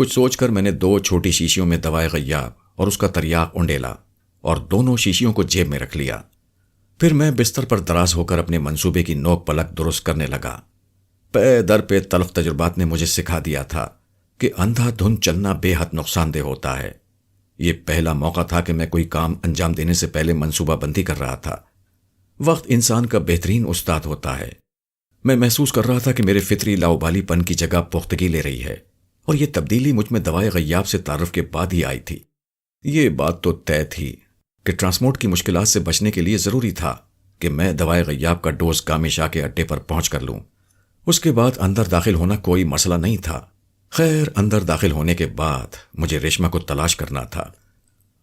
کچھ سوچ کر میں نے 2 چھوٹی شیشیوں میں دوائی غیاب اور اس کا تریاق انڈیلا اور دونوں شیشیوں کو جیب میں رکھ لیا۔ پھر میں بستر پر دراز ہو کر اپنے منصوبے کی نوک پلک درست کرنے لگا۔ پے در پہ تلخ تجربات نے مجھے سکھا دیا تھا کہ اندھا دھند چلنا بے حد نقصان دہ ہوتا ہے۔ یہ پہلا موقع تھا کہ میں کوئی کام انجام دینے سے پہلے منصوبہ بندی کر رہا تھا۔ وقت انسان کا بہترین استاد ہوتا ہے۔ میں محسوس کر رہا تھا کہ میرے فطری لاؤبالی پن کی جگہ پختگی لے رہی ہے، اور یہ تبدیلی مجھ میں دوائی غیاب سے تعارف کے بعد ہی آئی تھی۔ یہ بات تو طے تھی کہ ٹرانسپورٹ کی مشکلات سے بچنے کے لیے ضروری تھا کہ میں دوائی غیاب کا ڈوز کامے شاہ کے اڈے پر پہنچ کر لوں۔ اس کے بعد اندر داخل ہونا کوئی مسئلہ نہیں تھا۔ خیر، اندر داخل ہونے کے بعد مجھے ریشما کو تلاش کرنا تھا۔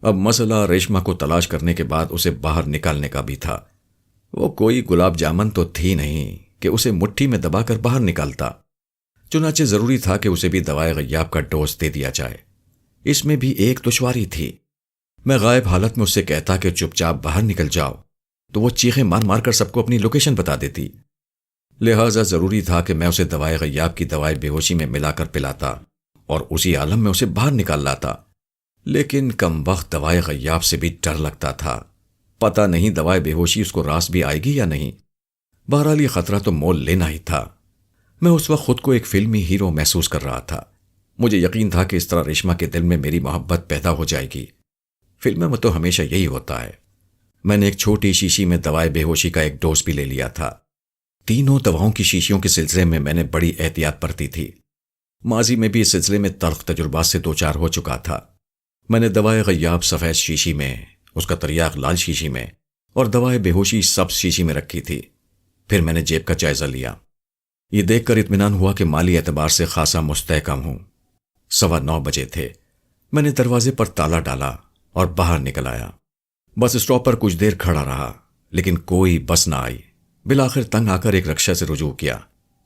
اب مسئلہ ریشما کو تلاش کرنے کے بعد اسے باہر نکالنے کا بھی تھا۔ وہ کوئی گلاب جامن تو تھی نہیں کہ اسے مٹھی میں دبا کر باہر نکالتا۔ چنانچہ ضروری تھا کہ اسے بھی دوائی غیاب کا ڈوز دے دیا جائے۔ اس میں بھی ایک دشواری تھی۔ میں غائب حالت میں اس سے کہتا کہ چپ چاپ باہر نکل جاؤ تو وہ چیخیں مار مار کر سب کو اپنی لوکیشن بتا دیتی۔ لہٰذا ضروری تھا کہ میں اسے دوائی غیاب کی دوائی بے ہوشی میں ملا کر پلاتا اور اسی عالم میں اسے باہر نکال لاتا۔ لیکن کم وقت دوائی غیاب سے بھی ڈر لگتا تھا۔ پتہ نہیں دوائی بے ہوشی اس کو راس بھی آئے گی یا نہیں۔ بہرحال یہ خطرہ تو مول لینا ہی تھا۔ میں اس وقت خود کو ایک فلمی ہیرو محسوس کر رہا تھا۔ مجھے یقین تھا کہ اس طرح ریشما کے دل میں میری محبت پیدا ہو جائے گی۔ فلموں میں تو ہمیشہ یہی ہوتا ہے۔ میں نے ایک چھوٹی شیشی میں دوائی بے ہوشی کا ایک ڈوز بھی لے لیا تھا۔ تینوں دواؤں کی شیشیوں کے سلسلے میں نے بڑی احتیاط برتی تھی۔ ماضی میں بھی اس سلسلے میں تلخ تجربات سے دوچار ہو چکا تھا۔ میں نے دوائی غیاب سفید شیشی میں، اس کا تریاق لال شیشی میں اور دوائی بے ہوشی سبز شیشی میں رکھی تھی۔ پھر میں نے جیب کا جائزہ لیا۔ یہ دیکھ کر اطمینان ہوا کہ مالی اعتبار سے خاصا مستحکم ہوں۔ 9:15 بجے تھے۔ میں نے دروازے پر تالا ڈالا اور باہر نکل آیا۔ بس اسٹاپ پر کچھ دیر کھڑا رہا، لیکن کوئی بس نہ آئی۔ بالآخر تنگ آ کر ایک رکشہ سے رجوع کیا۔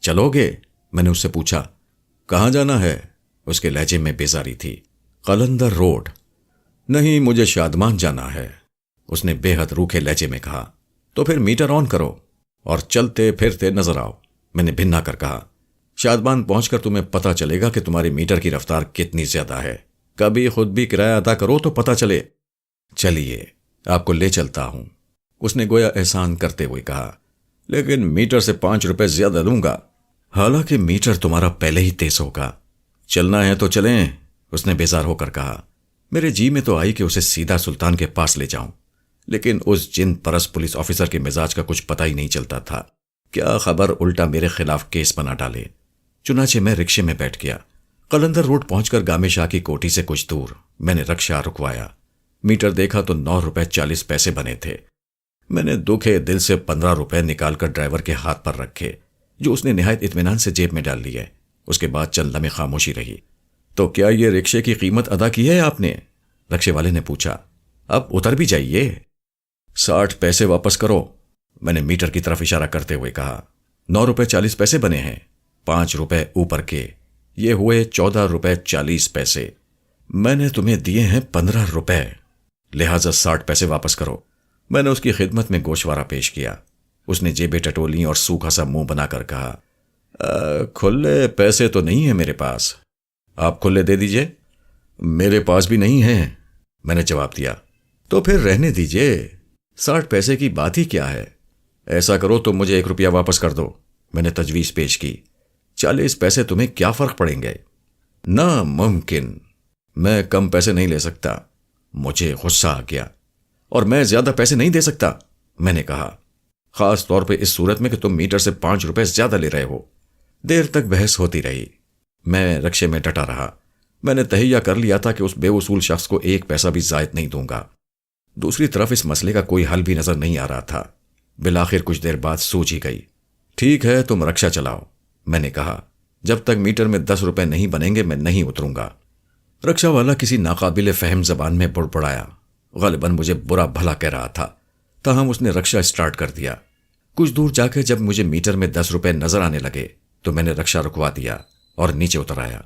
چلو گے؟ میں نے اس سے پوچھا۔ کہاں جانا ہے؟ اس کے لہجے میں بیزاری تھی۔ قلندر روڈ۔ نہیں، مجھے شادمان جانا ہے، اس نے بے حد روکھے لہجے میں کہا۔ تو پھر میٹر آن کرو اور چلتے پھرتے نظر آؤ، میں نے بھنا کر کہا۔ شادمان پہنچ کر تمہیں پتہ چلے گا کہ تمہاری میٹر کی رفتار کتنی زیادہ ہے۔ کبھی خود بھی کرایہ ادا کرو تو پتہ چلے۔ چلیے، آپ کو لے چلتا ہوں، اس نے گویا احسان کرتے ہوئے کہا، لیکن میٹر سے 5 روپے زیادہ دوں گا۔ حالانکہ میٹر تمہارا پہلے ہی تیز ہوگا۔ چلنا ہے تو چلیں، اس نے بیزار ہو کر کہا۔ میرے جی میں تو آئی کہ اسے سیدھا سلطان کے پاس لے جاؤں، لیکن اس جن پرست پولیس آفیسر کے مزاج کا کچھ پتہ ہی نہیں چلتا تھا۔ کیا خبر الٹا میرے خلاف کیس بنا ڈالے۔ چنانچہ میں رکشے میں بیٹھ گیا۔ قلندر روڈ پہنچ کر گامے شاہ کی کوٹھی سے کچھ دور میں نے رکشہ رکوایا۔ میٹر دیکھا تو 9 روپے 40 پیسے بنے تھے۔ میں نے دکھے دل سے 15 روپے نکال کر ڈرائیور کے ہاتھ پر رکھے، جو اس نے نہایت اطمینان سے جیب میں ڈال لیے۔ اس کے بعد چند لمحے خاموشی رہی۔ تو کیا یہ رکشے کی قیمت ادا کی ہے آپ نے؟ رکشے والے نے پوچھا۔ اب اتر بھی جائیے۔ 60 پیسے واپس کرو، میں نے میٹر کی طرف اشارہ کرتے ہوئے کہا۔ 9 روپے 40 پیسے بنے ہیں، 5 روپے اوپر کے، یہ ہوئے 14 روپے 40 پیسے۔ میں نے تمہیں دیے ہیں 15 روپے، لہٰذا 60 پیسے واپس کرو۔ میں نے اس کی خدمت میں گوشوارہ پیش کیا۔ اس نے جیبیں ٹٹولیں اور سوکھا سا منہ بنا کر کہا، کھلے پیسے تو نہیں ہیں میرے پاس، آپ کھلے دے دیجئے۔ میرے پاس بھی نہیں ہیں، میں نے جواب دیا۔ تو پھر رہنے دیجئے، 60 پیسے کی بات ہی کیا ہے۔ ایسا کرو تو مجھے 1 روپیہ واپس کر دو، میں نے تجویز پیش کی۔ 40 پیسے تمہیں کیا فرق پڑیں گے؟ ناممکن، میں کم پیسے نہیں لے سکتا۔ مجھے غصہ آ گیا۔ اور میں زیادہ پیسے نہیں دے سکتا، میں نے کہا، خاص طور پہ اس صورت میں کہ تم میٹر سے 5 روپے زیادہ لے رہے ہو۔ دیر تک بحث ہوتی رہی۔ میں رکشے میں ڈٹا رہا۔ میں نے تہیہ کر لیا تھا کہ اس بے وصول شخص کو 1 پیسہ بھی زائد نہیں دوں گا۔ دوسری طرف اس مسئلے کا کوئی حل بھی نظر نہیں آ رہا تھا۔ بالآخر کچھ دیر بعد سوچ ہی گئی۔ ٹھیک ہے، تم رکشہ چلاؤ، میں نے کہا۔ جب تک میٹر میں 10 روپے نہیں بنیں گے میں نہیں اتروں گا۔ رکشہ والا کسی ناقابل فہم زبان میں بڑبڑایا، غالباً مجھے برا بھلا کہہ رہا تھا۔ تاہم اس نے رکشہ اسٹارٹ کر دیا۔ کچھ دور جا کے جب مجھے میٹر میں 10 روپے نظر آنے لگے تو میں نے رکشہ رکوا دیا اور نیچے اتر آیا۔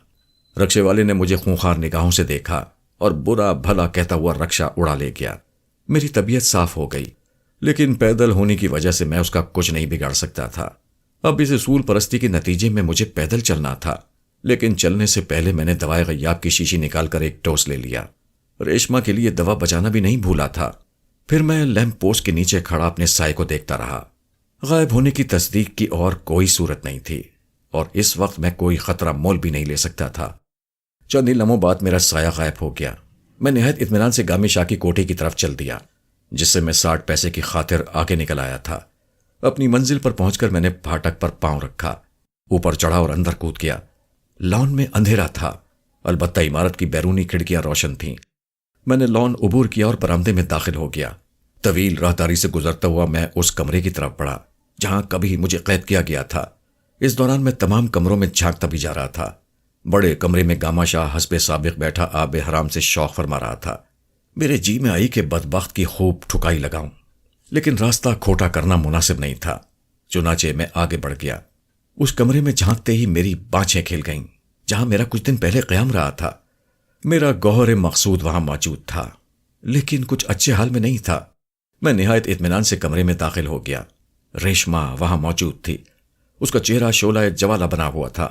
رکشے والے نے مجھے خونخوار نگاہوں سے دیکھا اور برا بھلا کہتا ہوا رکشہ اڑا لے گیا۔ میری طبیعت صاف ہو گئی، لیکن پیدل ہونے کی وجہ سے میں اس کا کچھ نہیں بگاڑ سکتا تھا۔ اب اس اصول پرستی کے نتیجے میں مجھے پیدل چلنا تھا۔ لیکن چلنے سے پہلے میں نے دوائے غیاب کی شیشی نکال کر ایک ڈوز لے لیا۔ ریشما کے لیے دوا بچانا بھی نہیں بھولا تھا۔ پھر میں لیمپ پوسٹ کے نیچے کھڑا اپنے سائے کو دیکھتا رہا۔ غائب ہونے کی تصدیق کی اور کوئی صورت نہیں تھی، اور اس وقت میں کوئی خطرہ مول بھی نہیں لے سکتا تھا۔ چند ہی لمحوں بعد میرا سایہ غائب ہو گیا۔ میں نہایت اطمینان سے گامی شاہ کی کوٹھی کی طرف چل دیا، جس سے میں 60 پیسے کی خاطر آگے نکل آیا تھا۔ اپنی منزل پر پہنچ کر میں نے پھاٹک پر پاؤں رکھا، اوپر چڑھا اور اندر کود گیا۔ لان میں اندھیرا تھا، البتہ عمارت کی بیرونی کھڑکیاں روشن تھیں۔ میں نے لان عبور کیا اور برآمدے میں داخل ہو گیا۔ طویل راہداری سے گزرتا ہوا میں اس کمرے کی طرف بڑھا جہاں کبھی مجھے قید کیا گیا تھا۔ اس دوران میں تمام کمروں میں جھانکتا بھی جا رہا تھا۔ بڑے کمرے میں گاما شاہ حسب سابق بیٹھا آب حرام سے شوق فرما رہا تھا۔ میرے جی میں آئی کہ بدبخت کی خوب ٹھکائی لگاؤں، لیکن راستہ کھوٹا کرنا مناسب نہیں تھا، چنانچہ میں آگے بڑھ گیا۔ اس کمرے میں جھانکتے ہی میری بانچیں کھل گئیں جہاں میرا کچھ دن پہلے قیام رہا تھا۔ میرا گوہر مقصود وہاں موجود تھا، لیکن کچھ اچھے حال میں نہیں تھا۔ میں نہایت اطمینان سے کمرے میں داخل ہو گیا۔ ریشما وہاں موجود تھی۔ اس کا چہرہ شعلہ جوالا بنا ہوا تھا۔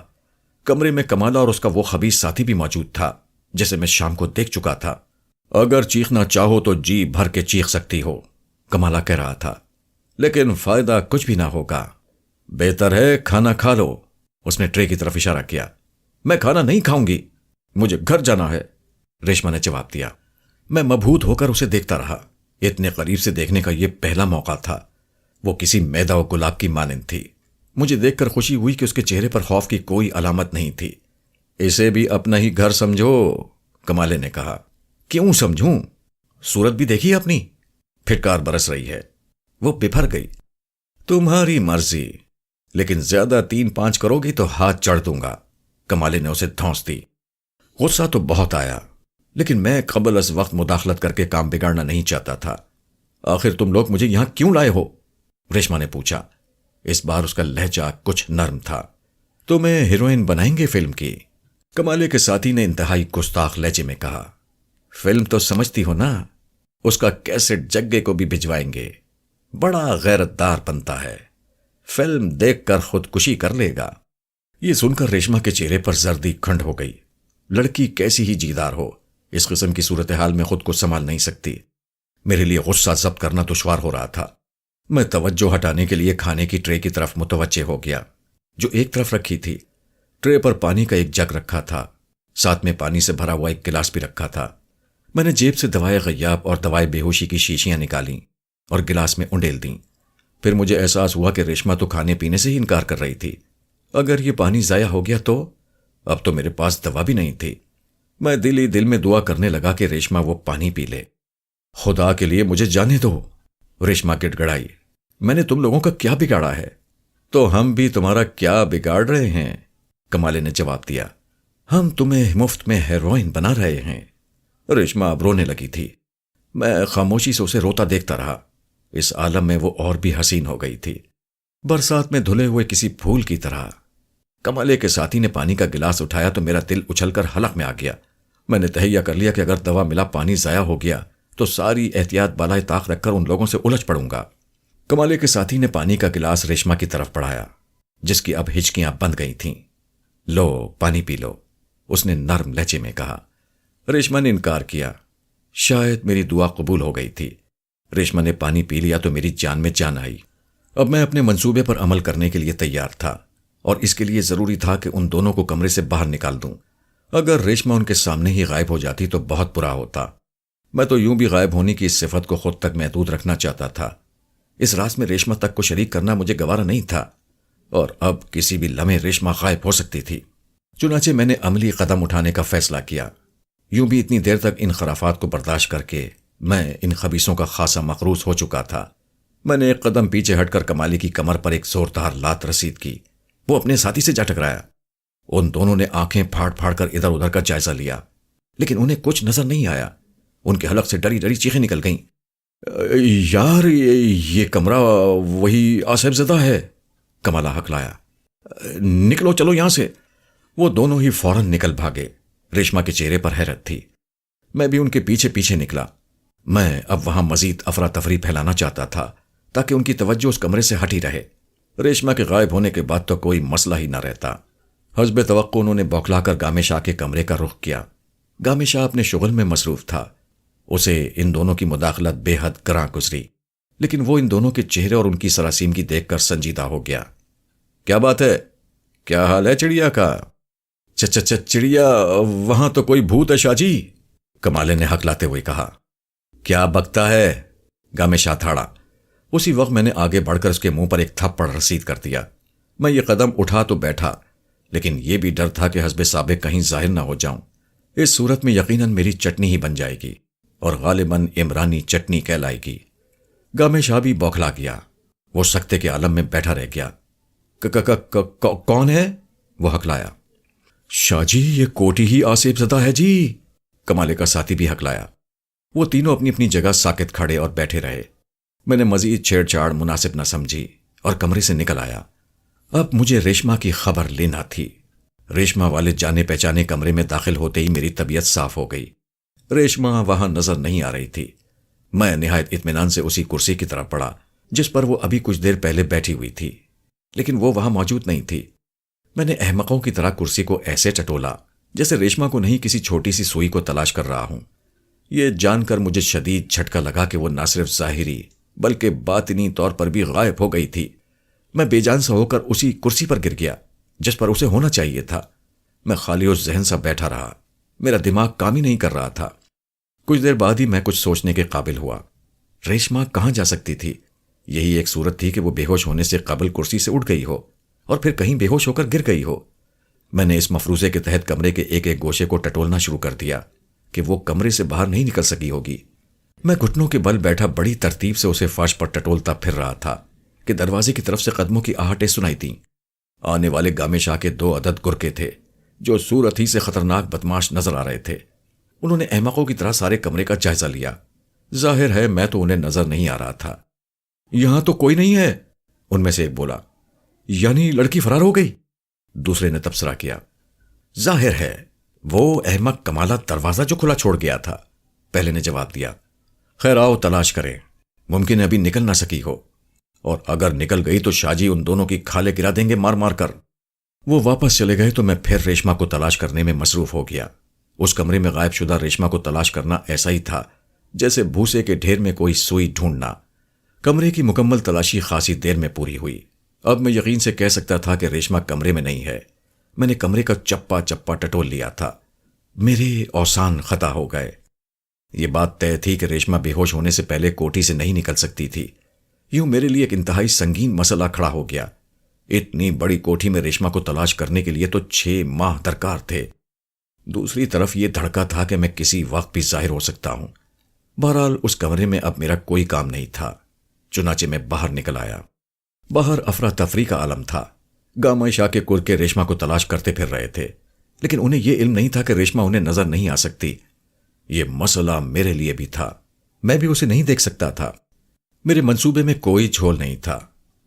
کمرے میں کمالا اور اس کا وہ خبیث ساتھی بھی موجود تھا جسے میں شام کو دیکھ چکا تھا۔ اگر چیخنا چاہو تو جی بھر کے چیخ سکتی ہو، کمالا کہہ رہا تھا، لیکن فائدہ کچھ بھی نہ ہوگا۔ بہتر ہے کھانا کھا لو۔ اس نے ٹرے کی طرف اشارہ کیا۔ میں کھانا نہیں کھاؤں گی، مجھے گھر جانا ہے، ریشما نے جواب دیا۔ میں مبہوت ہو کر اسے دیکھتا رہا۔ اتنے قریب سے دیکھنے کا یہ پہلا موقع تھا۔ وہ کسی میدا و گلاب کی مانند تھی۔ مجھے دیکھ کر خوشی ہوئی کہ اس کے چہرے پر خوف کی کوئی علامت نہیں تھی۔ اسے بھی اپنا ہی گھر سمجھو، کمالے نے کہا۔ کیوں سمجھوں؟ صورت بھی دیکھی اپنی، پھٹکار برس رہی ہے۔ وہ بپھر گئی۔ تمہاری مرضی، لیکن زیادہ 3-5 کرو گی تو ہاتھ چڑھ دوں گا، کمالے نے اسے دھونس دی۔ غصہ تو بہت آیا، لیکن میں قبل از وقت مداخلت کر کے کام بگاڑنا نہیں چاہتا تھا۔ آخر تم لوگ مجھے یہاں کیوں لائے ہو؟ ریشما نے پوچھا۔ اس بار اس کا لہجہ کچھ نرم تھا۔ تمہیں ہیروئن بنائیں گے فلم کی، کمالے کے ساتھی نے انتہائی گستاخ لہجے میں کہا۔ فلم تو سمجھتی ہو نا، اس کا کیسٹ جگے کو بھی بھجوائیں گے، بڑا غیرت دار بنتا ہے، فلم دیکھ کر خودکشی کر لے گا۔ یہ سن کر ریشما کے چہرے پر زردی کھنڈ ہو گئی۔ لڑکی کیسی ہی جیدار ہو، اس قسم کی صورتحال میں خود کو سنبھال نہیں سکتی۔ میرے لیے غصہ ضبط کرنا دشوار ہو رہا تھا۔ میں توجہ ہٹانے کے لیے کھانے کی ٹرے کی طرف متوجہ ہو گیا جو ایک طرف رکھی تھی۔ ٹرے پر پانی کا ایک جگ رکھا تھا، ساتھ میں پانی سے بھرا ہوا ایک گلاس بھی رکھا تھا۔ میں نے جیب سے دوائے غیاب اور دوائے بے ہوشی کی شیشیاں نکالیں اور گلاس میں انڈیل دیں۔ پھر مجھے احساس ہوا کہ ریشما تو کھانے پینے سے ہی انکار کر رہی تھی۔ اگر یہ پانی ضائع ہو گیا تو اب تو میرے پاس دوا بھی نہیں تھی۔ میں دل ہی دل میں دعا کرنے لگا کہ ریشما وہ پانی پی لے۔ خدا کے لیے مجھے جانے دو، ریشما گڑ گڑائی۔ میں نے تم لوگوں کا کیا بگاڑا ہے؟ تو ہم بھی تمہارا کیا بگاڑ رہے ہیں، کمالے نے جواب دیا۔ ہم تمہیں مفت میں ہیروئن بنا رہے ہیں۔ ریشما اب رونے لگی تھی۔ میں خاموشی سے اسے روتا دیکھتا رہا۔ اس عالم میں وہ اور بھی حسین ہو گئی تھی، برسات میں دھلے ہوئے کسی پھول کی طرح۔ کمالے کے ساتھی نے پانی کا گلاس اٹھایا تو میرا دل اچھل کر حلق میں آ گیا۔ میں نے تہیہ کر لیا کہ اگر دوا ملا پانی ضائع ہو گیا تو ساری احتیاط بالائے طاق رکھ کر ان لوگوں سے الجھ پڑوں گا۔ کمالے کے ساتھی نے پانی کا گلاس ریشما کی طرف بڑھایا جس کی اب ہچکیاں بند گئی تھیں۔ لو پانی پی لو، اس نے نرم لہجے میں کہا۔ ریشما نے انکار کیا۔ شاید میری دعا قبول ہو گئی تھی۔ ریشما نے پانی پی لیا تو میری جان میں جان آئی۔ اب میں اپنے منصوبے پر عمل کرنے کے لیے تیار تھا، اور اس کے لیے ضروری تھا کہ ان دونوں کو کمرے سے باہر نکال دوں۔ اگر ریشما ان کے سامنے ہی غائب ہو جاتی تو بہت برا ہوتا۔ میں تو یوں بھی غائب ہونے کی اس صفت کو خود تک محدود رکھنا چاہتا تھا۔ اس راز میں ریشما تک کو شریک کرنا مجھے گوارا نہیں تھا، اور اب کسی بھی لمحے ریشما غائب ہو سکتی تھی۔ چنانچہ میں نے عملی قدم اٹھانے کا فیصلہ کیا۔ یوں بھی اتنی دیر تک ان خرافات کو برداشت کر کے میں ان خبیثوں کا خاصا مقروض ہو چکا تھا۔ میں نے ایک قدم پیچھے ہٹ کر کمالی کی کمر پر ایک زوردار لات رسید کی۔ وہ اپنے ساتھی سے جا ٹکرایا۔ ان دونوں نے آنکھیں پھاڑ پھاڑ کر ادھر ادھر کا جائزہ لیا، لیکن انہیں کچھ نظر نہیں آیا۔ ان کے حلق سے ڈری ڈری چیخیں نکل گئیں۔ یار یہ کمرہ وہی آصف زدہ ہے، کمالا ہکلایا۔ نکلو چلو یہاں سے۔ وہ دونوں ہی فوراً نکل بھاگے۔ ریشما کے چہرے پر حیرت تھی۔ میں بھی ان کے پیچھے پیچھے نکلا۔ میں اب وہاں مزید افراتفری پھیلانا چاہتا تھا تاکہ ان کی توجہ اس کمرے سے ہٹی رہے۔ ریشما کے غائب ہونے کے بعد تو کوئی مسئلہ ہی نہ رہتا۔ حسب توقع انہوں نے بوکھلا کر گامے شاہ کے کمرے کا رخ کیا۔ گامے شاہ اپنے شغل میں مصروف تھا۔ اسے ان دونوں کی مداخلت بے حد گراں گزری، لیکن وہ ان دونوں کے چہرے اور ان کی سراسیمگی دیکھ کر سنجیدہ ہو گیا۔ کیا بات ہے؟ کیا حال ہے چڑیا کا؟ چڑیا وہاں تو کوئی بھوت ہے شاہ جی، کمالے نے ہکلاتے ہوئے کہا۔ کیا بکتا ہے؟ گامے شاہ تھاڑا۔ اسی وقت میں نے آگے بڑھ کر اس کے منہ پر ایک تھپڑ رسید کر دیا۔ میں یہ قدم اٹھا تو بیٹھا، لیکن یہ بھی ڈر تھا کہ حسب سابق کہیں ظاہر نہ ہو جاؤں۔ اس صورت میں یقیناً میری چٹنی ہی بن جائے گی اور غالباً عمرانی چٹنی کہلائے گی۔ گامے شاہ بھی بوکھلا گیا۔ وہ سکتے کے عالم میں بیٹھا رہ گیا۔ کون ہے؟ وہ ہکلایا۔ شاہ جی یہ کوٹی ہی آصف زدہ ہے جی، کمالے کا ساتھی بھی ہکلایا۔ وہ تینوں اپنی اپنی جگہ ساکت کھڑے اور بیٹھے رہے۔ میں نے مزید چھیڑ چھاڑ مناسب نہ سمجھی اور کمرے سے نکل آیا۔ اب مجھے ریشما کی خبر لینا تھی۔ ریشما والے جانے پہچانے کمرے میں داخل ہوتے ہی میری طبیعت صاف ہو گئی۔ ریشما وہاں نظر نہیں آ رہی تھی۔ میں نہایت اطمینان سے اسی کرسی کی طرف پڑا جس پر وہ ابھی کچھ دیر پہلے بیٹھی ہوئی تھی، لیکن وہ وہاں موجود نہیں تھی۔ میں نے احمقوں کی طرح کرسی کو ایسے ٹٹولا جیسے ریشما کو نہیں کسی چھوٹی سی سوئی کو تلاش کر رہا ہوں۔ یہ جان کر مجھے شدید جھٹکا لگا کہ وہ نہ صرف ظاہری بلکہ باطنی طور پر بھی غائب ہو گئی تھی۔ میں بے جان سا ہو کر اسی کرسی پر گر گیا جس پر اسے ہونا چاہیے تھا۔ میں خالی اس ذہن سا بیٹھا رہا۔ میرا دماغ کام ہی نہیں کر رہا تھا۔ کچھ دیر بعد ہی میں کچھ سوچنے کے قابل ہوا۔ ریشما کہاں جا سکتی تھی؟ یہی ایک صورت تھی کہ وہ بے ہوش ہونے سے قبل کرسی سے اٹھ گئی ہو اور پھر کہیں بے ہوش ہو کر گر گئی ہو۔ میں نے اس مفروضے کے تحت کمرے کے ایک ایک گوشے کو ٹٹولنا شروع کر دیا کہ وہ کمرے سے باہر نہیں نکل سکی ہوگی۔ میں گھٹنوں کے بل بیٹھا بڑی ترتیب سے اسے فرش پر ٹٹولتا پھر رہا تھا کہ دروازے کی طرف سے قدموں کی آہٹیں سنائی تیں۔ آنے والے گامے شاہ کے 2 عدد گرکے تھے جو صورت ہی سے خطرناک بدماش نظر آ رہے تھے۔ انہوں نے احمقوں کی طرح سارے کمرے کا جائزہ لیا۔ ظاہر ہے میں تو انہیں نظر نہیں آ رہا تھا۔ یہاں تو کوئی نہیں ہے، ان میں سے ایک بولا۔ یعنی لڑکی فرار ہو گئی؟ دوسرے نے تبصرہ کیا۔ ظاہر ہے وہ احمق کمالہ دروازہ جو کھلا چھوڑ گیا تھا، پہلے نے جواب دیا۔ خیر آؤ تلاش کریں، ممکن ہے ابھی نکل نہ سکی ہو، اور اگر نکل گئی تو شاہ جی ان دونوں کی کھالے گرا دیں گے مار مار کر۔ وہ واپس چلے گئے تو میں پھر ریشما کو تلاش کرنے میں مصروف ہو گیا۔ اس کمرے میں غائب شدہ ریشما کو تلاش کرنا ایسا ہی تھا جیسے بھوسے کے ڈھیر میں کوئی سوئی ڈھونڈنا۔ کمرے کی مکمل تلاشی خاصی دیر میں پوری ہوئی۔ اب میں یقین سے کہہ سکتا تھا کہ ریشما کمرے میں نہیں ہے۔ میں نے کمرے کا چپا چپا ٹٹول لیا تھا۔ میرے اوسان خطا ہو گئے۔ یہ بات طے تھی کہ ریشما بے ہوش ہونے سے پہلے کوٹھی سے نہیں نکل سکتی تھی۔ یوں میرے لیے ایک انتہائی سنگین مسئلہ کھڑا ہو گیا۔ اتنی بڑی کوٹھی میں ریشما کو تلاش کرنے کے لیے تو 6 ماہ درکار تھے۔ دوسری طرف یہ دھڑکا تھا کہ میں کسی وقت بھی ظاہر ہو سکتا ہوں۔ بہرحال اس کمرے میں اب میرا کوئی کام نہیں تھا، چنانچہ میں باہر نکل آیا۔ باہر افراتفری کا عالم تھا۔ گامے شاہ کے کرکے ریشما کو تلاش کرتے پھر رہے تھے، لیکن انہیں یہ علم نہیں تھا کہ ریشما انہیں نظر نہیں آ سکتی۔ یہ مسئلہ میرے لیے بھی تھا، میں بھی اسے نہیں دیکھ سکتا تھا۔ میرے منصوبے میں کوئی جھول نہیں تھا،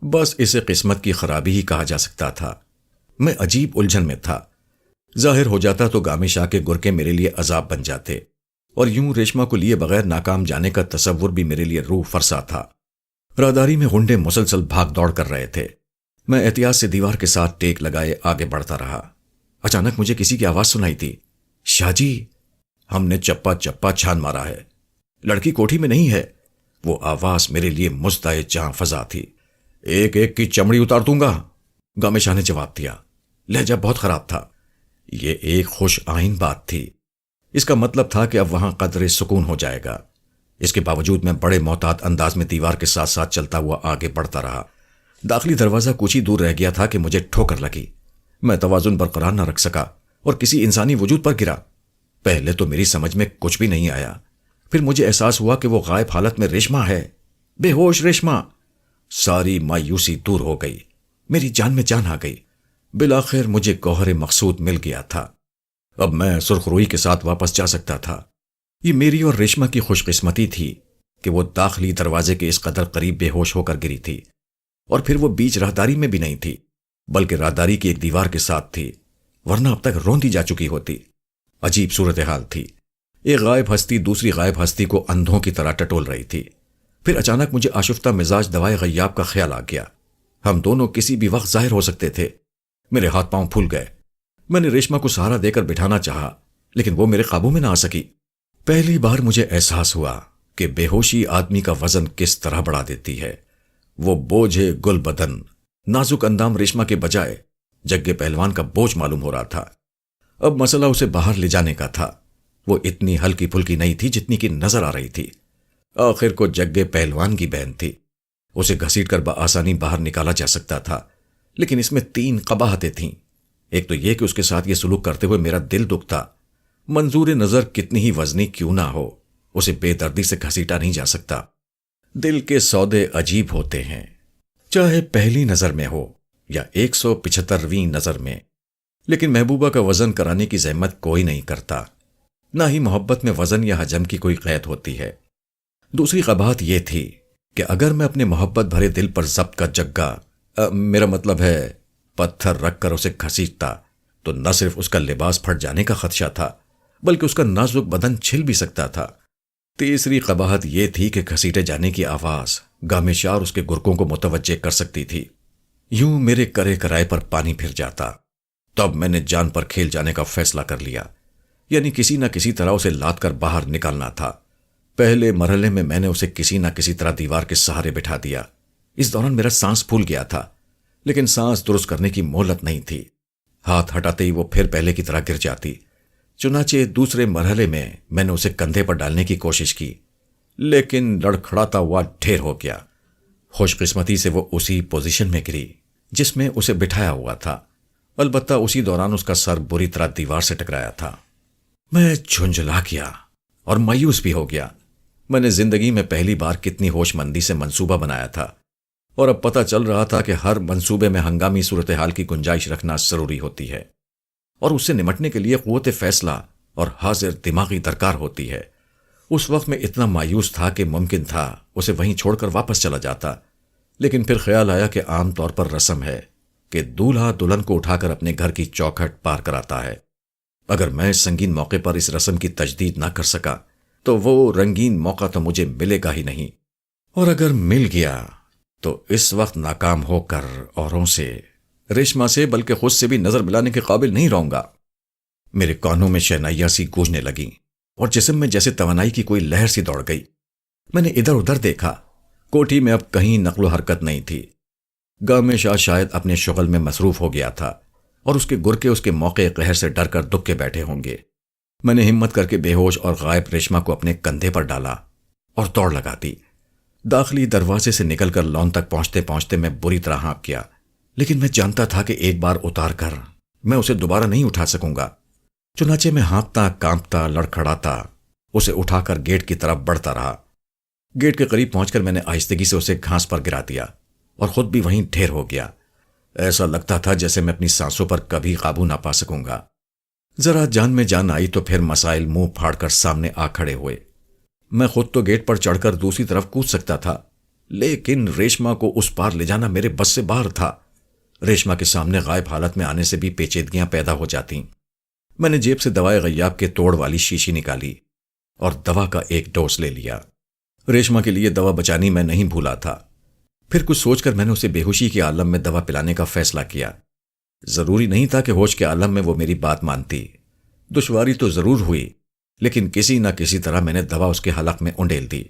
بس اسے قسمت کی خرابی ہی کہا جا سکتا تھا۔ میں عجیب الجھن میں تھا۔ ظاہر ہو جاتا تو گامے شاہ کے گرکے میرے لیے عذاب بن جاتے، اور یوں ریشما کو لیے بغیر ناکام جانے کا تصور بھی میرے لیے روح فرسا تھا۔ راہداری میں غنڈے مسلسل بھاگ دوڑ کر رہے تھے۔ میں احتیاط سے دیوار کے ساتھ ٹیک لگائے آگے بڑھتا رہا۔ اچانک مجھے کسی کی آواز سنائی تھی۔ شاہ جی، ہم نے چپا چپا چھان مارا ہے، لڑکی کوٹھی میں نہیں ہے۔ وہ آواز میرے لیے مزدائے جاں فضا تھی۔ ایک ایک کی چمڑی اتار دوں گا، گامے شاہ نے جواب دیا۔ لہجہ بہت خراب تھا۔ یہ ایک خوش آئین بات تھی۔ اس کا مطلب تھا کہ اب وہاں قدرے سکون ہو جائے گا۔ اس کے باوجود میں بڑے محتاط انداز میں دیوار کے ساتھ ساتھ چلتا ہوا آگے بڑھتا رہا۔ داخلی دروازہ کچھ ہی دور رہ گیا تھا کہ مجھے ٹھوکر لگی۔ میں توازن برقرار نہ رکھ سکا اور کسی انسانی وجود پر گرا۔ پہلے تو میری سمجھ میں کچھ بھی نہیں آیا، پھر مجھے احساس ہوا کہ وہ غائب حالت میں ریشما ہے، بے ہوش ریشما۔ ساری مایوسی دور ہو گئی، میری جان میں جان آ گئی۔ بالآخر مجھے گوہر مقصود مل گیا تھا۔ اب میں سرخ روئی کے ساتھ واپس جا سکتا تھا۔ یہ میری اور ریشما کی خوش قسمتی تھی کہ وہ داخلی دروازے کے اس قدر قریب بے ہوش ہو کر گری تھی، اور پھر وہ بیچ راہداری میں بھی نہیں تھی، بلکہ راہداری کی ایک دیوار کے ساتھ تھی، ورنہ اب تک روندی جا چکی ہوتی۔ عجیب صورتحال تھی۔ ایک غائب ہستی دوسری غائب ہستی کو اندھوں کی طرح ٹٹول رہی تھی۔ پھر اچانک مجھے آشفتہ مزاج دوائے غیاب کا خیال آ گیا۔ ہم دونوں کسی بھی وقت ظاہر ہو سکتے تھے۔ میرے ہاتھ پاؤں پھول گئے۔ میں نے ریشما کو سہارا دے کر بٹھانا چاہا، لیکن وہ میرے قابو میں نہ آ سکی۔ پہلی بار مجھے احساس ہوا کہ بے ہوشی آدمی کا وزن کس طرح بڑھا دیتی ہے۔ وہ بوجھ گل بدن، نازک اندام ریشما کے بجائے جگے پہلوان کا بوجھ معلوم ہو رہا تھا۔ اب مسئلہ اسے باہر لے جانے کا تھا۔ وہ اتنی ہلکی پھلکی نہیں تھی جتنی کی نظر آ رہی تھی۔ آخر کو جگے پہلوان کی بہن تھی، اسے گھسیٹ کر بآسانی باہر نکالا جا سکتا تھا، لیکن اس میں 3 قباحتیں تھیں۔ ایک تو یہ کہ اس کے ساتھ یہ سلوک کرتے ہوئے میرا دل دکھتا۔ منظور نظر کتنی ہی وزنی کیوں نہ ہو، اسے بے دردی سے گھسیٹا نہیں جا سکتا۔ دل کے سودے عجیب ہوتے ہیں، چاہے پہلی نظر میں ہو یا 175ویں نظر میں۔ لیکن محبوبہ کا وزن کرانے کی زحمت کوئی نہیں کرتا، نہ ہی محبت میں وزن یا حجم کی کوئی قید ہوتی ہے۔ دوسری قباحت یہ تھی کہ اگر میں اپنے محبت بھرے دل پر ضبط کا جگہ، میرا مطلب ہے پتھر رکھ کر اسے گھسیٹتا، تو نہ صرف اس کا لباس پھٹ جانے کا خدشہ تھا، بلکہ اس کا نازک بدن چھل بھی سکتا تھا۔ تیسری قباحت یہ تھی کہ گھسیٹے جانے کی آواز گامشا اور اس کے گرکوں کو متوجہ کر سکتی تھی۔ یوں میرے کرے کرائے پر پانی پھر جاتا۔ تب میں نے جان پر کھیل جانے کا فیصلہ کر لیا، یعنی کسی نہ کسی طرح اسے لاد کر باہر نکالنا تھا۔ پہلے مرحلے میں نے اسے کسی نہ کسی طرح دیوار کے سہارے بٹھا دیا۔ اس دوران میرا سانس پھول گیا تھا، لیکن سانس درست کرنے کی مہلت نہیں تھی۔ ہاتھ ہٹاتے ہی وہ پھر پہلے کی طرح گر جاتی۔ چنانچہ دوسرے مرحلے میں نے اسے کندھے پر ڈالنے کی کوشش کی، لیکن لڑکھڑاتا ہوا ڈھیر ہو گیا۔ خوش قسمتی سے وہ اسی پوزیشن میں گری جس میں اسے بٹھایا ہوا تھا، البتہ اسی دوران اس کا سر بری طرح دیوار سے ٹکرایا تھا۔ میں جھنجھلا گیا اور مایوس بھی ہو گیا۔ میں نے زندگی میں پہلی بار کتنی ہوش مندی سے منصوبہ بنایا تھا، اور اب پتہ چل رہا تھا کہ ہر منصوبے میں ہنگامی صورتحال کی گنجائش رکھنا ضروری ہوتی ہے، اور اس سے نمٹنے کے لیے قوت فیصلہ اور حاضر دماغی درکار ہوتی ہے۔ اس وقت میں اتنا مایوس تھا کہ ممکن تھا اسے وہیں چھوڑ کر واپس چلا جاتا، لیکن پھر خیال آیا کہ عام طور پر رسم ہے کہ دولہا دلہن کو اٹھا کر اپنے گھر کی چوکھٹ پار کراتا ہے۔ اگر میں سنگین موقع پر اس رسم کی تجدید نہ کر سکا تو وہ رنگین موقع تو مجھے ملے گا ہی نہیں، اور اگر مل گیا تو اس وقت ناکام ہو کر اوروں سے، ریشما سے، بلکہ خود سے بھی نظر ملانے کے قابل نہیں رہوں گا۔ میرے کانوں میں شہنائیاں سی گونجنے لگیں اور جسم میں جیسے توانائی کی کوئی لہر سی دوڑ گئی۔ میں نے ادھر ادھر دیکھا، کوٹھی میں اب کہیں نقل و حرکت نہیں تھی۔ گامشا شاید اپنے شغل میں مصروف ہو گیا تھا، اور اس کے گرکے اس کے موقع قہر سے ڈر کر دب کے بیٹھے ہوں گے۔ میں نے ہمت کر کے بے ہوش اور غائب ریشما کو اپنے کندھے پر ڈالا اور دوڑ لگا دی۔ داخلی دروازے سے نکل کر لان تک پہنچتے پہنچتے میں بری طرح ہانپ گیا، لیکن میں جانتا تھا کہ ایک بار اتار کر میں اسے دوبارہ نہیں اٹھا سکوں گا۔ چنانچہ میں ہانپتا، کانپتا، لڑکھڑاتا اسے اٹھا کر گیٹ کی طرف بڑھتا رہا۔ گیٹ کے قریب پہنچ کر میں نے آہستگی سے اسے گھاس پر گرا دیا اور خود بھی وہیں ڈھیر ہو گیا۔ ایسا لگتا تھا جیسے میں اپنی سانسوں پر کبھی قابو نہ پا سکوں گا۔ ذرا جان میں جان آئی تو پھر مسائل منہ پھاڑ کر سامنے آ کھڑے ہوئے۔ میں خود تو گیٹ پر چڑھ کر دوسری طرف کود سکتا تھا، لیکن ریشما کو اس پار لے جانا میرے بس سے باہر تھا۔ ریشما کے سامنے غائب حالت میں آنے سے بھی پیچیدگیاں پیدا ہو جاتیں۔ میں نے جیب سے دوائے غیاب کے توڑ والی شیشی نکالی اور دوا کا ایک ڈوز لے لیا۔ ریشما کے لیے دوا بچانی میں نہیں بھولا تھا۔ پھر کچھ سوچ کر میں نے اسے بے ہوشی کے عالم میں دوا پلانے کا فیصلہ کیا۔ ضروری نہیں تھا کہ ہوش کے عالم میں وہ میری بات مانتی۔ دشواری تو ضرور ہوئی، لیکن کسی نہ کسی طرح میں نے دوا اس کے حلق میں انڈیل دی۔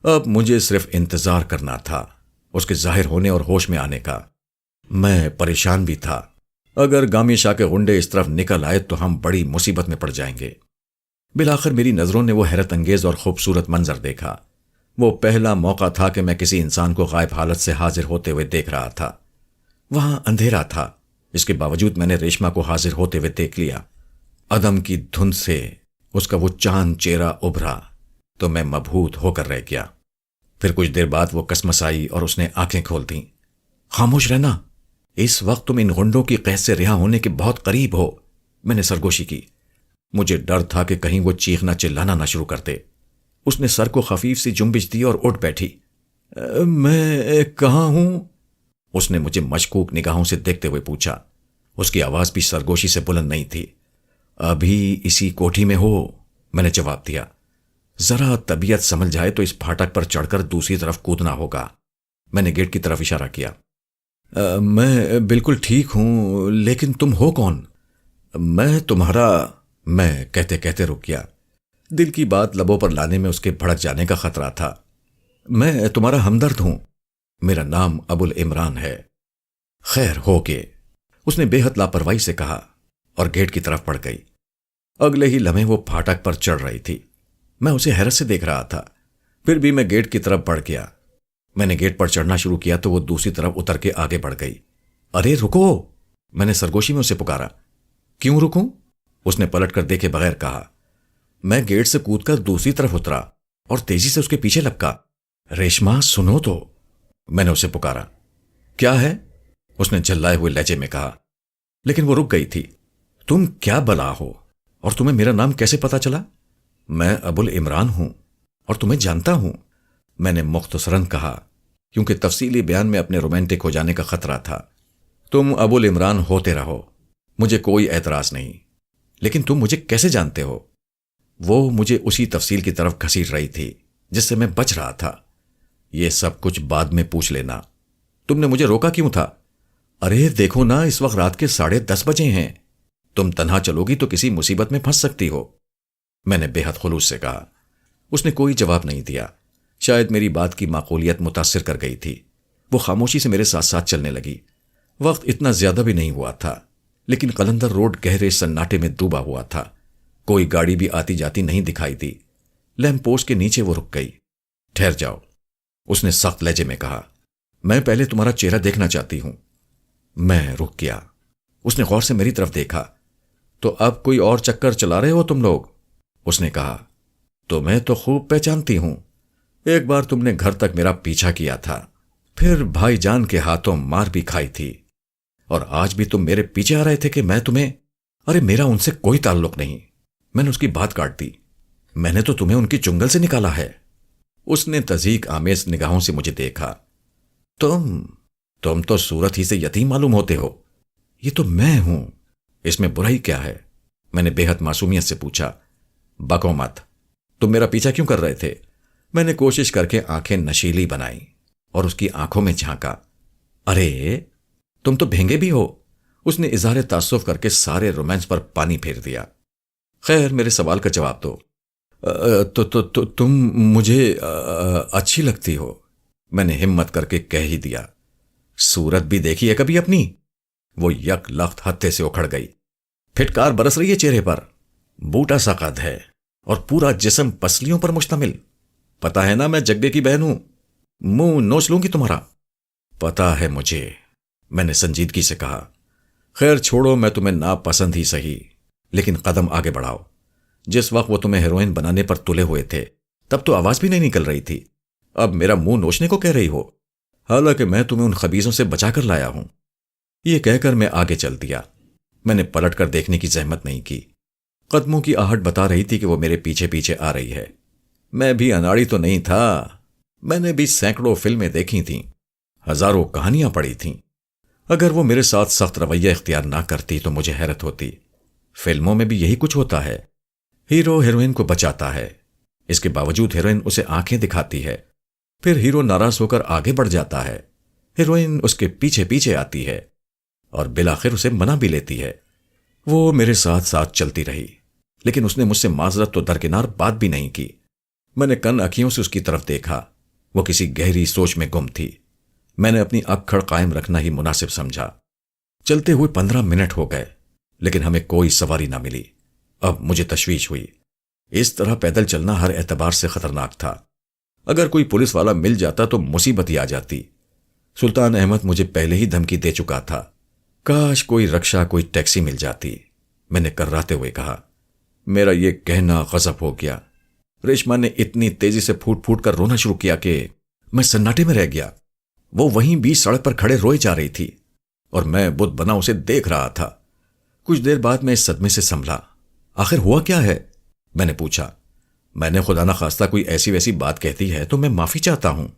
اب مجھے صرف انتظار کرنا تھا اس کے ظاہر ہونے اور ہوش میں آنے کا۔ میں پریشان بھی تھا، اگر گامشا کے غنڈے اس طرف نکل آئے تو ہم بڑی مصیبت میں پڑ جائیں گے۔ بالآخر میری نظروں نے وہ حیرت انگیز اور خوبصورت منظر دیکھا۔ وہ پہلا موقع تھا کہ میں کسی انسان کو غائب حالت سے حاضر ہوتے ہوئے دیکھ رہا تھا۔ وہاں اندھیرا تھا، اس کے باوجود میں نے ریشما کو حاضر ہوتے ہوئے دیکھ لیا۔ عدم کی دھند سے اس کا وہ چاند چہرہ ابھرا تو میں مبہوت ہو کر رہ گیا۔ پھر کچھ دیر بعد وہ کسمسائی اور اس نے آنکھیں کھول دیں۔ خاموش رہنا، اس وقت تم ان غنڈوں کی قید سے رہا ہونے کے بہت قریب ہو، میں نے سرگوشی کی۔ مجھے ڈر تھا کہ کہیں وہ چیخنا چلانا نہ شروع کرتے۔ اس نے سر کو خفیف سی جنبش دی اور اٹھ بیٹھی۔ میں کہاں ہوں؟ اس نے مجھے مشکوک نگاہوں سے دیکھتے ہوئے پوچھا۔ اس کی آواز بھی سرگوشی سے بلند نہیں تھی۔ ابھی اسی کوٹھی میں ہو، میں نے جواب دیا۔ ذرا طبیعت سنبھل جائے تو اس پھاٹک پر چڑھ کر دوسری طرف کودنا ہوگا، میں نے گیٹ کی طرف اشارہ کیا۔ میں بالکل ٹھیک ہوں، لیکن تم ہو کون؟ میں تمہارا میں کہتے کہتے رک گیا۔ دل کی بات لبوں پر لانے میں اس کے بھڑک جانے کا خطرہ تھا۔ میں تمہارا ہمدرد ہوں، میرا نام ابو العمران ہے۔ خیر ہو کے، اس نے بے حد لاپرواہی سے کہا اور گیٹ کی طرف بڑھ گئی۔ اگلے ہی لمحے وہ پھاٹک پر چڑھ رہی تھی۔ میں اسے حیرت سے دیکھ رہا تھا، پھر بھی میں گیٹ کی طرف بڑھ گیا۔ میں نے گیٹ پر چڑھنا شروع کیا تو وہ دوسری طرف اتر کے آگے بڑھ گئی۔ ارے رکو، میں نے سرگوشی میں اسے پکارا۔ کیوں رکوں؟ اس نے پلٹ کر دیکھے بغیر کہا۔ میں گیٹ سے کود کر دوسری طرف اترا اور تیزی سے اس کے پیچھے لپکا۔ ریشما سنو تو، میں نے اسے پکارا۔ کیا ہے؟ اس نے جھلائے ہوئے لہجے میں کہا، لیکن وہ رک گئی تھی۔ تم کیا بلا ہو اور تمہیں میرا نام کیسے پتا چلا؟ میں ابو العمران ہوں اور تمہیں جانتا ہوں، میں نے مختصراً کہا، کیونکہ تفصیلی بیان میں اپنے رومانٹک ہو جانے کا خطرہ تھا۔ تم ابو العمران ہوتے رہو، مجھے کوئی اعتراض نہیں، لیکن تم مجھے کیسے جانتے ہو؟ وہ مجھے اسی تفصیل کی طرف گھسیٹ رہی تھی جس سے میں بچ رہا تھا۔ یہ سب کچھ بعد میں پوچھ لینا۔ تم نے مجھے روکا کیوں تھا؟ ارے دیکھو نا، اس وقت رات کے 10:30 بجے ہیں، تم تنہا چلو گی تو کسی مصیبت میں پھنس سکتی ہو، میں نے بے حد خلوص سے کہا۔ اس نے کوئی جواب نہیں دیا۔ شاید میری بات کی معقولیت متاثر کر گئی تھی۔ وہ خاموشی سے میرے ساتھ ساتھ چلنے لگی۔ وقت اتنا زیادہ بھی نہیں ہوا تھا، لیکن قلندر روڈ گہرے سناٹے میں ڈوبا ہوا تھا۔ کوئی گاڑی بھی آتی جاتی نہیں دکھائی دی۔ لیمپ پوسٹ کے نیچے وہ رک گئی۔ ٹھہر جاؤ، اس نے سخت لہجے میں کہا، میں پہلے تمہارا چہرہ دیکھنا چاہتی ہوں۔ میں رک گیا۔ اس نے غور سے میری طرف دیکھا۔ تو اب کوئی اور چکر چلا رہے ہو تم لوگ؟ اس نے کہا۔ تمہیں تو خوب پہچانتی ہوں، ایک بار تم نے گھر تک میرا پیچھا کیا تھا، پھر بھائی جان کے ہاتھوں مار بھی کھائی تھی، اور آج بھی تم میرے پیچھے آ رہے تھے کہ میں تمہیں… ارے میرا ان سے کوئی تعلق نہیں، میں نے اس کی بات کاٹ دی۔ میں نے تو تمہیں ان کی چنگل سے نکالا ہے۔ اس نے تضحیک آمیز نگاہوں سے مجھے دیکھا۔ تم تو صورت ہی سے یتیم معلوم ہوتے ہو۔ یہ تو میں ہوں، اس میں برائی کیا ہے؟ میں نے بے حد معصومیت سے پوچھا۔ بکو مت، تم میرا پیچھا کیوں کر رہے تھے؟ میں نے کوشش کر کے آنکھیں نشیلی بنائیں اور اس کی آنکھوں میں جھانکا۔ ارے تم تو بھینگے بھی ہو، اس نے اظہار تاسف کر کے سارے رومانس پر پانی پھیر دیا۔ خیر میرے سوال کا جواب دو۔ تم مجھے اچھی لگتی ہو، میں نے ہمت کر کے کہہ ہی دیا۔ صورت بھی دیکھی ہے کبھی اپنی؟ وہ یک لخت ہتھے سے اکھڑ گئی۔ پھٹکار برس رہی ہے چہرے پر، بوٹا سا قد ہے اور پورا جسم پسلیوں پر مشتمل۔ پتا ہے نا میں جگے کی بہن ہوں، منہ نوچ لوں گی تمہارا۔ پتا ہے مجھے، میں نے سنجیدگی سے کہا۔ خیر چھوڑو، میں تمہیں ناپسند ہی سہی، لیکن قدم آگے بڑھاؤ۔ جس وقت وہ تمہیں ہیروئن بنانے پر تلے ہوئے تھے تب تو آواز بھی نہیں نکل رہی تھی، اب میرا منہ نوچنے کو کہہ رہی ہو، حالانکہ میں تمہیں ان خبیثوں سے بچا کر لایا ہوں۔ یہ کہہ کر میں آگے چل دیا۔ میں نے پلٹ کر دیکھنے کی زحمت نہیں کی۔ قدموں کی آہٹ بتا رہی تھی کہ وہ میرے پیچھے پیچھے آ رہی ہے۔ میں بھی اناڑی تو نہیں تھا، میں نے بھی سینکڑوں فلمیں دیکھی تھیں، ہزاروں کہانیاں پڑھی تھیں۔ اگر وہ میرے ساتھ سخت رویہ اختیار نہ کرتی تو مجھے حیرت ہوتی۔ فلموں میں بھی یہی کچھ ہوتا ہے، ہیرو ہیروئن کو بچاتا ہے، اس کے باوجود ہیروئن اسے آنکھیں دکھاتی ہے، پھر ہیرو ناراض ہو کر آگے بڑھ جاتا ہے، ہیروئن اس کے پیچھے پیچھے آتی ہے اور بالآخر اسے منا بھی لیتی ہے۔ وہ میرے ساتھ ساتھ چلتی رہی، لیکن اس نے مجھ سے معذرت تو درکنار بات بھی نہیں کی۔ میں نے کن آنکھوں سے اس کی طرف دیکھا، وہ کسی گہری سوچ میں گم تھی۔ میں نے اپنی اکھڑ قائم رکھنا ہی مناسب سمجھا۔ چلتے ہوئے 15 منٹ ہو گئے، لیکن ہمیں کوئی سواری نہ ملی۔ اب مجھے تشویش ہوئی۔ اس طرح پیدل چلنا ہر اعتبار سے خطرناک تھا۔ اگر کوئی پولیس والا مل جاتا تو مصیبت ہی آ جاتی۔ سلطان احمد مجھے پہلے ہی دھمکی دے چکا تھا۔ کاش کوئی رکشا، کوئی ٹیکسی مل جاتی، میں نے کرراتے ہوئے کہا۔ میرا یہ کہنا غضب ہو گیا۔ ریشما نے اتنی تیزی سے پھوٹ پھوٹ کر رونا شروع کیا کہ میں سناٹے میں رہ گیا۔ وہ وہیں بیچ سڑک پر کھڑے روئے جا رہی تھی اور میں بت بنا اسے دیکھ رہا تھا۔ کچھ دیر بعد میں اس صدمے سے سنبھلا۔ آخر ہوا کیا ہے؟ میں نے پوچھا۔ میں نے خدا نہ خواستہ کوئی ایسی ویسی بات کہتی ہے تو میں معافی چاہتا ہوں۔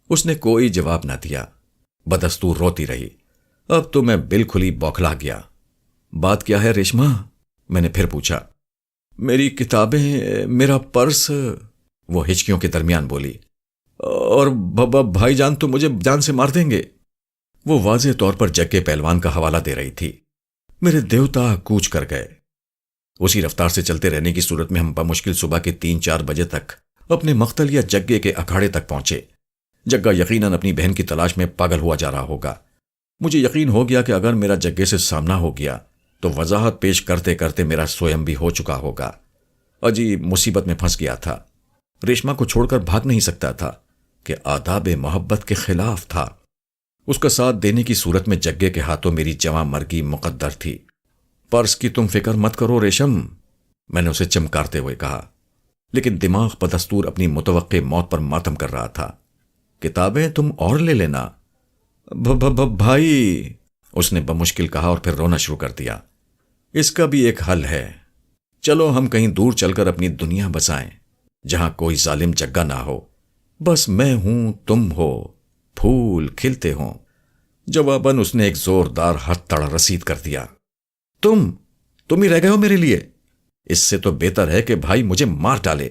اس نے کوئی جواب نہ دیا، بدستور روتی رہی۔ اب تو میں بالکل ہی بوکھلا گیا۔ بات کیا ہے ریشما؟ میں نے پھر پوچھا۔ میری کتابیں، میرا پرس، وہ ہچکیوں کے درمیان بولی۔ اور بھائی جان تو مجھے جان سے مار دیں گے۔ وہ واضح طور پر جگے پہلوان کا حوالہ دے رہی تھی۔ میرے دیوتا کوچ کر گئے۔ اسی رفتار سے چلتے رہنے کی صورت میں ہم بمشکل صبح کے 3-4 بجے تک اپنے مقتل یا جگے کے اکھاڑے تک پہنچے۔ جگہ یقیناً اپنی بہن کی تلاش میں پاگل ہوا جا رہا ہوگا۔ مجھے یقین ہو گیا کہ اگر میرا جگے سے سامنا ہو گیا تو وضاحت پیش کرتے کرتے میرا سوئم بھی ہو چکا ہوگا۔ عجیب مصیبت میں پھنس گیا تھا۔ ریشما کو چھوڑ کر بھاگ نہیں سکتا تھا کہ آداب محبت کے خلاف تھا۔ اس کا ساتھ دینے کی صورت میں جگے کے ہاتھوں میری جواں مرگی مقدر تھی۔ پرس کی تم فکر مت کرو ریشم، میں نے اسے چمکارتے ہوئے کہا، لیکن دماغ بدستور اپنی متوقع موت پر ماتم کر رہا تھا۔ کتابیں تم اور لے لینا۔ بھائی، اس نے بمشکل کہا اور پھر رونا شروع کر دیا۔ اس کا بھی ایک حل ہے۔ چلو ہم کہیں دور چل کر اپنی دنیا بسائیں جہاں کوئی ظالم جگہ نہ ہو، بس میں ہوں، تم ہو، پھول کھلتے ہوں۔ جواباً اس نے ایک زوردار ہتھ تڑ رسید کر دیا۔ تم ہی رہ گئے ہو میرے لیے۔ اس سے تو بہتر ہے کہ بھائی مجھے مار ڈالے،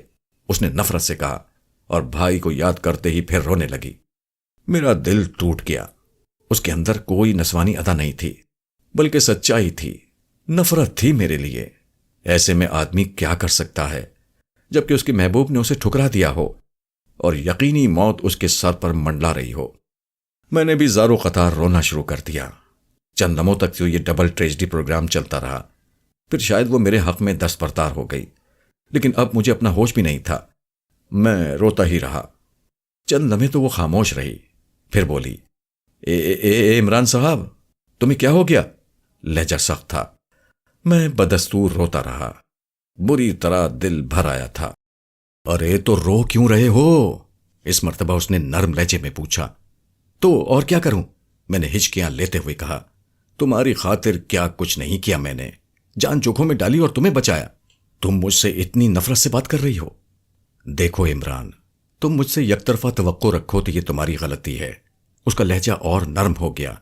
اس نے نفرت سے کہا، اور بھائی کو یاد کرتے ہی پھر رونے لگی۔ میرا دل ٹوٹ گیا۔ اس کے اندر کوئی نسوانی ادا نہیں تھی، بلکہ سچائی تھی، نفرت تھی میرے لیے۔ ایسے میں آدمی کیا کر سکتا ہے جبکہ اس کے محبوب نے اسے ٹھکرا دیا ہو اور یقینی موت اس کے سر پر منڈلا رہی ہو۔ میں نے بھی زارو قطار رونا شروع کر دیا۔ چند لمحوں تک تو یہ ڈبل ٹریجڈی پروگرام چلتا رہا، پھر شاید وہ میرے حق میں دستبردار ہو گئی، لیکن اب مجھے اپنا ہوش بھی نہیں تھا۔ میں روتا ہی رہا۔ چند لمحے تو وہ خاموش رہی، پھر بولی، اے عمران صاحب، تمہیں کیا ہو گیا؟ لہجہ سخت تھا۔ میں بدستور روتا رہا، بری طرح دل بھر آیا تھا۔ ارے تو رو کیوں رہے ہو؟ اس مرتبہ اس نے نرم لہجے میں پوچھا۔ تو اور کیا کروں؟ میں نے ہچکیاں لیتے ہوئے کہا۔ تمہاری خاطر کیا کچھ نہیں کیا میں نے، جان جوکھوں میں ڈالی اور تمہیں بچایا۔ تم مجھ سے اتنی نفرت سے بات کر رہی ہو؟ دیکھو عمران، تم مجھ سے یک طرفہ توقع رکھو تو یہ تمہاری غلطی ہے۔ اس کا لہجہ اور نرم ہو گیا۔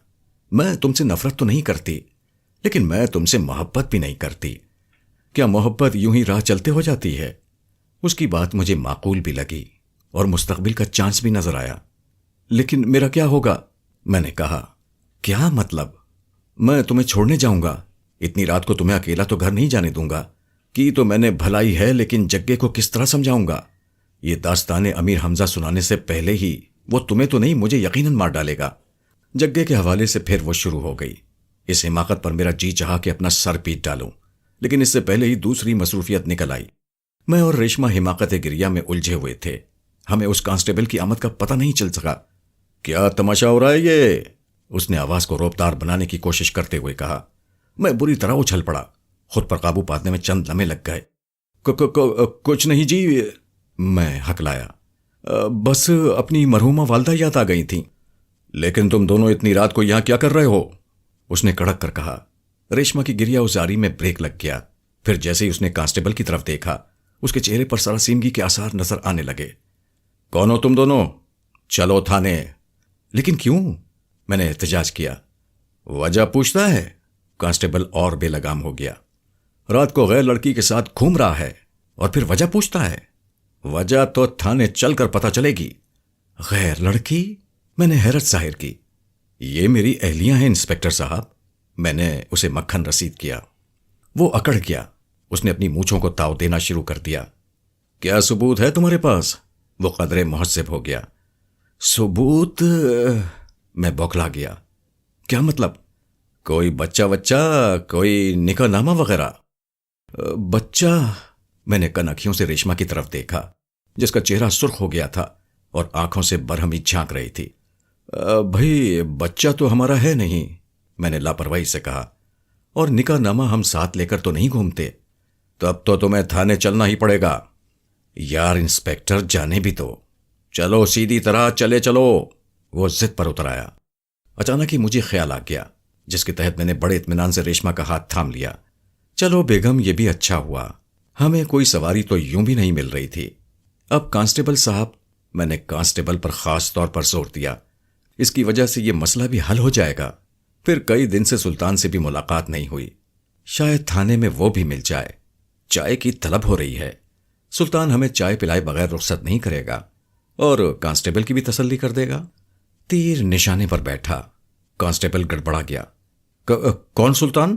میں تم سے نفرت تو نہیں کرتی، لیکن میں تم سے محبت بھی نہیں کرتی۔ کیا محبت یوں ہی راہ چلتے ہو جاتی ہے؟ اس کی بات مجھے معقول بھی لگی اور مستقبل کا چانس بھی نظر آیا۔ لیکن میرا کیا ہوگا؟ میں نے کہا۔ کیا مطلب؟ میں تمہیں چھوڑنے جاؤں گا؟ اتنی رات کو تمہیں اکیلا تو گھر نہیں جانے دوں گا۔ کی تو میں نے بھلائی ہے، لیکن جگے کو کس طرح سمجھاؤں گا؟ یہ داستان امیر حمزہ سنانے سے پہلے ہی وہ تمہیں تو نہیں، مجھے یقیناً مار ڈالے گا۔ جگے کے حوالے سے پھر وہ شروع ہو گئی۔ اس حماقت پر میرا جی چاہا کہ اپنا سر پیٹ ڈالوں، لیکن اس سے پہلے ہی دوسری مصروفیت نکل آئی۔ میں اور ریشما حماقت گریہ میں الجھے ہوئے تھے۔ ہمیں اس کانسٹیبل کی آمد کا پتہ نہیں چل سکا۔ کیا تماشا ہو رہا ہے یہ؟ اس نے آواز کو روبدار بنانے کی کوشش کرتے ہوئے کہا۔ میں بری طرح اچھل پڑا۔ خود پر قابو پانے میں چند لمحے لگ گئے۔ کچھ نہیں جی، میں ہکلایا۔ بس اپنی مرحومہ والدہ یاد آ گئی تھیں۔ لیکن تم دونوں اتنی رات کو یہاں کیا کر رہے ہو؟ اس نے کڑک کر کہا۔ ریشما کی گریہ ازاری میں بریک لگ گیا۔ پھر جیسے ہی اس نے کانسٹیبل کی طرف دیکھا، اس کے چہرے پر سراسیمگی کے آثار نظر آنے لگے۔ کون ہو تم دونوں؟ چلو تھانے۔ لیکن کیوں؟ میں نے احتجاج کیا۔ وجہ پوچھتا ہے؟ کانسٹیبل اور بے لگام ہو گیا۔ رات کو غیر لڑکی کے ساتھ گھوم رہا ہے اور پھر وجہ پوچھتا ہے؟ وجہ تو تھانے چل کر پتہ چلے گی۔ غیر لڑکی؟ میں نے حیرت ظاہر کی۔ یہ میری اہلیاں ہیں انسپکٹر صاحب۔ میں نے اسے مکھن رسید کیا۔ وہ اکڑ گیا۔ اس نے اپنی مونچھوں کو تاؤ دینا شروع کر دیا۔ کیا ثبوت ہے تمہارے پاس؟ وہ قدرے مہذب ہو گیا۔ ثبوت؟ میں بوکھلا گیا۔ کیا مطلب؟ کوئی بچہ کوئی نکاح نامہ وغیرہ؟ بچہ؟ میں نے کنکھیوں سے ریشما کی طرف دیکھا، جس کا چہرہ سرخ ہو گیا تھا اور آنکھوں سے برہمی جھانک رہی تھی۔ بھائی بچہ تو ہمارا ہے نہیں، میں نے لاپرواہی سے کہا، اور نکاح نامہ ہم ساتھ لے کر تو نہیں گھومتے۔ تب تو تمہیں تھانے چلنا ہی پڑے گا۔ یار انسپکٹر، جانے بھی تو۔ چلو سیدھی طرح چلے چلو۔ وہ ضد پر اتر آیا۔ اچانک ہی مجھے خیال آ گیا، جس کے تحت میں نے بڑے اطمینان سے ریشما کا ہاتھ تھام لیا۔ چلو بیگم، یہ بھی اچھا ہوا، ہمیں کوئی سواری تو یوں بھی نہیں مل رہی تھی۔ اب کانسٹیبل صاحب، میں نے کانسٹیبل پر خاص طور پر زور دیا، اس کی وجہ سے یہ مسئلہ بھی حل ہو جائے گا۔ پھر کئی دن سے سلطان سے بھی ملاقات نہیں ہوئی، شاید تھانے میں وہ بھی مل جائے۔ چائے کی طلب ہو رہی ہے، سلطان ہمیں چائے پلائے بغیر رخصت نہیں کرے گا، اور کانسٹیبل کی بھی تسلی کر دے گا۔ تیر نشانے پر بیٹھا۔ کانسٹیبل گڑبڑا گیا۔ کون سلطان؟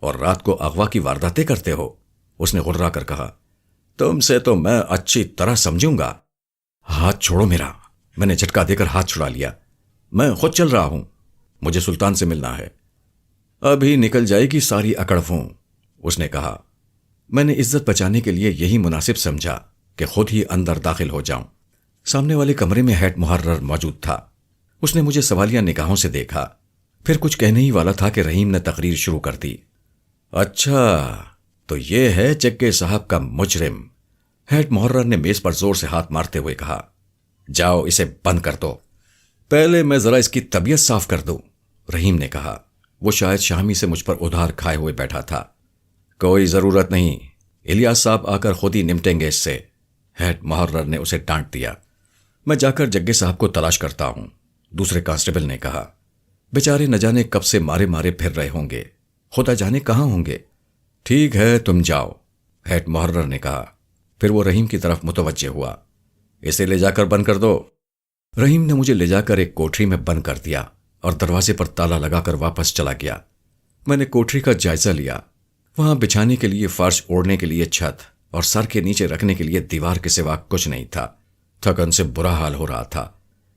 اور رات کو اغوا کی وارداتیں کرتے ہو؟ اس نے غرا کر کہا۔ تم سے تو میں اچھی طرح سمجھوں گا۔ ہاتھ چھوڑو میرا۔ میں نے جھٹکا دے کر ہاتھ چھڑا لیا۔ میں خود چل رہا ہوں، مجھے سلطان سے ملنا ہے۔ ابھی نکل جائے گی ساری اکڑفوں، اس نے کہا۔ میں نے عزت بچانے کے لیے یہی مناسب سمجھا کہ خود ہی اندر داخل ہو جاؤں۔ سامنے والے کمرے میں ہیڈ محرر موجود تھا۔ اس نے مجھے سوالیہ نگاہوں سے دیکھا، پھر کچھ کہنے ہی والا تھا کہ رحیم نے تقریر شروع کر دی۔ اچھا تو یہ ہے جگے صاحب کا مجرم، ہیڈ محرر نے میز پر زور سے ہاتھ مارتے ہوئے کہا۔ جاؤ اسے بند کر دو۔ پہلے میں ذرا اس کی طبیعت صاف کر دوں، رحیم نے کہا۔ وہ شاید شامی سے مجھ پر ادھار کھائے ہوئے بیٹھا تھا۔ کوئی ضرورت نہیں، الیاس صاحب آ کر خود ہی نمٹیں گے اس سے، ہیڈ محرر نے اسے ڈانٹ دیا۔ میں جا کر جگے صاحب کو تلاش کرتا ہوں، دوسرے کانسٹیبل نے کہا۔ بیچارے نہ جانے کب سے مارے مارے پھر رہے ہوں گے، خدا جانے کہاں ہوں گے۔ ٹھیک ہے تم جاؤ، ہیڈ محرر نے کہا۔ پھر وہ رحیم کی طرف متوجہ ہوا۔ اسے لے جا کر بند کر دو۔ رحیم نے مجھے لے جا کر ایک کوٹری میں بند کر دیا اور دروازے پر تالا لگا کر واپس چلا گیا۔ میں نے کوٹری کا جائزہ لیا۔ وہاں بچھانے کے لیے فرش، اوڑھنے کے لیے چھت اور سر کے نیچے رکھنے کے لیے دیوار کے سوا کچھ نہیں تھا۔ تھکن سے برا حال ہو رہا تھا،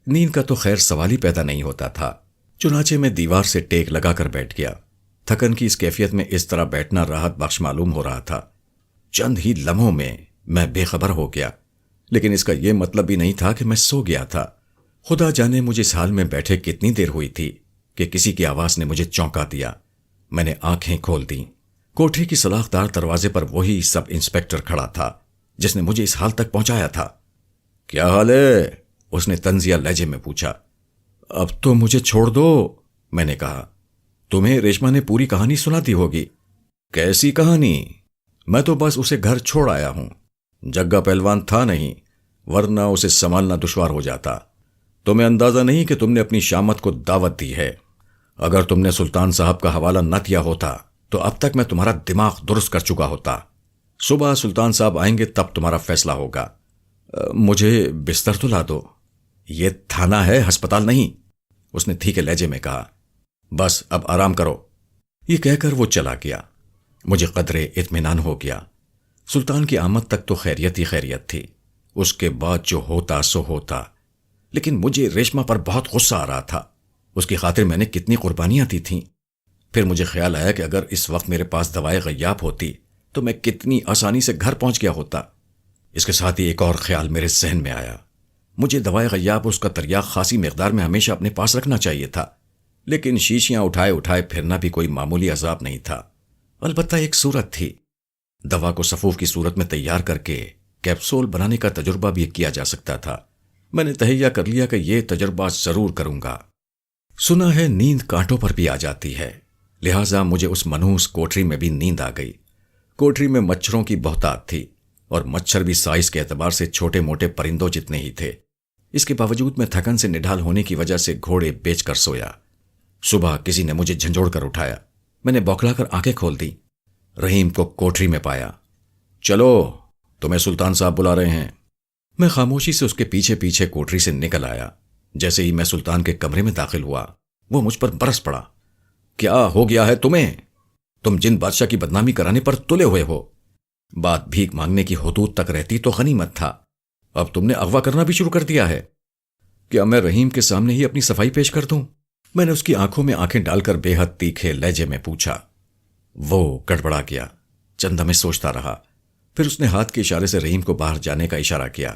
نیند کا تو خیر سوال ہی پیدا نہیں ہوتا تھا۔ چنانچہ میں دیوار سے ٹیک لگا کر بیٹھ گیا۔ تھکن کی اس کیفیت میں اس طرح بیٹھنا راحت بخش معلوم ہو رہا تھا۔ چند ہی لمحوں میں بے خبر ہو گیا، لیکن اس کا یہ مطلب بھی نہیں تھا کہ میں سو گیا تھا۔ خدا جانے مجھے اس حال میں بیٹھے کتنی دیر ہوئی تھی کہ کسی کی آواز نے مجھے چونکا دیا۔ میں نے آنکھیں کھول دیں۔ کوٹری کی سلاخ دار دروازے پر وہی سب انسپکٹر کھڑا تھا جس نے مجھے اس حال تک پہنچایا تھا۔ کیا حال ہے؟ اس نے طنزیہ لہجے میں پوچھا۔ اب تو مجھے چھوڑ دو، میں نے کہا۔ تمہیں ریشما نے پوری کہانی سنا دی ہوگی۔ کیسی کہانی؟ میں تو بس اسے گھر چھوڑ آیا ہوں۔ جگہ پہلوان تھا نہیں، ورنہ اسے سنبھالنا دشوار ہو جاتا۔ تمہیں اندازہ نہیں کہ تم نے اپنی شامت کو دعوت دی ہے۔ اگر تم نے سلطان صاحب کا حوالہ نہ دیا ہوتا تو اب تک میں تمہارا دماغ درست کر چکا ہوتا۔ صبح سلطان صاحب آئیں گے تب تمہارا فیصلہ ہوگا۔ مجھے بستر تو لا دو۔ یہ تھانہ ہے، ہسپتال نہیں، اس نے ٹھیک ہے لہجے میں کہا۔ بس اب آرام کرو۔ یہ کہہ کر وہ چلا گیا۔ مجھے قدرے اطمینان ہو گیا۔ سلطان کی آمد تک تو خیریت ہی خیریت تھی، اس کے بعد جو ہوتا سو ہوتا۔ لیکن مجھے ریشما پر بہت غصہ آ رہا تھا۔ اس کی خاطر میں نے کتنی قربانیاں دی تھیں۔ پھر مجھے خیال آیا کہ اگر اس وقت میرے پاس دوائے غیاب ہوتی تو میں کتنی آسانی سے گھر پہنچ گیا ہوتا۔ اس کے ساتھ ہی ایک اور خیال میرے ذہن میں آیا۔ مجھے دوائے غیاب اس کا تریاق خاصی مقدار میں ہمیشہ اپنے پاس رکھنا چاہیے تھا، لیکن شیشیاں اٹھائے اٹھائے پھرنا بھی کوئی معمولی عذاب نہیں تھا۔ البتہ ایک صورت تھی، دوا کو صفوف کی صورت میں تیار کر کے کیپسول بنانے کا تجربہ بھی کیا جا سکتا تھا۔ میں نے تہیہ کر لیا کہ یہ تجربہ ضرور کروں گا۔ سنا ہے نیند کانٹوں پر بھی آ جاتی ہے، لہٰذا مجھے اس منحوس کوٹری میں بھی نیند آ گئی۔ کوٹری میں مچھروں کی بہتات تھی، اور مچھر بھی سائز کے اعتبار سے چھوٹے موٹے پرندوں جتنے ہی تھے۔ اس کے باوجود میں تھکن سے نڈھال ہونے کی وجہ سے گھوڑے بیچ کر سویا۔ صبح کسی نے مجھے جھنجھوڑ کر اٹھایا۔ میں نے بوکھلا کر آنکھیں کھول دی۔ رحیم کو کوٹری میں پایا۔ چلو، تمہیں سلطان صاحب بلا رہے ہیں۔ میں خاموشی سے اس کے پیچھے پیچھے کوٹری سے نکل آیا۔ جیسے ہی میں سلطان کے کمرے میں داخل ہوا، وہ مجھ پر برس پڑا۔ کیا ہو گیا ہے تمہیں؟ تم جن بادشاہ کی بدنامی کرانے پر تلے ہوئے ہو۔ بات بھیک مانگنے کی حدود تک رہتی تو غنیمت تھا، اب تم نے اغوا کرنا بھی شروع کر دیا ہے۔ کیا میں رحیم کے سامنے ہی اپنی صفائی پیش کر دوں؟ میں نے اس کی آنکھوں میں آنکھیں ڈال کر بے حد تیکھے لہجے میں پوچھا۔ وہ گڑبڑا گیا، چند لمحے سوچتا رہا، پھر اس نے ہاتھ کے اشارے سے رحیم کو باہر جانے کا اشارہ کیا۔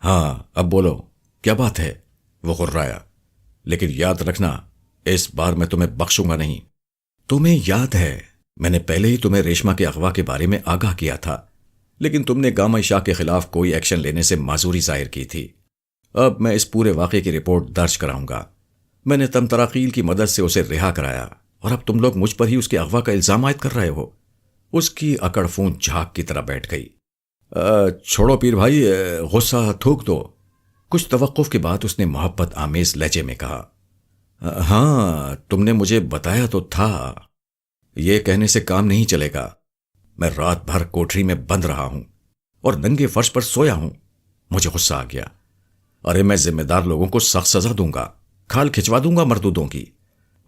ہاں اب بولو، کیا بات ہے؟ وہ غرایا۔ لیکن یاد رکھنا، اس بار میں تمہیں بخشوں گا نہیں۔ تمہیں یاد ہے میں نے پہلے ہی تمہیں ریشما کے اغوا کے بارے میں آگاہ کیا تھا، لیکن تم نے گاما شاہ کے خلاف کوئی ایکشن لینے سے معذوری ظاہر کی تھی۔ اب میں اس پورے واقعے کی رپورٹ درج کراؤں گا۔ میں نے تمتراقیل کی مدد سے اسے رہا کرایا، اور اب تم لوگ مجھ پر ہی اس کے اغوا کا الزام عائد کر رہے ہو۔ اس کی اکڑ فون جھاگ کی طرح بیٹھ گئی۔ چھوڑو پیر بھائی، غصہ تھوک دو۔ کچھ توقف کے بعد اس نے محبت آمیز لہجے میں کہا، ہاں تم نے مجھے بتایا تو تھا، یہ کہنے سے کام نہیں چلے گا۔ میں رات بھر کوٹری میں بند رہا ہوں اور ننگے فرش پر سویا ہوں۔ مجھے غصہ آ گیا۔ ارے میں ذمہ دار لوگوں کو سخت سزا دوں گا، کھال کھچوا دوں گا مردودوں کی،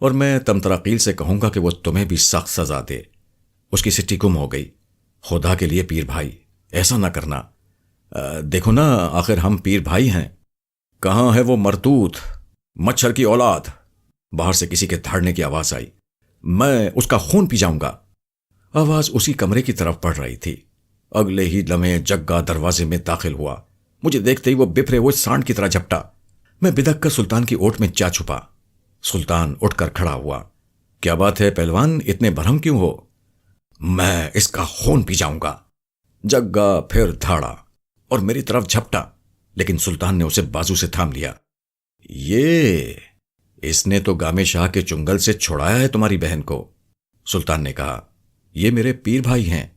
اور میں تمتراقیل سے کہوں گا کہ وہ تمہیں بھی سخت سزا دے۔ اس کی سٹی گم ہو گئی۔ خدا کے لیے پیر بھائی، ایسا نہ کرنا۔ دیکھو نا، آخر ہم پیر بھائی ہیں۔ کہاں ہے وہ مرتوت مچھر کی اولاد؟ باہر سے کسی کے دھاڑنے کی آواز آئی۔ میں اس کا خون پی جاؤں گا۔ آواز اسی کمرے کی طرف پڑ رہی تھی۔ اگلے ہی لمحے جگا دروازے میں داخل ہوا۔ مجھے دیکھتے ہی وہ بپھرے ہوئے سانڈ کی طرح جھپٹا۔ میں بدک کر سلطان کی اوٹ میں جا چھپا۔ سلطان اٹھ کر کھڑا ہوا۔ کیا بات ہے پہلوان، اتنے برہم کیوں ہو؟ میں اس کا خون پی جاؤں گا۔ جگا پھر دھاڑا اور میری طرف جھپٹا، لیکن سلطان نے اسے بازو سے تھام لیا۔ یہ اس نے تو گامے شاہ کے چنگل سے چھڑایا ہے تمہاری بہن کو، سلطان نے کہا۔ یہ میرے پیر بھائی ہیں،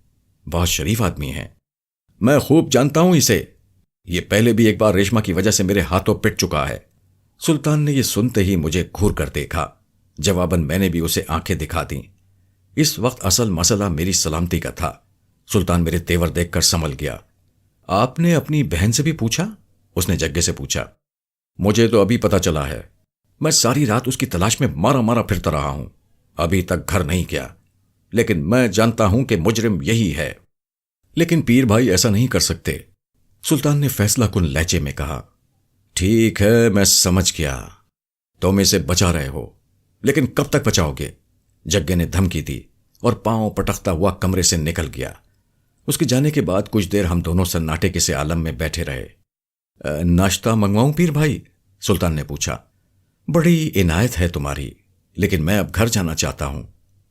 بہت شریف آدمی ہیں۔ میں خوب جانتا ہوں اسے، یہ پہلے بھی ایک بار ریشما کی وجہ سے میرے ہاتھوں پٹ چکا ہے۔ سلطان نے یہ سنتے ہی مجھے گھور کر دیکھا۔ جواباً میں نے بھی اسے آنکھیں دکھا دیں۔ اس وقت اصل مسئلہ میری سلامتی کا تھا۔ سلطان میرے تیور دیکھ کر سنبھل گیا۔ آپ نے اپنی بہن سے بھی پوچھا؟ اس نے جگے سے پوچھا۔ مجھے تو ابھی پتا چلا ہے، میں ساری رات اس کی تلاش میں مارا مارا پھرتا رہا ہوں، ابھی تک گھر نہیں گیا، لیکن میں جانتا ہوں کہ مجرم یہی ہے۔ لیکن پیر بھائی ایسا نہیں کر سکتے، سلطان نے فیصلہ کن لہجے میں کہا۔ ٹھیک ہے، میں سمجھ گیا، تم اسے بچا رہے ہو، لیکن کب تک بچاؤ گے؟ جگے نے دھمکی دی اور پاؤں پٹکتا ہوا کمرے سے نکل گیا۔ اس کے جانے کے بعد کچھ دیر ہم دونوں سناٹے کے سے عالم میں بیٹھے رہے۔ ناشتہ منگواؤں پیر بھائی؟ سلطان نے پوچھا۔ بڑی عنایت ہے تمہاری، لیکن میں اب گھر جانا چاہتا ہوں،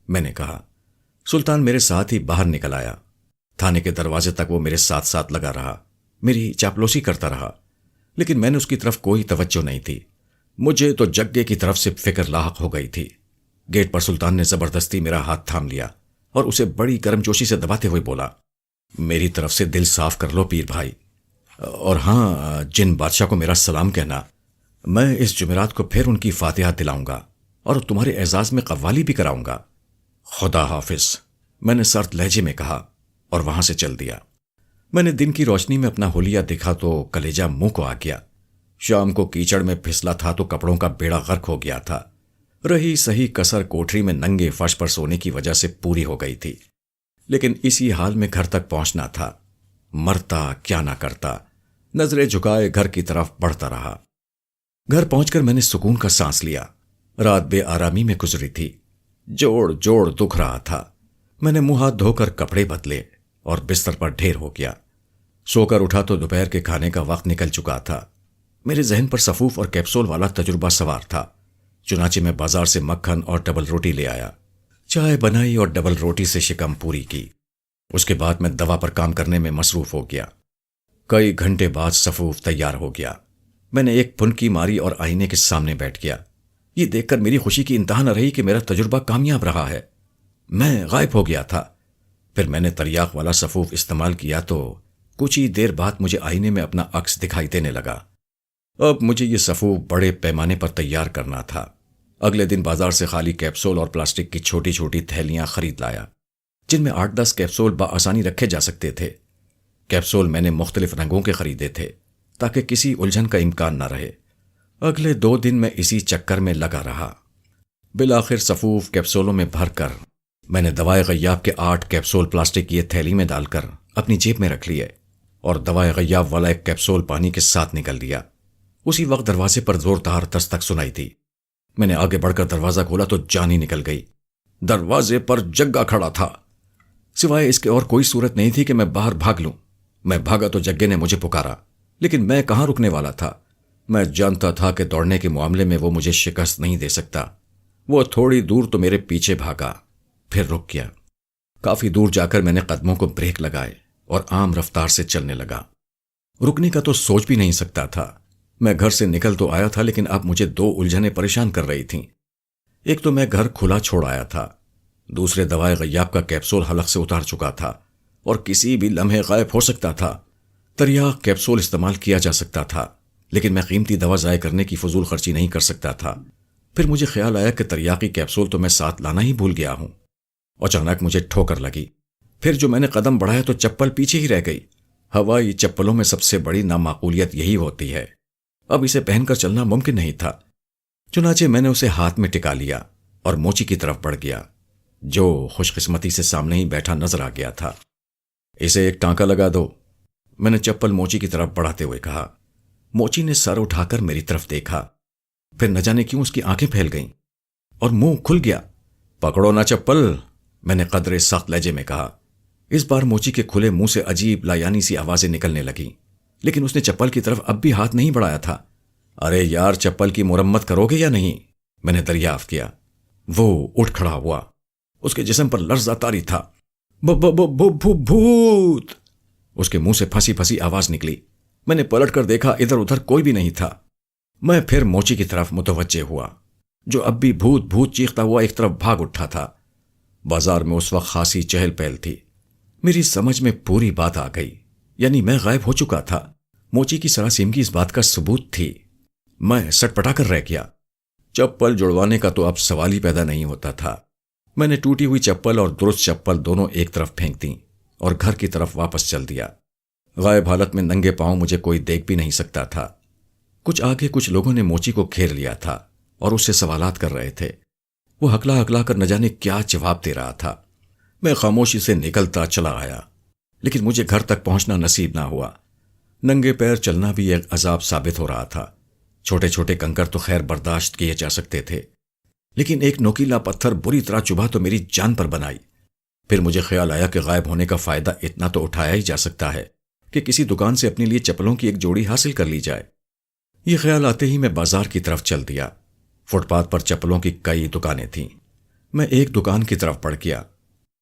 میں نے کہا۔ سلطان میرے ساتھ ہی باہر نکل آیا۔ تھانے کے دروازے تک وہ میرے ساتھ ساتھ لگا رہا، میری چاپلوسی کرتا رہا، لیکن میں نے اس کی طرف کوئی توجہ نہیں تھی۔ مجھے تو جگے کی طرف سے فکر لاحق ہو گئی تھی۔ گیٹ پر سلطان نے زبردستی میرا ہاتھ تھام لیا اور اسے بڑی گرمجوشی سے دباتے ہوئے بولا، میری طرف سے دل صاف کر لو پیر بھائی، اور ہاں، جن بادشاہ کو میرا سلام کہنا، میں اس جمعرات کو پھر ان کی فاتحہ دلاؤں گا اور تمہارے اعزاز میں قوالی بھی کراؤں گا۔ خدا حافظ، میں نے سرد لہجے میں کہا اور وہاں سے چل دیا۔ میں نے دن کی روشنی میں اپنا حلیہ دیکھا تو کلیجہ منہ کو آ گیا۔ شام کو کیچڑ میں پھسلا تھا تو کپڑوں کا بیڑا غرق ہو گیا تھا۔ رہی صحیح کسر کوٹری میں ننگے فرش پر سونے کی وجہ سے پوری ہو گئی تھی، لیکن اسی حال میں گھر تک پہنچنا تھا۔ مرتا کیا نہ کرتا، نظریں جھکائے گھر کی طرف بڑھتا رہا۔ گھر پہنچ کر میں نے سکون کا سانس لیا۔ رات بے آرامی میں گزری تھی، جوڑ جوڑ دکھ رہا تھا۔ میں نے منہ ہاتھ دھو کر کپڑے بدلے اور بستر پر ڈھیر ہو گیا۔ سو کر اٹھا تو دوپہر کے کھانے کا وقت نکل چکا تھا۔ میرے ذہن پر سفوف اور کیپسول والا تجربہ سوار تھا، چنانچہ میں بازار سے مکھن اور ڈبل روٹی لے آیا۔ چائے بنائی اور ڈبل روٹی سے شکم پوری کی۔ اس کے بعد میں دوا پر کام کرنے میں مصروف ہو گیا۔ کئی گھنٹے بعد سفوف تیار ہو گیا۔ میں نے ایک پھنکی ماری اور آئینے کے سامنے بیٹھ گیا۔ یہ دیکھ کر میری خوشی کی انتہا نہ رہی کہ میرا تجربہ کامیاب رہا ہے۔ میں غائب ہو گیا تھا۔ پھر میں نے تریاق والا سفوف استعمال کیا تو کچھ ہی دیر بعد مجھے آئینے میں اپنا عکس دکھائی دینے لگا۔ اب مجھے یہ سفوف بڑے پیمانے پر تیار کرنا تھا۔ اگلے دن بازار سے خالی کیپسول اور پلاسٹک کی چھوٹی چھوٹی تھیلیاں خرید لایا، جن میں 8-10 کیپسول بآسانی رکھے جا سکتے تھے۔ کیپسول میں نے مختلف رنگوں کے خریدے تھے تاکہ کسی الجھن کا امکان نہ رہے۔ اگلے 2 دن میں اسی چکر میں لگا رہا۔ بالآخر سفوف کیپسولوں میں بھر کر میں نے دوائے غیاب کے 8 کیپسول پلاسٹک کی تھیلی میں ڈال کر اپنی جیب میں رکھ لیے اور دوائے غیاب والا ایک کیپسول پانی کے ساتھ نکل دیا۔ اسی وقت دروازے پر زوردار دستک سنائی تھی۔ میں نے آگے بڑھ کر دروازہ کھولا تو جان ہی نکل گئی۔ دروازے پر جگا کھڑا تھا۔ سوائے اس کے اور کوئی صورت نہیں تھی کہ میں باہر بھاگ لوں۔ میں بھاگا تو جگے نے مجھے پکارا، لیکن میں کہاں رکنے والا تھا۔ میں جانتا تھا کہ دوڑنے کے معاملے میں وہ مجھے شکست نہیں دے سکتا۔ وہ تھوڑی دور تو میرے پیچھے بھاگا، پھر رک گیا۔ کافی دور جا کر میں نے قدموں کو بریک لگائے اور عام رفتار سے چلنے لگا۔ رکنے کا تو سوچ بھی نہیں سکتا تھا۔ میں گھر سے نکل تو آیا تھا، لیکن اب مجھے 2 الجھنیں پریشان کر رہی تھیں۔ ایک تو میں گھر کھلا چھوڑ آیا تھا، دوسرے دوائے غیاب کا کیپسول حلق سے اتار چکا تھا اور کسی بھی لمحے غائب ہو سکتا تھا۔ تریاق کیپسول استعمال کیا جا سکتا تھا، لیکن میں قیمتی دوا ضائع کرنے کی فضول خرچی نہیں کر سکتا تھا۔ پھر مجھے خیال آیا کہ تریاقی کیپسول تو میں ساتھ لانا ہی بھول گیا ہوں۔ اچانک مجھے ٹھوکر لگی۔ پھر جو میں نے قدم بڑھایا تو چپل پیچھے ہی رہ گئی۔ ہوائی چپلوں میں سب سے بڑی نامعقولیت یہی ہوتی ہے۔ اب اسے پہن کر چلنا ممکن نہیں تھا۔ چنانچہ میں نے اسے ہاتھ میں ٹکا لیا اور موچی کی طرف بڑھ گیا۔ جو خوش قسمتی سے سامنے ہی بیٹھا نظر آ گیا تھا۔ اسے ایک ٹانکا لگا دو، میں نے چپل موچی کی طرف بڑھاتے ہوئے کہا۔ موچی نے سر اٹھا کر میری طرف دیکھا، پھر نہ جانے کیوں اس کی آنکھیں پھیل گئیں اور منہ کھل گیا۔ پکڑو نہ چپل، میں نے قدرے سخت لہجے میں کہا۔ اس بار موچی کے کھلے منہ سے عجیب لایانی سی آوازیں نکلنے لگیں، لیکن اس نے چپل کی طرف اب بھی ہاتھ نہیں بڑھایا تھا۔ ارے یار، چپل کی مرمت کرو گے یا نہیں؟ میں نے دریافت کیا۔ وہ اٹھ کھڑا ہوا، اس کے جسم پر لرزہ طاری تھا۔ بھوت! اس کے منہ سے پھنسی پھنسی آواز نکلی۔ میں نے پلٹ کر دیکھا، ادھر ادھر کوئی بھی نہیں تھا۔ میں پھر موچی کی طرف متوجہ ہوا، جو اب بھی بھوت بھوت چیختا ہوا ایک طرف بھاگ اٹھا تھا۔ بازار میں اس وقت خاصی چہل پہل تھی۔ میری سمجھ میں پوری بات آ گئی، یعنی میں غائب ہو چکا تھا۔ موچی کی سراسیمگی اس بات کا ثبوت تھی۔ میں سٹ پٹا کر رہ گیا۔ چپل جڑوانے کا تو اب سوال ہی پیدا نہیں ہوتا تھا۔ میں نے ٹوٹی ہوئی چپل اور درست چپل دونوں ایک طرف پھینک دیں اور گھر کی طرف واپس چل دیا۔ غائب حالت میں ننگے پاؤں مجھے کوئی دیکھ بھی نہیں سکتا تھا۔ کچھ آگے کچھ لوگوں نے موچی کو گھیر لیا تھا اور اس سے سوالات کر رہے تھے۔ وہ ہکلا ہکلا کر نہ جانے کیا جواب دے رہا تھا۔ میں خاموشی سے نکلتا چلا آیا، لیکن مجھے گھر تک پہنچنا نصیب نہ ہوا۔ ننگے پیر چلنا بھی ایک عذاب ثابت ہو رہا تھا۔ چھوٹے چھوٹے کنکر تو خیر برداشت کیے جا سکتے تھے، لیکن ایک نوکیلا پتھر بری طرح چبھا تو میری جان پر بنائی۔ پھر مجھے خیال آیا کہ غائب ہونے کا فائدہ اتنا تو اٹھایا ہی جا سکتا ہے کہ کسی دکان سے اپنے لیے چپلوں کی ایک جوڑی حاصل کر لی جائے۔ یہ خیال آتے ہی میں بازار کی طرف چل دیا۔ فٹ پاتھ پر چپلوں کی کئی دکانیں تھیں۔ میں ایک دکان کی طرف بڑھ گیا،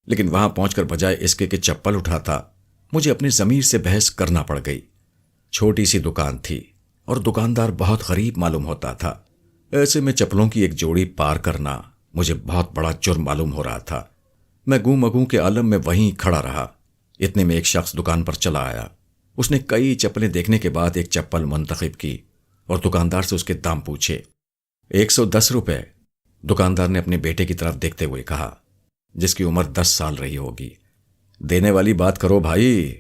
لیکن وہاں پہنچ کر بجائے اس کے کہ چپل اٹھاتا، مجھے اپنی ضمیر سے بحث کرنا پڑ گئی۔ چھوٹی سی دکان تھی اور دکاندار بہت غریب معلوم ہوتا تھا۔ ایسے میں چپلوں کی ایک جوڑی پار کرنا مجھے بہت بڑا جرم معلوم ہو رہا تھا۔ میں گوں مگوں کے عالم میں وہیں کھڑا رہا۔ اتنے میں ایک شخص دکان پر چلا آیا۔ اس نے کئی چپلیں دیکھنے کے بعد ایک چپل منتخب کی اور دکاندار سے اس کے دام پوچھے۔ 110 روپے، دکاندار نے اپنے بیٹے کی طرف دیکھتے ہوئے کہا، جس کی عمر 10 سال رہی ہوگی۔ دینے والی بات کرو بھائی،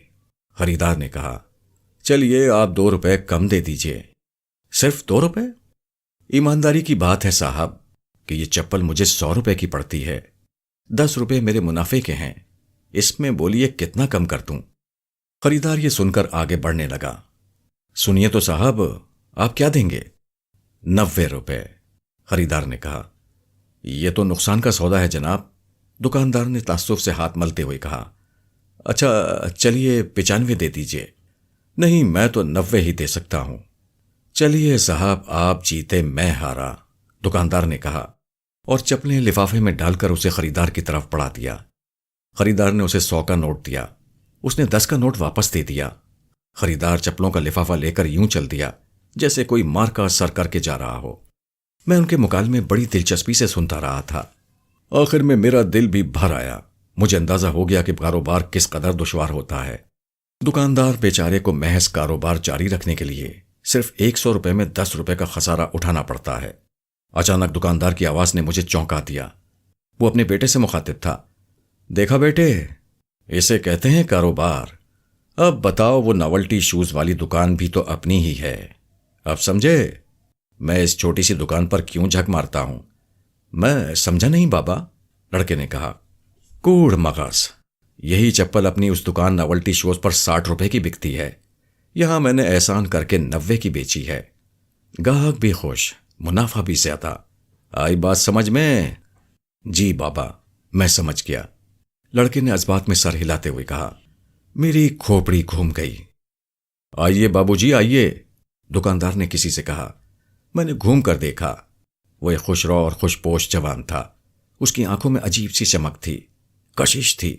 خریدار نے کہا۔ چلیے آپ 2 روپے کم دے دیجئے۔ صرف 2 روپے؟ ایمانداری کی بات ہے صاحب کہ یہ چپل مجھے 100 روپے کی پڑتی ہے۔ 10 روپے میرے منافع کے ہیں، اس میں بولیے کتنا کم کر دوں؟ خریدار یہ سن کر آگے بڑھنے لگا۔ سنیے تو صاحب، آپ کیا دیں گے؟ 90 روپے، خریدار نے کہا۔ یہ تو نقصان کا سودا ہے جناب، دکاندار نے تعصب سے ہاتھ ملتے ہوئے کہا۔ اچھا چلیے 95 دے دیجئے۔ نہیں، میں تو 90 ہی دے سکتا ہوں۔ چلیے صاحب، آپ جیتے میں ہارا، دکاندار نے کہا اور چپلیں لفافے میں ڈال کر اسے خریدار کی طرف بڑھا دیا۔ خریدار نے اسے 100 کا نوٹ دیا، اس نے 10 کا نوٹ واپس دے دیا۔ خریدار چپلوں کا لفافہ لے کر یوں چل دیا جیسے کوئی مار کا سر کر کے جا رہا ہو۔ میں ان کے مکالمے بڑی دلچسپی سے سنتا رہا تھا۔ آخر میں میرا دل بھی بھر آیا۔ مجھے اندازہ ہو گیا کہ کاروبار کس قدر دشوار ہوتا ہے۔ دکاندار بیچارے کو محض کاروبار جاری رکھنے کے لیے صرف 100 روپے میں 10 روپے کا خسارہ اٹھانا پڑتا ہے۔ اچانک دکاندار کی آواز نے مجھے چونکا دیا۔ وہ اپنے بیٹے سے مخاطب تھا۔ دیکھا بیٹے، اسے کہتے ہیں کاروبار۔ اب بتاؤ، وہ ناولٹی شوز والی دکان بھی تو اپنی ہی ہے، اب سمجھے؟ میں اس چھوٹی سی دکان پر کیوں جھک مارتا ہوں؟ میں سمجھا نہیں بابا، لڑکے نے کہا۔ کوڑ مغز، یہی چپل اپنی اس دکان ناولٹی شوز پر 60 روپے کی بکتی ہے، یہاں میں نے احسان کر کے 90 کی بیچی ہے۔ گاہک بھی خوش، منافع بھی زیادہ۔ آئی بات سمجھ میں؟ جی بابا، میں سمجھ گیا، لڑکے نے اس بات میں سر ہلاتے ہوئے کہا۔ میری کھوپڑی گھوم گئی۔ آئیے بابو جی آئیے، دکاندار نے کسی سے کہا۔ میں نے گھوم کر دیکھا، وہ ایک خوش رو اور خوش پوش جوان تھا۔ اس کی آنکھوں میں عجیب سی چمک تھی، کشش تھی۔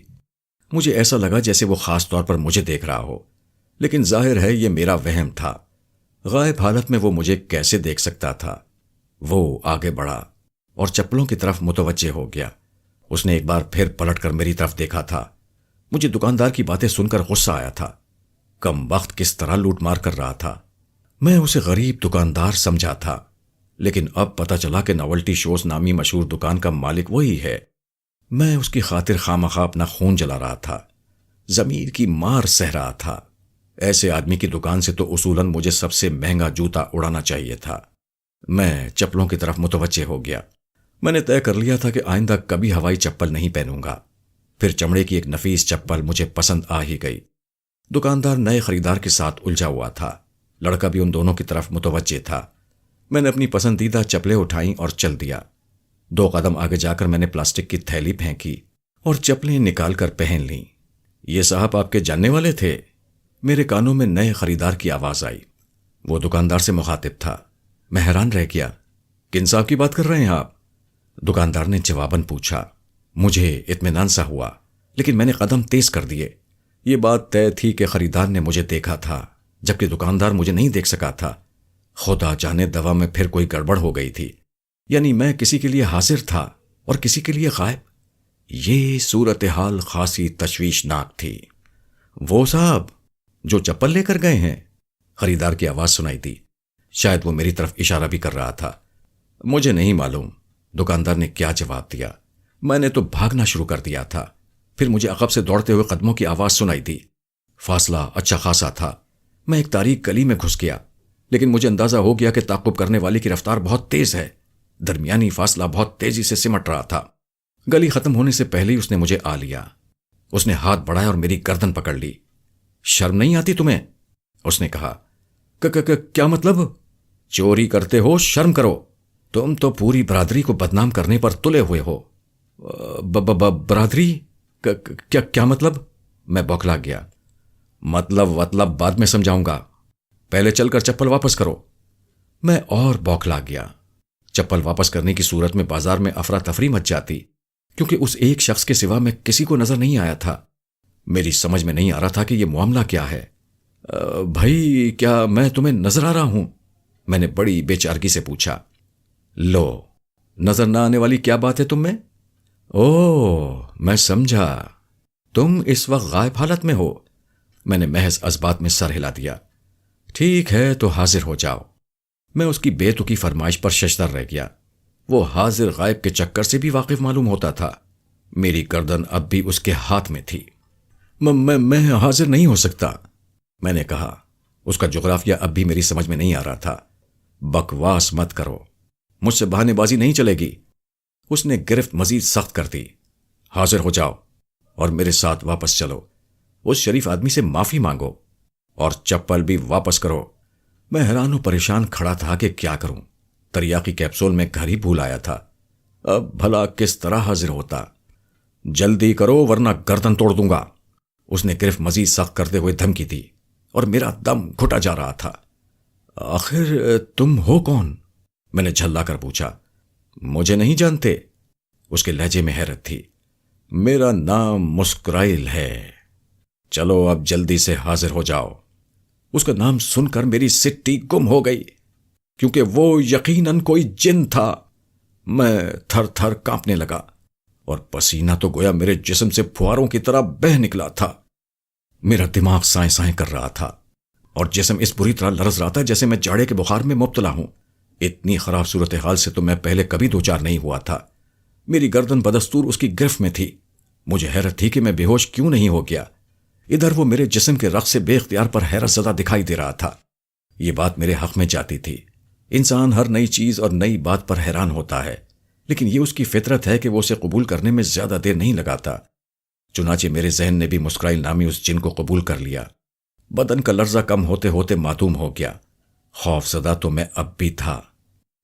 مجھے ایسا لگا جیسے وہ خاص طور پر مجھے دیکھ رہا ہو، لیکن ظاہر ہے یہ میرا وہم تھا۔ غائب حالت میں وہ مجھے کیسے دیکھ سکتا تھا؟ وہ آگے بڑھا اور چپلوں کی طرف متوجہ ہو گیا۔ اس نے ایک بار پھر پلٹ کر میری طرف دیکھا تھا۔ مجھے دکاندار کی باتیں سن کر غصہ آیا تھا۔ کم وقت کس طرح لوٹ مار کر رہا تھا۔ میں اسے غریب دکاندار سمجھا تھا، لیکن اب پتہ چلا کہ ناولٹی شوز نامی مشہور دکان کا مالک وہی ہے۔ میں اس کی خاطر خواہ اپنا خون جلا رہا تھا، ضمیر کی مار سہ رہا تھا۔ ایسے آدمی کی دکان سے تو اصولاً مجھے سب سے مہنگا جوتا اڑانا چاہیے تھا۔ میں چپلوں کی طرف متوجہ ہو گیا۔ میں نے طے کر لیا تھا کہ آئندہ کبھی ہوائی چپل نہیں پہنوں گا۔ پھر چمڑے کی ایک نفیس چپل مجھے پسند آ ہی گئی۔ دکاندار نئے خریدار کے ساتھ الجھا ہوا تھا، لڑکا بھی ان دونوں کی طرف متوجہ تھا۔ میں نے اپنی پسندیدہ چپلیں اٹھائیں اور چل دیا۔ 2 قدم آگے جا کر میں نے پلاسٹک کی تھیلی پھینکی اور چپلیں نکال کر پہن لیں۔ یہ صاحب آپ کے جاننے والے تھے؟ میرے کانوں میں نئے خریدار کی آواز آئی۔ وہ دکاندار سے مخاطب تھا۔ میں حیران رہ گیا۔ کن صاحب کی بات کر رہے ہیں آپ؟ دکاندار نے جواباً پوچھا۔ مجھے اطمینان سا ہوا، لیکن میں نے قدم تیز کر دیے۔ یہ بات طے تھی کہ خریدار نے مجھے دیکھا تھا، جبکہ دکاندار مجھے نہیں دیکھ سکا تھا۔ خدا جانے دوا میں پھر کوئی گڑبڑ ہو گئی تھی، یعنی میں کسی کے لیے حاضر تھا اور کسی کے لیے غائب۔ یہ صورتحال خاصی تشویشناک تھی۔ وہ صاحب جو چپل لے کر گئے ہیں؟ خریدار کی آواز سنائی دی۔ شاید وہ میری طرف اشارہ بھی کر رہا تھا۔ مجھے نہیں معلوم، دکاندار نے کیا جواب دیا۔ میں نے تو بھاگنا شروع کر دیا تھا۔ پھر مجھے عقب سے دوڑتے ہوئے قدموں کی آواز سنائی دی۔ فاصلہ اچھا خاصا تھا۔ میں ایک تاریک گلی میں گھس گیا، لیکن مجھے اندازہ ہو گیا کہ تعقب کرنے والی کی رفتار بہت تیز ہے۔ درمیانی فاصلہ بہت تیزی سے سمٹ رہا تھا۔ گلی ختم ہونے سے پہلے ہی اس نے مجھے آ لیا۔ اس نے ہاتھ بڑھایا اور میری گردن پکڑ لی۔ شرم نہیں آتی تمہیں؟ اس نے کہا۔ کیا مطلب؟ چوری کرتے ہو، شرم کرو۔ تم تو پوری برادری کو بدنام کرنے پر تلے ہوئے ہو۔ برادری؟ کیا مطلب؟ میں بوکھلا گیا۔ مطلب بعد میں سمجھاؤں گا، پہلے چل کر چپل واپس کرو۔ میں اور بوکھلا گیا۔ چپل واپس کرنے کی صورت میں بازار میں افراتفری مچ جاتی، کیونکہ اس ایک شخص کے سوا میں کسی کو نظر نہیں آیا تھا۔ میری سمجھ میں نہیں آ رہا تھا کہ یہ معاملہ کیا ہے۔ بھائی کیا میں تمہیں نظر آ رہا ہوں؟ میں نے بڑی بے چارگی سے پوچھا۔ لو، نظر نہ آنے والی کیا بات ہے تم میں؟ اوہ، میں سمجھا، تم اس وقت غائب حالت میں ہو۔ میں نے محض اس بات میں سر ہلا دیا۔ ٹھیک ہے تو حاضر ہو جاؤ۔ میں اس کی بے تکی فرمائش پر ششدر رہ گیا۔ وہ حاضر غائب کے چکر سے بھی واقف معلوم ہوتا تھا۔ میری گردن اب بھی اس کے ہاتھ میں تھی۔ میں حاضر نہیں ہو سکتا، میں نے کہا۔ اس کا جغرافیہ اب بھی میری سمجھ میں نہیں آ رہا تھا۔ بکواس مت کرو، مجھ سے بہانے بازی نہیں چلے گی۔ اس نے گرفت مزید سخت کر دی۔ حاضر ہو جاؤ اور میرے ساتھ واپس چلو۔ اس شریف آدمی سے معافی مانگو اور چپل بھی واپس کرو۔ میں حیران و پریشان کھڑا تھا کہ کیا کروں۔ تریاقی کیپسول میں گھر ہی بھول آیا تھا۔ اب بھلا کس طرح حاضر ہوتا؟ جلدی کرو ورنہ گردن توڑ دوں گا، اس نے گرفت مزید سخت کرتے ہوئے دھمکی دی، اور میرا دم گھٹا جا رہا تھا۔ آخر تم ہو کون؟ میں نے جھلا کر پوچھا۔ مجھے نہیں جانتے؟ اس کے لہجے میں حیرت تھی۔ میرا نام مسکرائل ہے۔ چلو اب جلدی سے حاضر ہو جاؤ۔ اس کا نام سن کر میری سٹی گم ہو گئی، کیونکہ وہ یقیناً کوئی جن تھا۔ میں تھر تھر کانپنے لگا اور پسینہ تو گویا میرے جسم سے پھواروں کی طرح بہہ نکلا تھا۔ میرا دماغ سائیں سائیں کر رہا تھا اور جسم اس بری طرح لرز رہا تھا جیسے میں جاڑے کے بخار میں مبتلا ہوں۔ اتنی خراب صورتحال سے تو میں پہلے کبھی دوچار نہیں ہوا تھا۔ میری گردن بدستور اس کی گرفت میں تھی۔ مجھے حیرت تھی کہ میں بے ہوش کیوں نہیں ہو گیا۔ ادھر وہ میرے جسم کے رقص سے بے اختیار پر حیرت زدہ دکھائی دے رہا تھا۔ یہ بات میرے حق میں جاتی تھی۔ انسان ہر نئی چیز اور نئی بات پر حیران ہوتا ہے، لیکن یہ اس کی فطرت ہے کہ وہ اسے قبول کرنے میں زیادہ دیر نہیں لگاتا۔ چنانچہ میرے ذہن نے بھی مسکرائل نامی اس جن کو قبول کر لیا۔ بدن کا لرزہ کم ہوتے ہوتے معدوم ہو گیا۔ خوف زدہ تو میں اب بھی تھا،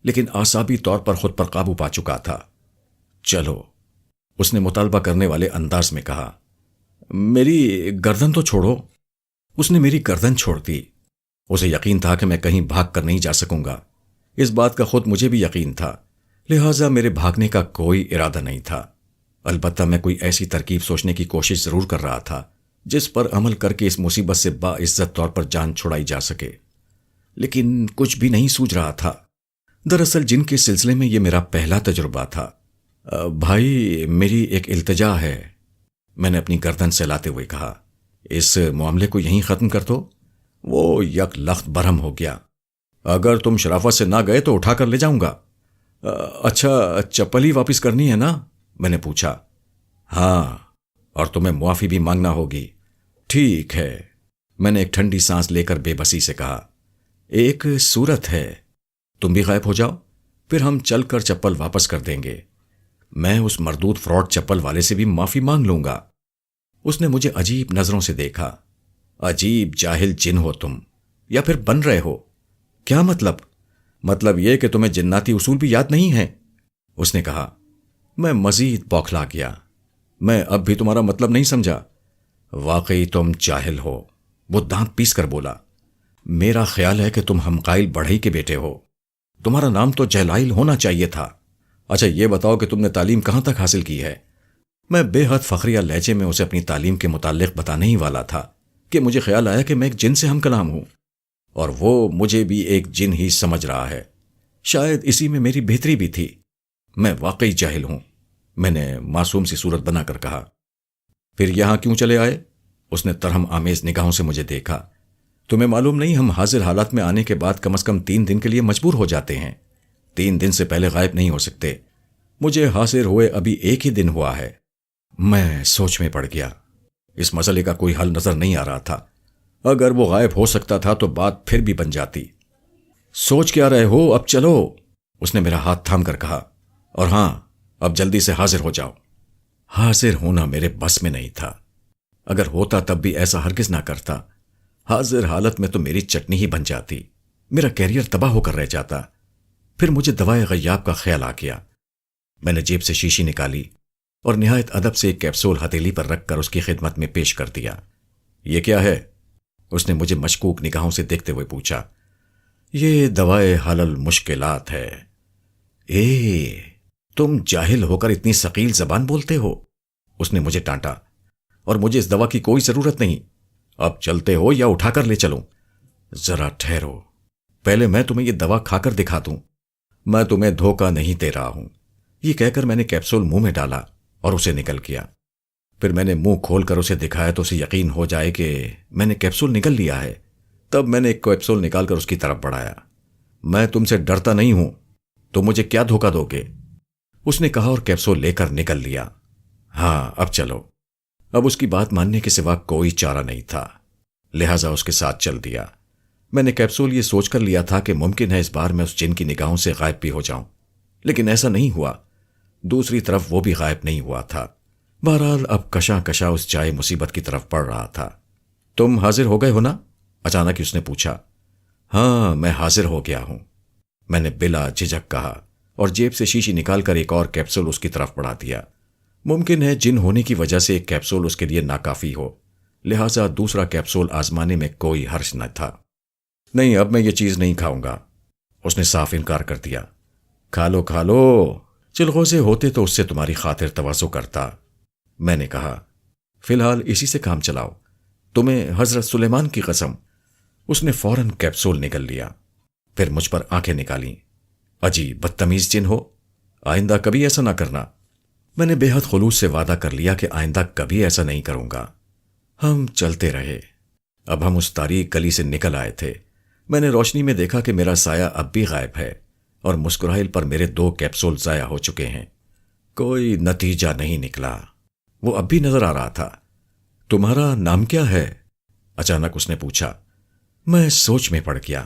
لیکن اعصابی طور پر خود پر قابو پا چکا تھا۔ چلو، اس نے مطالبہ کرنے والے انداز میں کہا۔ میری گردن تو چھوڑو۔ اس نے میری گردن چھوڑ دی۔ اسے یقین تھا کہ میں کہیں بھاگ کر نہیں جا سکوں گا۔ اس بات کا خود مجھے بھی یقین تھا، لہٰذا میرے بھاگنے کا کوئی ارادہ نہیں تھا۔ البتہ میں کوئی ایسی ترکیب سوچنے کی کوشش ضرور کر رہا تھا جس پر عمل کر کے اس مصیبت سے باعزت طور پر جان چھڑائی جا سکے، لیکن کچھ بھی نہیں سوچ رہا تھا۔ دراصل جن کے سلسلے میں یہ میرا پہلا تجربہ تھا۔ بھائی میری ایک التجا ہے، میں نے اپنی گردن سہلاتے ہوئے کہا۔ اس معاملے کو یہیں ختم کر دو۔ وہ یک لخت برہم ہو گیا۔ اگر تم شرافت سے نہ گئے تو اٹھا کر لے جاؤں گا۔ اچھا، چپل ہی واپس کرنی ہے نا؟ میں نے پوچھا۔ ہاں، اور تمہیں معافی بھی مانگنا ہوگی۔ ٹھیک ہے، میں نے ایک ٹھنڈی سانس لے کر بے بسی سے کہا۔ ایک صورت ہے، تم بھی غائب ہو جاؤ، پھر ہم چل کر چپل واپس کر دیں گے۔ میں اس مردود فراڈ چپل والے سے بھی معافی مانگ لوں گا۔ اس نے مجھے عجیب نظروں سے دیکھا۔ عجیب جاہل جن ہو تم، یا پھر بن رہے ہو۔ کیا مطلب؟ مطلب یہ کہ تمہیں جناتی اصول بھی یاد نہیں ہیں، اس نے کہا۔ میں مزید بوکھلا گیا۔ میں اب بھی تمہارا مطلب نہیں سمجھا۔ واقعی تم جاہل ہو، وہ دانت پیس کر بولا۔ میرا خیال ہے کہ تم ہمقائل بڑھئی کے بیٹے ہو۔ تمہارا نام تو جہلائل ہونا چاہیے تھا۔ اچھا یہ بتاؤ کہ تم نے تعلیم کہاں تک حاصل کی ہے؟ میں بے حد فخریہ لہجے میں اسے اپنی تعلیم کے متعلق بتانے ہی والا تھا کہ مجھے خیال آیا کہ میں ایک جن سے ہم کلام ہوں، اور وہ مجھے بھی ایک جن ہی سمجھ رہا ہے۔ شاید اسی میں میری بہتری بھی تھی۔ میں واقعی جاہل ہوں، میں نے معصوم سی صورت بنا کر کہا۔ پھر یہاں کیوں چلے آئے؟ اس نے ترہم آمیز نگاہوں سے مجھے دیکھا۔ تمہیں معلوم نہیں ہم حاضر حالات میں آنے کے بعد کم از کم 3 دن کے لیے مجبور ہو جاتے ہیں۔ 3 دن سے پہلے غائب نہیں ہو سکتے۔ مجھے حاضر ہوئے ابھی 1 ہی دن ہوا ہے۔ میں سوچ میں پڑ گیا۔ اس مسئلے کا کوئی حل نظر نہیں آ رہا تھا۔ اگر وہ غائب ہو سکتا تھا تو بات پھر بھی بن جاتی۔ سوچ کیا رہے ہو؟ اب چلو، اس نے میرا ہاتھ تھام کر کہا۔ اور ہاں، اب جلدی سے حاضر ہو جاؤ۔ حاضر ہونا میرے بس میں نہیں تھا۔ اگر ہوتا تب بھی ایسا ہرگز نہ کرتا۔ حاضر حالت میں تو میری چٹنی ہی بن جاتی، میرا کیریئر تباہ ہو کر رہ جاتا۔ پھر مجھے دوائے غیاب کا خیال آ گیا۔ میں نے جیب سے شیشی نکالی اور نہایت ادب سے ایک کیپسول ہتھیلی پر رکھ کر اس کی خدمت میں پیش کر دیا۔ یہ کیا ہے؟ اس نے مجھے مشکوک نگاہوں سے دیکھتے ہوئے پوچھا۔ یہ دوائے حل المشکلات ہے۔ تم جاہل ہو کر اتنی ثقیل زبان بولتے ہو؟ اس نے مجھے ڈانٹا۔ اور مجھے اس دوا کی کوئی ضرورت نہیں۔ اب چلتے ہو یا اٹھا کر لے چلوں؟ ذرا ٹھہرو، پہلے میں تمہیں یہ دوا کھا کر دکھا دوں۔ میں تمہیں دھوکہ نہیں دے رہا ہوں۔ یہ کہہ کر میں نے کیپسول منہ میں ڈالا اور اسے نگل کیا۔ پھر میں نے منہ کھول کر اسے دکھایا تو اسے یقین ہو جائے کہ میں نے کیپسول نگل لیا ہے۔ تب میں نے ایک کیپسول نکال کر اس کی طرف بڑھایا۔ میں تم سے ڈرتا نہیں ہوں، تو مجھے کیا دھوکہ دو گے؟ اس نے کہا اور کیپسول لے کر نکل لیا۔ ہاں اب چلو۔ اب اس کی بات ماننے کے سوا کوئی چارہ نہیں تھا، لہٰذا اس کے ساتھ چل دیا۔ میں نے کیپسول یہ سوچ کر لیا تھا کہ ممکن ہے اس بار میں اس جن کی نگاہوں سے غائب بھی ہو جاؤں، لیکن ایسا نہیں ہوا۔ دوسری طرف وہ بھی غائب نہیں ہوا تھا۔ بہرحال اب کشاں کشاں اس جائے مصیبت کی طرف بڑھ رہا تھا۔ تم حاضر ہو گئے ہو نا؟ اچانک ہی اس نے پوچھا۔ ہاں میں حاضر ہو گیا ہوں، میں نے بلا جھجک کہا اور جیب سے شیشی نکال کر ایک اور کیپسول اس کی طرف بڑھا دیا۔ ممکن ہے جن ہونے کی وجہ سے ایک کیپسول اس کے لیے ناکافی ہو، لہٰذا دوسرا کیپسول آزمانے میں کوئی حرج نہ تھا۔ نہیں، اب میں یہ چیز نہیں کھاؤں گا، اس نے صاف انکار کر دیا۔ کھا لو کھا لو، چلغوزے ہوتے تو اس سے تمہاری خاطر تواضع کرتا، میں نے کہا۔ فی الحال اسی سے کام چلاؤ، تمہیں حضرت سلیمان کی قسم۔ اس نے فوراً کیپسول نگل لیا، پھر مجھ پر آنکھیں نکالیں۔ عجیب بدتمیز جن ہو، آئندہ کبھی ایسا نہ کرنا۔ میں نے بے حد خلوص سے وعدہ کر لیا کہ آئندہ کبھی ایسا نہیں کروں گا۔ ہم چلتے رہے۔ اب ہم اس تاریک گلی سے نکل آئے تھے۔ میں نے روشنی میں دیکھا کہ میرا سایہ اب بھی غائب ہے اور مسکرائل پر میرے 2 کیپسول ضائع ہو چکے ہیں۔ کوئی نتیجہ نہیں نکلا۔ وہ اب بھی نظر آ رہا تھا۔ تمہارا نام کیا ہے؟ اچانک اس نے پوچھا۔ میں سوچ میں پڑ گیا۔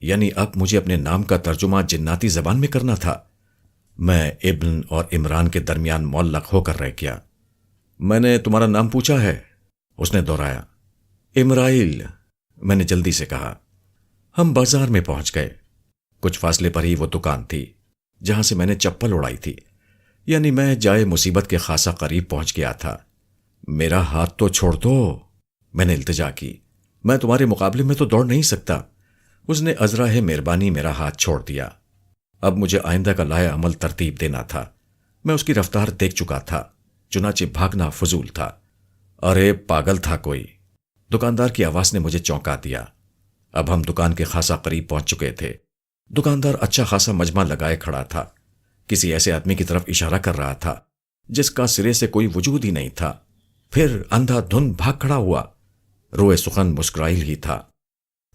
یعنی اب مجھے اپنے نام کا ترجمہ جناتی زبان میں کرنا تھا۔ میں ابن اور عمران کے درمیان معلق ہو کر رہ گیا۔ میں نے تمہارا نام پوچھا ہے، اس نے دہرایا۔ امرائیل، میں نے جلدی سے کہا۔ ہم بازار میں پہنچ گئے۔ کچھ فاصلے پر ہی وہ دکان تھی جہاں سے میں نے چپل اڑائی تھی، یعنی میں جائے مصیبت کے خاصا قریب پہنچ گیا تھا۔ میرا ہاتھ تو چھوڑ دو، میں نے التجا کی۔ میں تمہارے مقابلے میں تو دوڑ نہیں سکتا۔ اس نے عذراہ مہربانی میرا ہاتھ چھوڑ دیا۔ اب مجھے آئندہ کا لائحہ عمل ترتیب دینا تھا۔ میں اس کی رفتار دیکھ چکا تھا، چنانچہ بھاگنا فضول تھا۔ ارے پاگل تھا کوئی، دکاندار کی آواز نے مجھے چونکا دیا۔ اب ہم دکان کے خاصا قریب پہنچ چکے تھے۔ دکاندار اچھا خاصا مجمع لگائے کھڑا تھا، کسی ایسے آدمی کی طرف اشارہ کر رہا تھا جس کا سرے سے کوئی وجود ہی نہیں تھا۔ پھر اندھا دھند بھاگ کھڑا ہوا، روئے سخن مسکرائل ہی تھا۔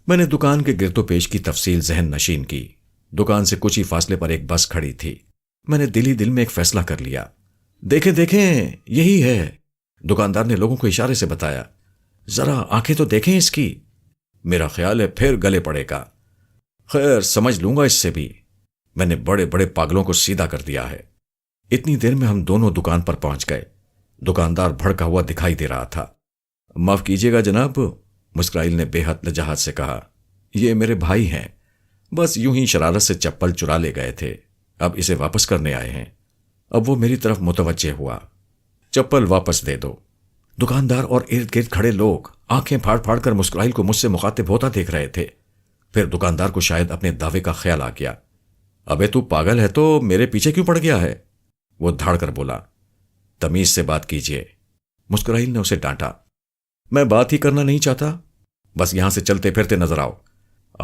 میں نے دکان کے گرد و پیش کی تفصیل ذہن نشین کی۔ دکان سے کچھ ہی فاصلے پر ایک بس کھڑی تھی۔ میں نے دل ہی دل میں ایک فیصلہ کر لیا۔ دیکھیں دیکھیں، یہی ہے، دکاندار نے لوگوں کو اشارے سے بتایا۔ ذرا آنکھیں تو دیکھیں اس کی، میرا خیال ہے پھر گلے پڑے گا۔ خیر سمجھ لوں گا اس سے بھی۔ میں نے بڑے بڑے پاگلوں کو سیدھا کر دیا ہے۔ اتنی دیر میں ہم دونوں دکان پر پہنچ گئے۔ دکاندار بھڑکا ہوا دکھائی دے رہا تھا۔ معاف کیجیے گا جناب، مسکرائیل نے بے حد لجاجت سے کہا، یہ میرے بھائی ہیں، بس یوں ہی شرارت سے چپل چرا لے گئے تھے، اب اسے واپس کرنے آئے ہیں۔ اب وہ میری طرف متوجہ ہوا۔ چپل واپس دے دو۔ دکاندار اور ارد گرد کھڑے لوگ آنکھیں پھاڑ پھاڑ کر مسکرائیل کو مجھ سے مخاطب ہوتا دیکھ رہے تھے۔ پھر دکاندار کو شاید اپنے دعوے کا خیال آ گیا۔ ابے تو پاگل ہے تو میرے پیچھے کیوں پڑ گیا ہے؟ وہ دھاڑ کر بولا۔ تمیز سے بات کیجیے، مسکرائیل نے اسے ڈانٹا۔ میں بات ہی کرنا نہیں چاہتا، بس یہاں سے چلتے پھرتے نظر آؤ۔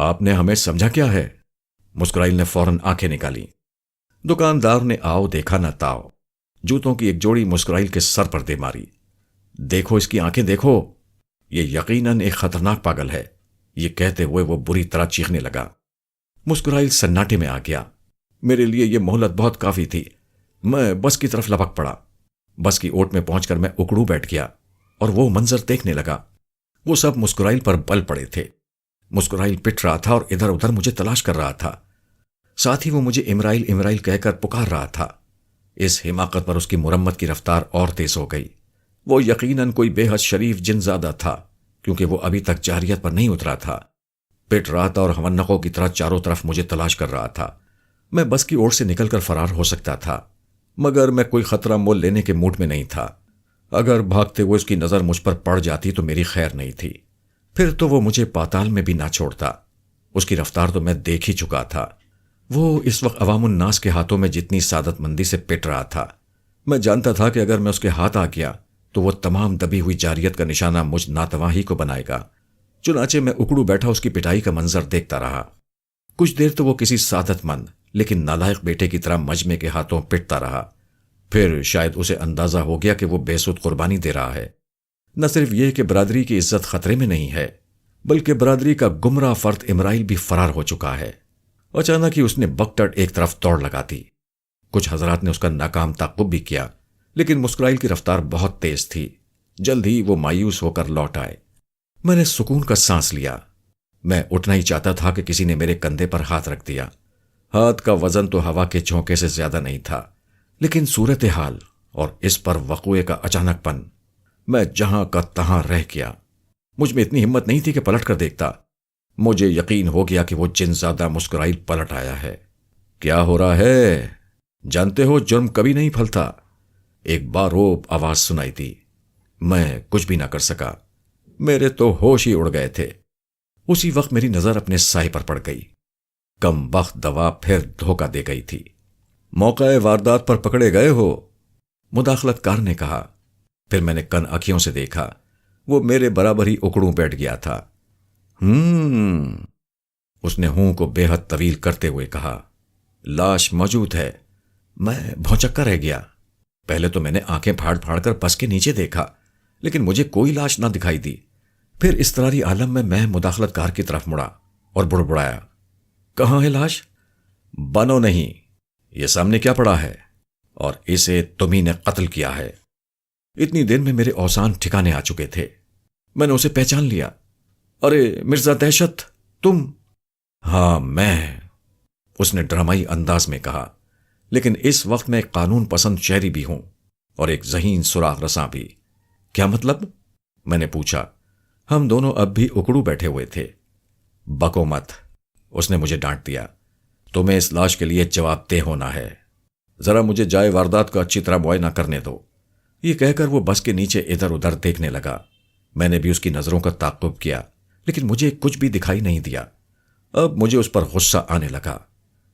آپ نے ہمیں سمجھا کیا ہے؟ مسکرائیل نے فوراً آنکھیں نکالی۔ دکاندار نے آؤ دیکھا نہ تاؤ، جوتوں کی ایک جوڑی مسکرائیل کے سر پر دے ماری۔ دیکھو اس کی آنکھیں دیکھو، یہ یقیناً ایک خطرناک پاگل ہے، یہ کہتے ہوئے وہ بری طرح چیخنے لگا۔ مسکرائیل سناٹے میں آ گیا۔ میرے لیے یہ مہلت بہت کافی تھی۔ میں بس کی طرف لپک پڑا۔ بس کی اوٹ میں پہنچ کر میں اکڑوں بیٹھ گیا اور وہ منظر دیکھنے لگا۔ وہ سب مسکرائیل پر بل پڑے تھے۔ مسکرائیل پٹ رہا تھا اور ادھر ادھر مجھے تلاش کر رہا تھا، ساتھ ہی وہ مجھے امرائیل امرائیل کہہ کر پکار رہا تھا۔ اس حماقت پر اس کی مرمت کی رفتار اور تیز ہو گئی۔ وہ یقیناً کوئی بے حد شریف جن زادہ تھا، کیونکہ وہ ابھی تک جاریت پر نہیں اترا تھا۔ پٹ رہا تھا اور ہمنقوں کی طرح چاروں طرف مجھے تلاش کر رہا تھا۔ میں بس کی اوٹ سے نکل کر فرار ہو سکتا تھا، مگر میں کوئی خطرہ مول لینے کے موڈ میں نہیں تھا۔ اگر بھاگتے ہوئے اس کی نظر مجھ پر پڑ جاتی تو میری خیر نہیں تھی، پھر تو وہ مجھے پاتال میں بھی نہ چھوڑتا۔ اس کی رفتار تو میں دیکھ ہی چکا تھا۔ وہ اس وقت عوام الناس کے ہاتھوں میں جتنی سعادت مندی سے پٹ رہا تھا، میں جانتا تھا کہ اگر میں اس کے ہاتھ آ گیا تو وہ تمام دبی ہوئی جاریت کا نشانہ مجھ ناتواں ہی کو بنائے گا۔ چنانچہ میں اکڑو بیٹھا اس کی پٹائی کا منظر دیکھتا رہا۔ کچھ دیر تو وہ کسی سعادت مند لیکن نالائق بیٹے کی طرح مجمع کے ہاتھوں پٹتا رہا۔ پھر شاید اسے اندازہ ہو گیا کہ وہ بے سود قربانی دے رہا ہے۔ نہ صرف یہ کہ برادری کی عزت خطرے میں نہیں ہے، بلکہ برادری کا گمراہ فرد امرائیل بھی فرار ہو چکا ہے۔ اچانک ہی اس نے بکٹر ایک طرف دوڑ لگا دی۔ کچھ حضرات نے اس کا ناکام تعقب بھی کیا، لیکن مسکرائیل کی رفتار بہت تیز تھی۔ جلد ہی وہ مایوس ہو کر لوٹ آئے۔ میں نے سکون کا سانس لیا۔ میں اٹھنا ہی چاہتا تھا کہ کسی نے میرے کندھے پر ہاتھ رکھ دیا۔ ہاتھ کا وزن تو ہوا کے جھونکے سے زیادہ نہیں تھا، لیکن صورتحال اور اس پر وقوعے کا اچانک پن، میں جہاں کا تہاں رہ گیا۔ مجھ میں اتنی ہمت نہیں تھی کہ پلٹ کر دیکھتا۔ مجھے یقین ہو گیا کہ وہ جن زیادہ مسکرائیل پلٹ آیا ہے۔ کیا ہو رہا ہے؟ جانتے ہو جرم کبھی نہیں پھلتا، ایک باروب آواز سنائی دی۔ میں کچھ بھی نہ کر سکا، میرے تو ہوش ہی اڑ گئے تھے۔ اسی وقت میری نظر اپنے سائے پر پڑ گئی۔ کم بخت دوا پھر دھوکہ دے گئی تھی۔ موقع واردات پر پکڑے گئے ہو، مداخلت کار نے کہا۔ پھر میں نے کن آنکھوں سے دیکھا، وہ میرے برابر ہی اکڑوں بیٹھ گیا تھا۔ اس نے ہوں کو بے حد طویل کرتے ہوئے کہا۔ لاش موجود ہے۔ میں بھونچکا رہ گیا۔ پہلے تو میں نے آنکھیں پھاڑ پھاڑ کر بس کے نیچے دیکھا، لیکن مجھے کوئی لاش نہ دکھائی دی۔ پھر اضطراری عالم میں مداخلت کار کی طرف مڑا اور بڑبڑایا، کہاں ہے لاش؟ بنو نہیں، یہ سامنے کیا پڑا ہے، اور اسے تمہیں نے قتل کیا ہے۔ اتنی دیر میں میرے اوسان ٹھکانے آ چکے تھے۔ میں نے اسے پہچان لیا۔ ارے مرزا دہشت، تم؟ ہاں میں، اس نے ڈرامائی انداز میں کہا، لیکن اس وقت میں ایک قانون پسند شہری بھی ہوں اور ایک ذہین سراغ رساں بھی۔ کیا مطلب؟ میں نے پوچھا۔ ہم دونوں اب بھی اکڑو بیٹھے ہوئے تھے۔ بکو مت، اس نے مجھے ڈانٹ دیا، تمہیں اس لاش کے لیے جواب دہ ہونا ہے۔ ذرا مجھے جائے واردات کا اچھی طرح معائنہ کرنے دو۔ یہ کہہ کر وہ بس کے نیچے ادھر ادھر دیکھنے لگا۔ میں نے بھی اس کی نظروں کا تعقب کیا، لیکن مجھے کچھ بھی دکھائی نہیں دیا۔ اب مجھے اس پر غصہ آنے لگا۔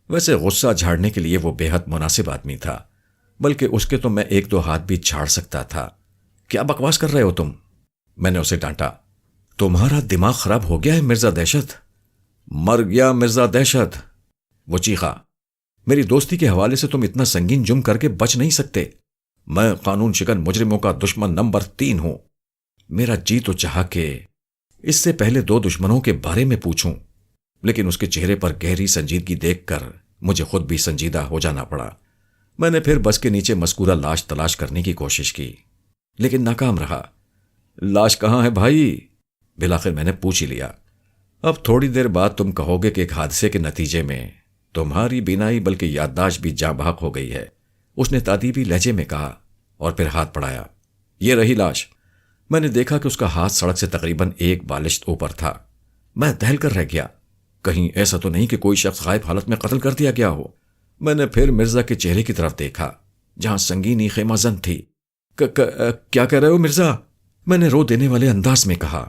ویسے غصہ جھاڑنے کے لیے وہ بے حد مناسب آدمی تھا، بلکہ اس کے تو میں ایک دو ہاتھ بھی جھاڑ سکتا تھا۔ کیا بکواس کر رہے ہو تم؟ میں نے اسے ڈانٹا۔ تمہارا دماغ خراب ہو گیا ہے مرزا دہشت۔ مر گیا مرزا دہشت، وہ چیخا۔ میری دوستی کے حوالے سے تم اتنا سنگین جرم کر کے بچ نہیں سکتے۔ میں قانون شکن مجرموں کا دشمن نمبر 3 ہوں۔ میرا جی تو چاہا کہ اس سے پہلے 2 دشمنوں کے بارے میں پوچھوں، لیکن اس کے چہرے پر گہری سنجیدگی دیکھ کر مجھے خود بھی سنجیدہ ہو جانا پڑا۔ میں نے پھر بس کے نیچے مذکورہ لاش تلاش کرنے کی کوشش کی، لیکن ناکام رہا۔ لاش کہاں ہے بھائی؟ بالآخر میں نے پوچھ ہی لیا۔ اب تھوڑی دیر بعد تم کہو گے کہ ایک حادثے کے نتیجے میں تمہاری بینائی بلکہ یادداشت بھی جاں بحق ہو گئی ہے، اس نے تادیبی لہجے میں کہا اور پھر ہاتھ بڑھایا۔ یہ رہی لاش۔ میں نے دیکھا کہ اس کا ہاتھ سڑک سے تقریباً 1 بالشت اوپر تھا۔ میں دہل کر رہ گیا، کہیں ایسا تو نہیں کہ کوئی شخص غائب حالت میں قتل کر دیا گیا ہو۔ میں نے پھر مرزا کے چہرے کی طرف دیکھا جہاں سنگینی خیمہ زن تھی۔ کیا کہہ رہے ہو مرزا؟ میں نے رو دینے والے انداز میں کہا۔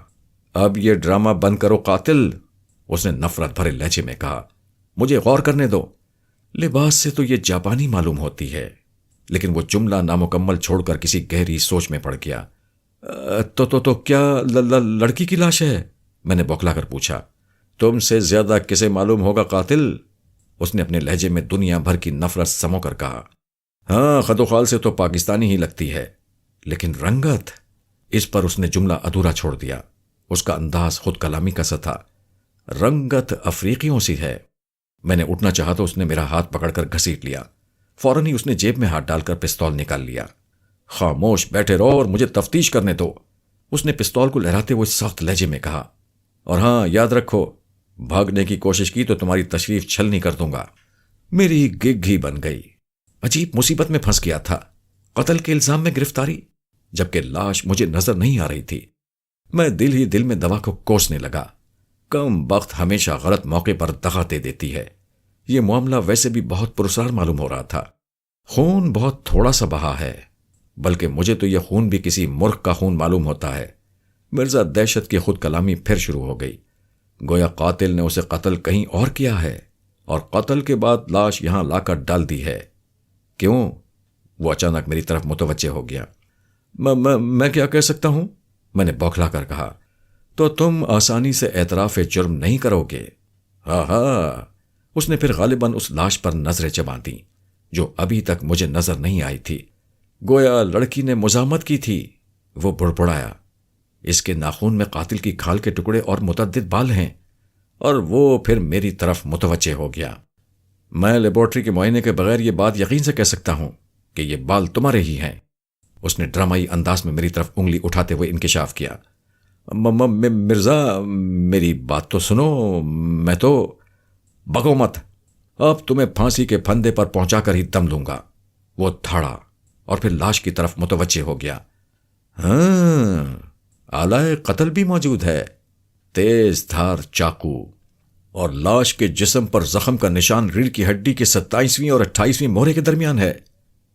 اب یہ ڈرامہ بند کرو قاتل، اس نے نفرت بھرے لہجے میں کہا۔ مجھے غور کرنے دو۔ لباس سے تو یہ جاپانی معلوم ہوتی ہے، لیکن وہ جملہ نامکمل چھوڑ کر کسی گہری سوچ میں پڑ گیا۔ تو کیا لڑکی کی لاش ہے؟ میں نے بوکھلا کر پوچھا۔ تم سے زیادہ کسے معلوم ہوگا قاتل، اس نے اپنے لہجے میں دنیا بھر کی نفرت سمو کر کہا۔ ہاں، خد و خال سے تو پاکستانی ہی لگتی ہے، لیکن رنگت، اس پر اس نے جملہ ادھورا چھوڑ دیا۔ اس کا انداز خود کلامی کا سا تھا۔ رنگت افریقیوں سی ہے۔ میں نے اٹھنا چاہا تو اس نے میرا ہاتھ پکڑ کر گھسیٹ لیا۔ فوراً ہی اس نے جیب میں ہاتھ ڈال کر پستول نکال لیا۔ خاموش بیٹھے رہو اور مجھے تفتیش کرنے دو، اس نے پستول کو لہراتے ہوئے سخت لہجے میں کہا۔ اور ہاں، یاد رکھو، بھاگنے کی کوشش کی تو تمہاری تشریف چھلنی کر دوں گا۔ میری گگ ہی بن گئی۔ عجیب مصیبت میں پھنس گیا تھا، قتل کے الزام میں گرفتاری، جبکہ لاش مجھے نظر نہیں آ رہی تھی۔ میں دل ہی دل میں دوا کو کوسنے لگا۔ کم وقت ہمیشہ غلط موقع پر دغا دے دیتی ہے۔ یہ معاملہ ویسے بھی بہت پراسرار معلوم ہو رہا تھا۔ خون بہت تھوڑا سا بہا ہے، بلکہ مجھے تو یہ خون بھی کسی مرغ کا خون معلوم ہوتا ہے۔ مرزا دہشت کی خود کلامی پھر شروع ہو گئی، گویا قاتل نے اسے قتل کہیں اور کیا ہے اور قتل کے بعد لاش یہاں لا کر ڈال دی ہے۔ کیوں؟ وہ اچانک میری طرف متوجہ ہو گیا۔ میں کیا کہہ سکتا ہوں؟ میں نے بوکھلا کر کہا۔ تو تم آسانی سے اعتراف جرم نہیں کرو گے؟ ہاں، اس نے پھر غالباً اس لاش پر نظریں جما دیں جو ابھی تک مجھے نظر نہیں آئی تھی۔ گویا لڑکی نے مزاحمت کی تھی۔ وہ بڑبڑایا۔ اس کے ناخون میں قاتل کی کھال کے ٹکڑے اور متعدد بال ہیں، اور وہ پھر میری طرف متوجہ ہو گیا۔ میں لیبارٹری کے معائنے کے بغیر یہ بات یقین سے کہہ سکتا ہوں کہ یہ بال تمہارے ہی ہیں، اس نے ڈرامائی انداز میں میری طرف انگلی اٹھاتے ہوئے انکشاف کیا۔ مرزا، میری بات تو سنو، میں تو بگو مت، اب تمہیں پھانسی کے پھندے پر پہنچا کر ہی دم لوں گا۔ وہ دھاڑا اور پھر لاش کی طرف متوجہ ہو گیا۔ ہاں، آلائے قتل بھی موجود ہے، تیز دھار چاقو، اور لاش کے جسم پر زخم کا نشان ریڑھ کی ہڈی کے 27ویں اور 28ویں مہرے کے درمیان ہے۔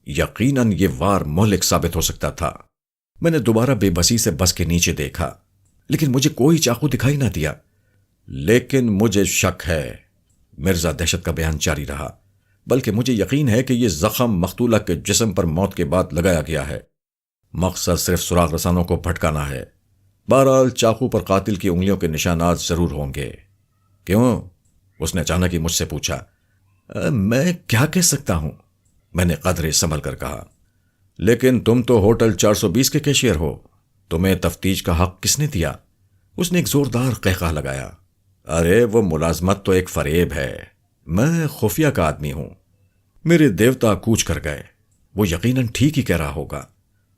یقیناً یہ وار مہلک ثابت ہو سکتا تھا۔ میں نے دوبارہ بے بسی سے بس کے نیچے دیکھا، لیکن مجھے کوئی چاقو دکھائی نہ دیا۔ لیکن مجھے شک ہے، مرزا دہشت کا بیان جاری رہا، بلکہ مجھے یقین ہے کہ یہ زخم مقتولہ کے جسم پر موت کے بعد لگایا گیا ہے۔ مقصد صرف سراغ رسانوں کو بھٹکانا ہے۔ بہرحال چاقو پر قاتل کی انگلیوں کے نشانات ضرور ہوں گے۔ کیوں؟ اس نے اچانک ہی مجھ سے پوچھا۔ میں کیا کہہ سکتا ہوں، میں نے قدرے سنبھل کر کہا۔ لیکن تم تو ہوٹل 420 کے کیشیئر ہو، تمہیں تفتیش کا حق کس نے دیا؟ اس نے ایک زوردار قہقہ لگایا۔ ارے وہ ملازمت تو ایک فریب ہے، میں خفیہ کا آدمی ہوں۔ میرے دیوتا کوچ کر گئے، وہ یقیناً ٹھیک ہی کہہ رہا ہوگا۔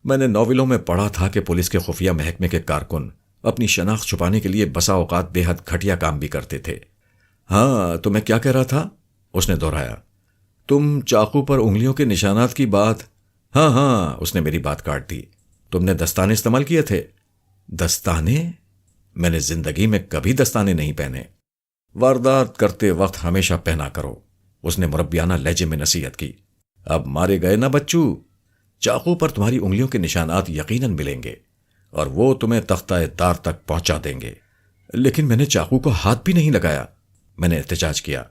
میں نے ناولوں میں پڑھا تھا کہ پولیس کے خفیہ محکمے کے کارکن اپنی شناخت چھپانے کے لیے بسا اوقات بے حد گھٹیا کام بھی کرتے تھے۔ ہاں، تو میں کیا کہہ رہا تھا؟ اس نے دہرایا۔ تم چاقو پر انگلیوں کے نشانات کی بات۔ ہاں، اس نے میری بات کاٹ دی۔ تم نے دستانے استعمال کیے تھے؟ دستانے؟ میں نے زندگی میں کبھی دستانے نہیں پہنے۔ واردات کرتے وقت ہمیشہ پہنا کرو، اس نے مربیانہ لہجے میں نصیحت کی۔ اب مارے گئے نا بچو، چاقو پر تمہاری انگلیوں کے نشانات یقیناً ملیں گے اور وہ تمہیں تختہ دار تک پہنچا دیں گے۔ لیکن میں نے چاقو کو ہاتھ بھی نہیں لگایا، میں نے احتجاج کیا۔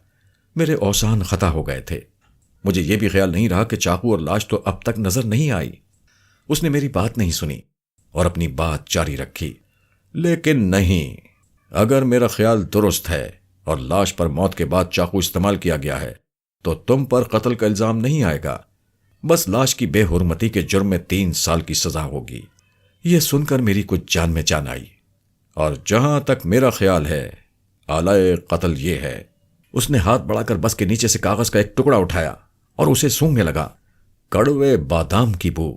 میرے اوسان خطا ہو گئے تھے۔ مجھے یہ بھی خیال نہیں رہا کہ چاقو اور لاش تو اب تک نظر نہیں آئی۔ اس نے میری بات نہیں سنی اور اپنی بات جاری رکھی۔ لیکن نہیں، اگر میرا خیال درست ہے اور لاش پر موت کے بعد چاقو استعمال کیا گیا ہے تو تم پر قتل کا الزام نہیں آئے گا، بس لاش کی بے حرمتی کے جرم میں 3 سال کی سزا ہوگی۔ یہ سن کر میری کچھ جان میں جان آئی، اور جہاں تک میرا خیال ہے آلائے قتل یہ ہے۔ اس نے ہاتھ بڑھا کر بس کے نیچے سے کاغذ کا ایک ٹکڑا اٹھایا اور اسے سونگنے لگا۔ کڑوے بادام کی بو۔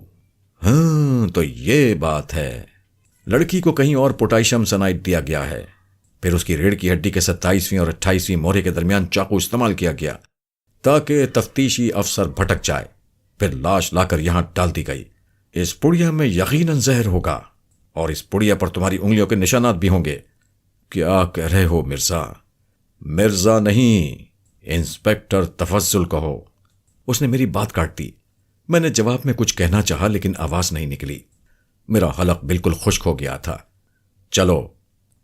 ہاں، تو یہ بات ہے، لڑکی کو کہیں اور پوٹاشیم سنائڈ دیا گیا ہے، پھر اس کی ریڑھ کی ہڈی کے 27ویں اور 28ویں مہرے کے درمیان چاقو استعمال کیا گیا۔ تاکہ تفتیشی افسر بھٹک جائے۔ پھر لاش لا کر یہاں ڈال دی گئی۔ اس پڑیا میں یقیناً زہر ہوگا، اور اس پڑیا پر تمہاری انگلیوں کے نشانات بھی ہوں گے۔ کیا کہہ رہے ہو مرزا؟ مرزا نہیں، انسپیکٹر تفضل کہو۔ اس نے میری بات کاٹ دی۔ میں نے جواب میں کچھ کہنا چاہا لیکن آواز نہیں نکلی۔ میرا حلق بالکل خشک ہو گیا تھا۔ چلو،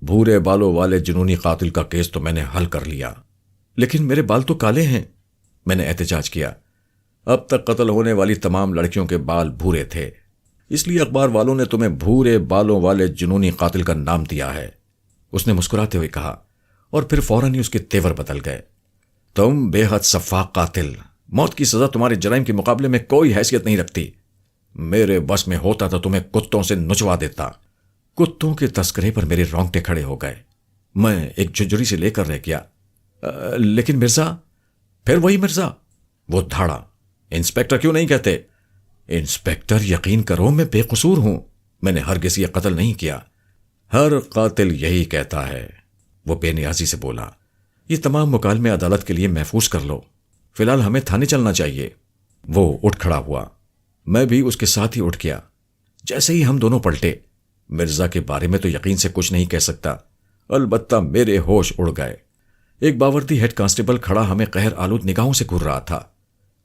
بھورے بالوں والے جنونی قاتل کا کیس تو میں نے حل کر لیا، لیکن میرے بال تو کالے ہیں، میں نے احتجاج کیا۔ اب تک قتل ہونے والی تمام لڑکیوں کے بال بھورے تھے، اس لیے اخبار والوں نے تمہیں بھورے بالوں والے جنونی قاتل کا نام دیا ہے، اس نے مسکراتے ہوئے کہا، اور پھر فوراً ہی اس کے تیور بدل گئے۔ تم بے حد سفاک قاتل، موت کی سزا تمہارے جرائم کے مقابلے میں کوئی حیثیت نہیں رکھتی۔ میرے بس میں ہوتا تو تمہیں کتوں سے نچوا دیتا۔ کتوں کے تذکرے پر میرے رونگٹے کھڑے ہو گئے۔ میں ایک جھجری سے لے کر رہ گیا۔ لیکن مرزا، پھر وہی مرزا، وہ دھاڑا، انسپیکٹر کیوں نہیں کہتے؟ انسپیکٹر، یقین کرو میں بے قصور ہوں، میں نے ہرگز یہ قتل نہیں کیا۔ ہر قاتل یہی کہتا ہے، وہ بے نیازی سے بولا۔ یہ تمام مکالمے عدالت کے لیے محفوظ کر لو، فی الحال ہمیں تھانے چلنا چاہیے۔ وہ اٹھ کھڑا ہوا، میں بھی اس کے ساتھ ہی اٹھ گیا۔ جیسے ہی ہم دونوں پلٹے، مرزا کے بارے میں تو یقین سے کچھ نہیں کہہ سکتا، البتہ میرے ہوش اڑ گئے۔ ایک باوردی ہیڈ کانسٹیبل کھڑا ہمیں قہر آلود نگاہوں سے گھور رہا تھا۔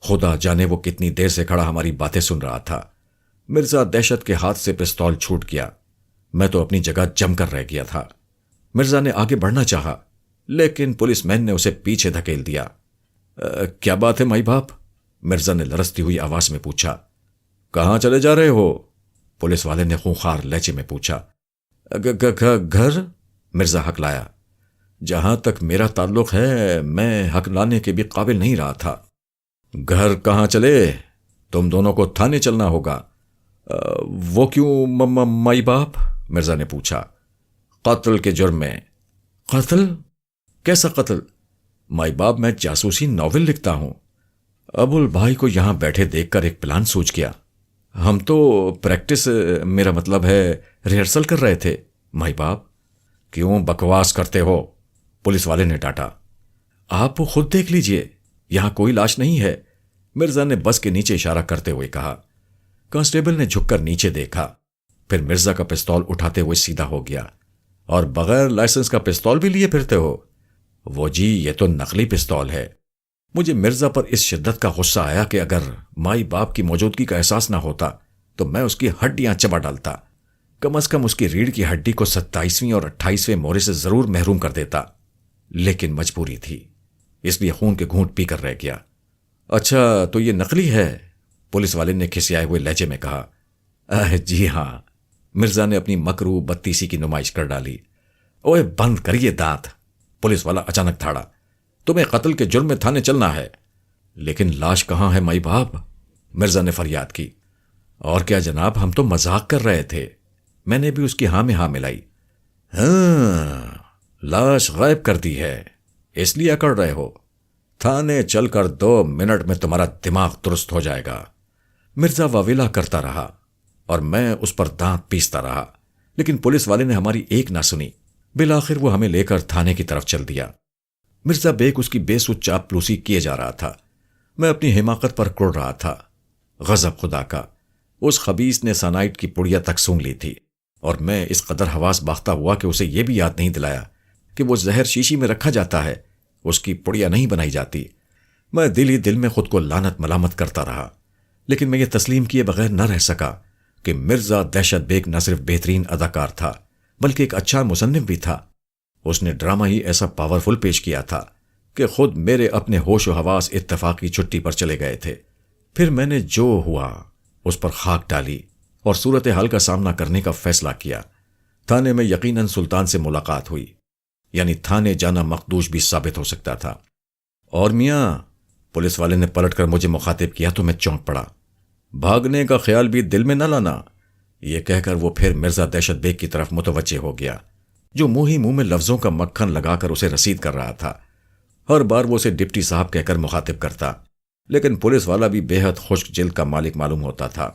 خدا جانے وہ کتنی دیر سے کھڑا ہماری باتیں سن رہا تھا۔ مرزا دہشت کے ہاتھ سے پستول چھوٹ گیا۔ میں تو اپنی جگہ جم کر رہ گیا تھا۔ مرزا نے آگے بڑھنا چاہا، لیکن پولیس مین نے اسے پیچھے دھکیل دیا۔ کیا بات ہے مائی باپ؟ مرزا نے لرزتی ہوئی آواز میں پوچھا۔ کہاں چلے جا رہے ہو؟ پولیس والے نے خونخوار لہجے میں پوچھا۔ گھر، مرزا حق لایا۔ جہاں تک میرا تعلق ہے میں حق لانے کے بھی قابل نہیں رہا تھا۔ گھر کہاں چلے؟ تم دونوں کو تھانے چلنا ہوگا۔ وہ کیوں مائی باپ؟ مرزا نے پوچھا۔ قتل کے جرم میں۔ قتل؟ کیسا قتل؟ مائی باپ، میں جاسوسی ناول لکھتا ہوں۔ ابو البھائی کو یہاں بیٹھے دیکھ کر ایک پلان سوچ گیا۔ ہم تو پریکٹس، میرا مطلب ہے ریہرسل کر رہے تھے مائی باپ۔ کیوں بکواس کرتے ہو؟ پولیس والے نے ڈانٹا۔ آپ خود دیکھ لیجئے، یہاں کوئی لاش نہیں ہے، مرزا نے بس کے نیچے اشارہ کرتے ہوئے کہا۔ کانسٹیبل نے جھک کر نیچے دیکھا، پھر مرزا کا پستول اٹھاتے ہوئے سیدھا ہو گیا۔ اور بغیر لائسنس کا پستول بھی لیے پھرتے ہو؟ وہ جی، یہ تو نقلی پستول ہے۔ مجھے مرزا پر اس شدت کا غصہ آیا کہ اگر مائی باپ کی موجودگی کا احساس نہ ہوتا تو میں اس کی ہڈیاں چبا ڈالتا، کم از کم اس کی ریڑھ کی ہڈی کو 27ویں اور 28ویں مورے سے ضرور محروم کر دیتا، لیکن مجبوری تھی، اس لیے خون کے گھونٹ پی کر رہ گیا۔ اچھا تو یہ نقلی ہے؟ پولیس والے نے کھسیائے ہوئے لہجے میں کہا۔ جی ہاں، مرزا نے اپنی مکرو بدتیسی کی نمائش کر ڈالی۔ اوے بند کریے دانت، پولیس والا اچانک دھاڑا۔ تمہیں قتل کے جرم میں تھانے چلنا ہے۔ لیکن لاش کہاں ہے مائی باپ؟ مرزا نے فریاد کی۔ اور کیا جناب، ہم تو مذاق کر رہے تھے، میں نے بھی اس کی ہاں میں ہاں ملائی۔ ہاں، لاش غائب کر دی ہے، اس لیے اکڑ رہے ہو؟ تھانے چل کر 2 منٹ میں تمہارا دماغ درست ہو جائے گا۔ مرزا واویلا کرتا رہا اور میں اس پر دانت پیستا رہا، لیکن پولیس والے نے ہماری ایک نہ سنی۔ بالآخر وہ ہمیں لے کر تھانے کی طرف چل دیا۔ مرزا بیگ اس کی بے سود چاپلوسی کیے جا رہا تھا۔ میں اپنی حماقت پر کڑ رہا تھا۔ غضب خدا کا، اس خبیث نے سانائٹ کی پڑیا تک سونگھ لی تھی، اور میں اس قدر حواس باختہ ہوا کہ اسے یہ بھی یاد نہیں دلایا کہ وہ زہر شیشی میں رکھا جاتا ہے، اس کی پڑیا نہیں بنائی جاتی۔ میں دل ہی دل میں خود کو لعنت ملامت کرتا رہا، لیکن میں یہ تسلیم کیے بغیر نہ رہ سکا کہ مرزا دہشت بیگ نہ صرف بہترین اداکار تھا بلکہ ایک اچھا مصنف بھی تھا۔ اس نے ڈرامہ ہی ایسا پاورفل پیش کیا تھا کہ خود میرے اپنے ہوش و حواس اتفاقی چھٹی پر چلے گئے تھے۔ پھر میں نے جو ہوا اس پر خاک ڈالی اور صورتحال کا سامنا کرنے کا فیصلہ کیا۔ تھانے میں یقیناً سلطان سے ملاقات ہوئی، یعنی تھانے جانا مخدوش بھی ثابت ہو سکتا تھا۔ اور میاں، پولیس والے نے پلٹ کر مجھے مخاطب کیا تو میں چونک پڑا۔ بھاگنے کا خیال بھی دل میں نہ لانا، یہ کہہ کر وہ پھر مرزا دہشت بیگ کی طرف متوجہ ہو گیا، جو منہ ہی منہ میں لفظوں کا مکھن لگا کر اسے رسید کر رہا تھا۔ ہر بار وہ اسے ڈپٹی صاحب کہہ کر مخاطب کرتا، لیکن پولیس والا بھی بے حد خشک جلد کا مالک معلوم ہوتا تھا،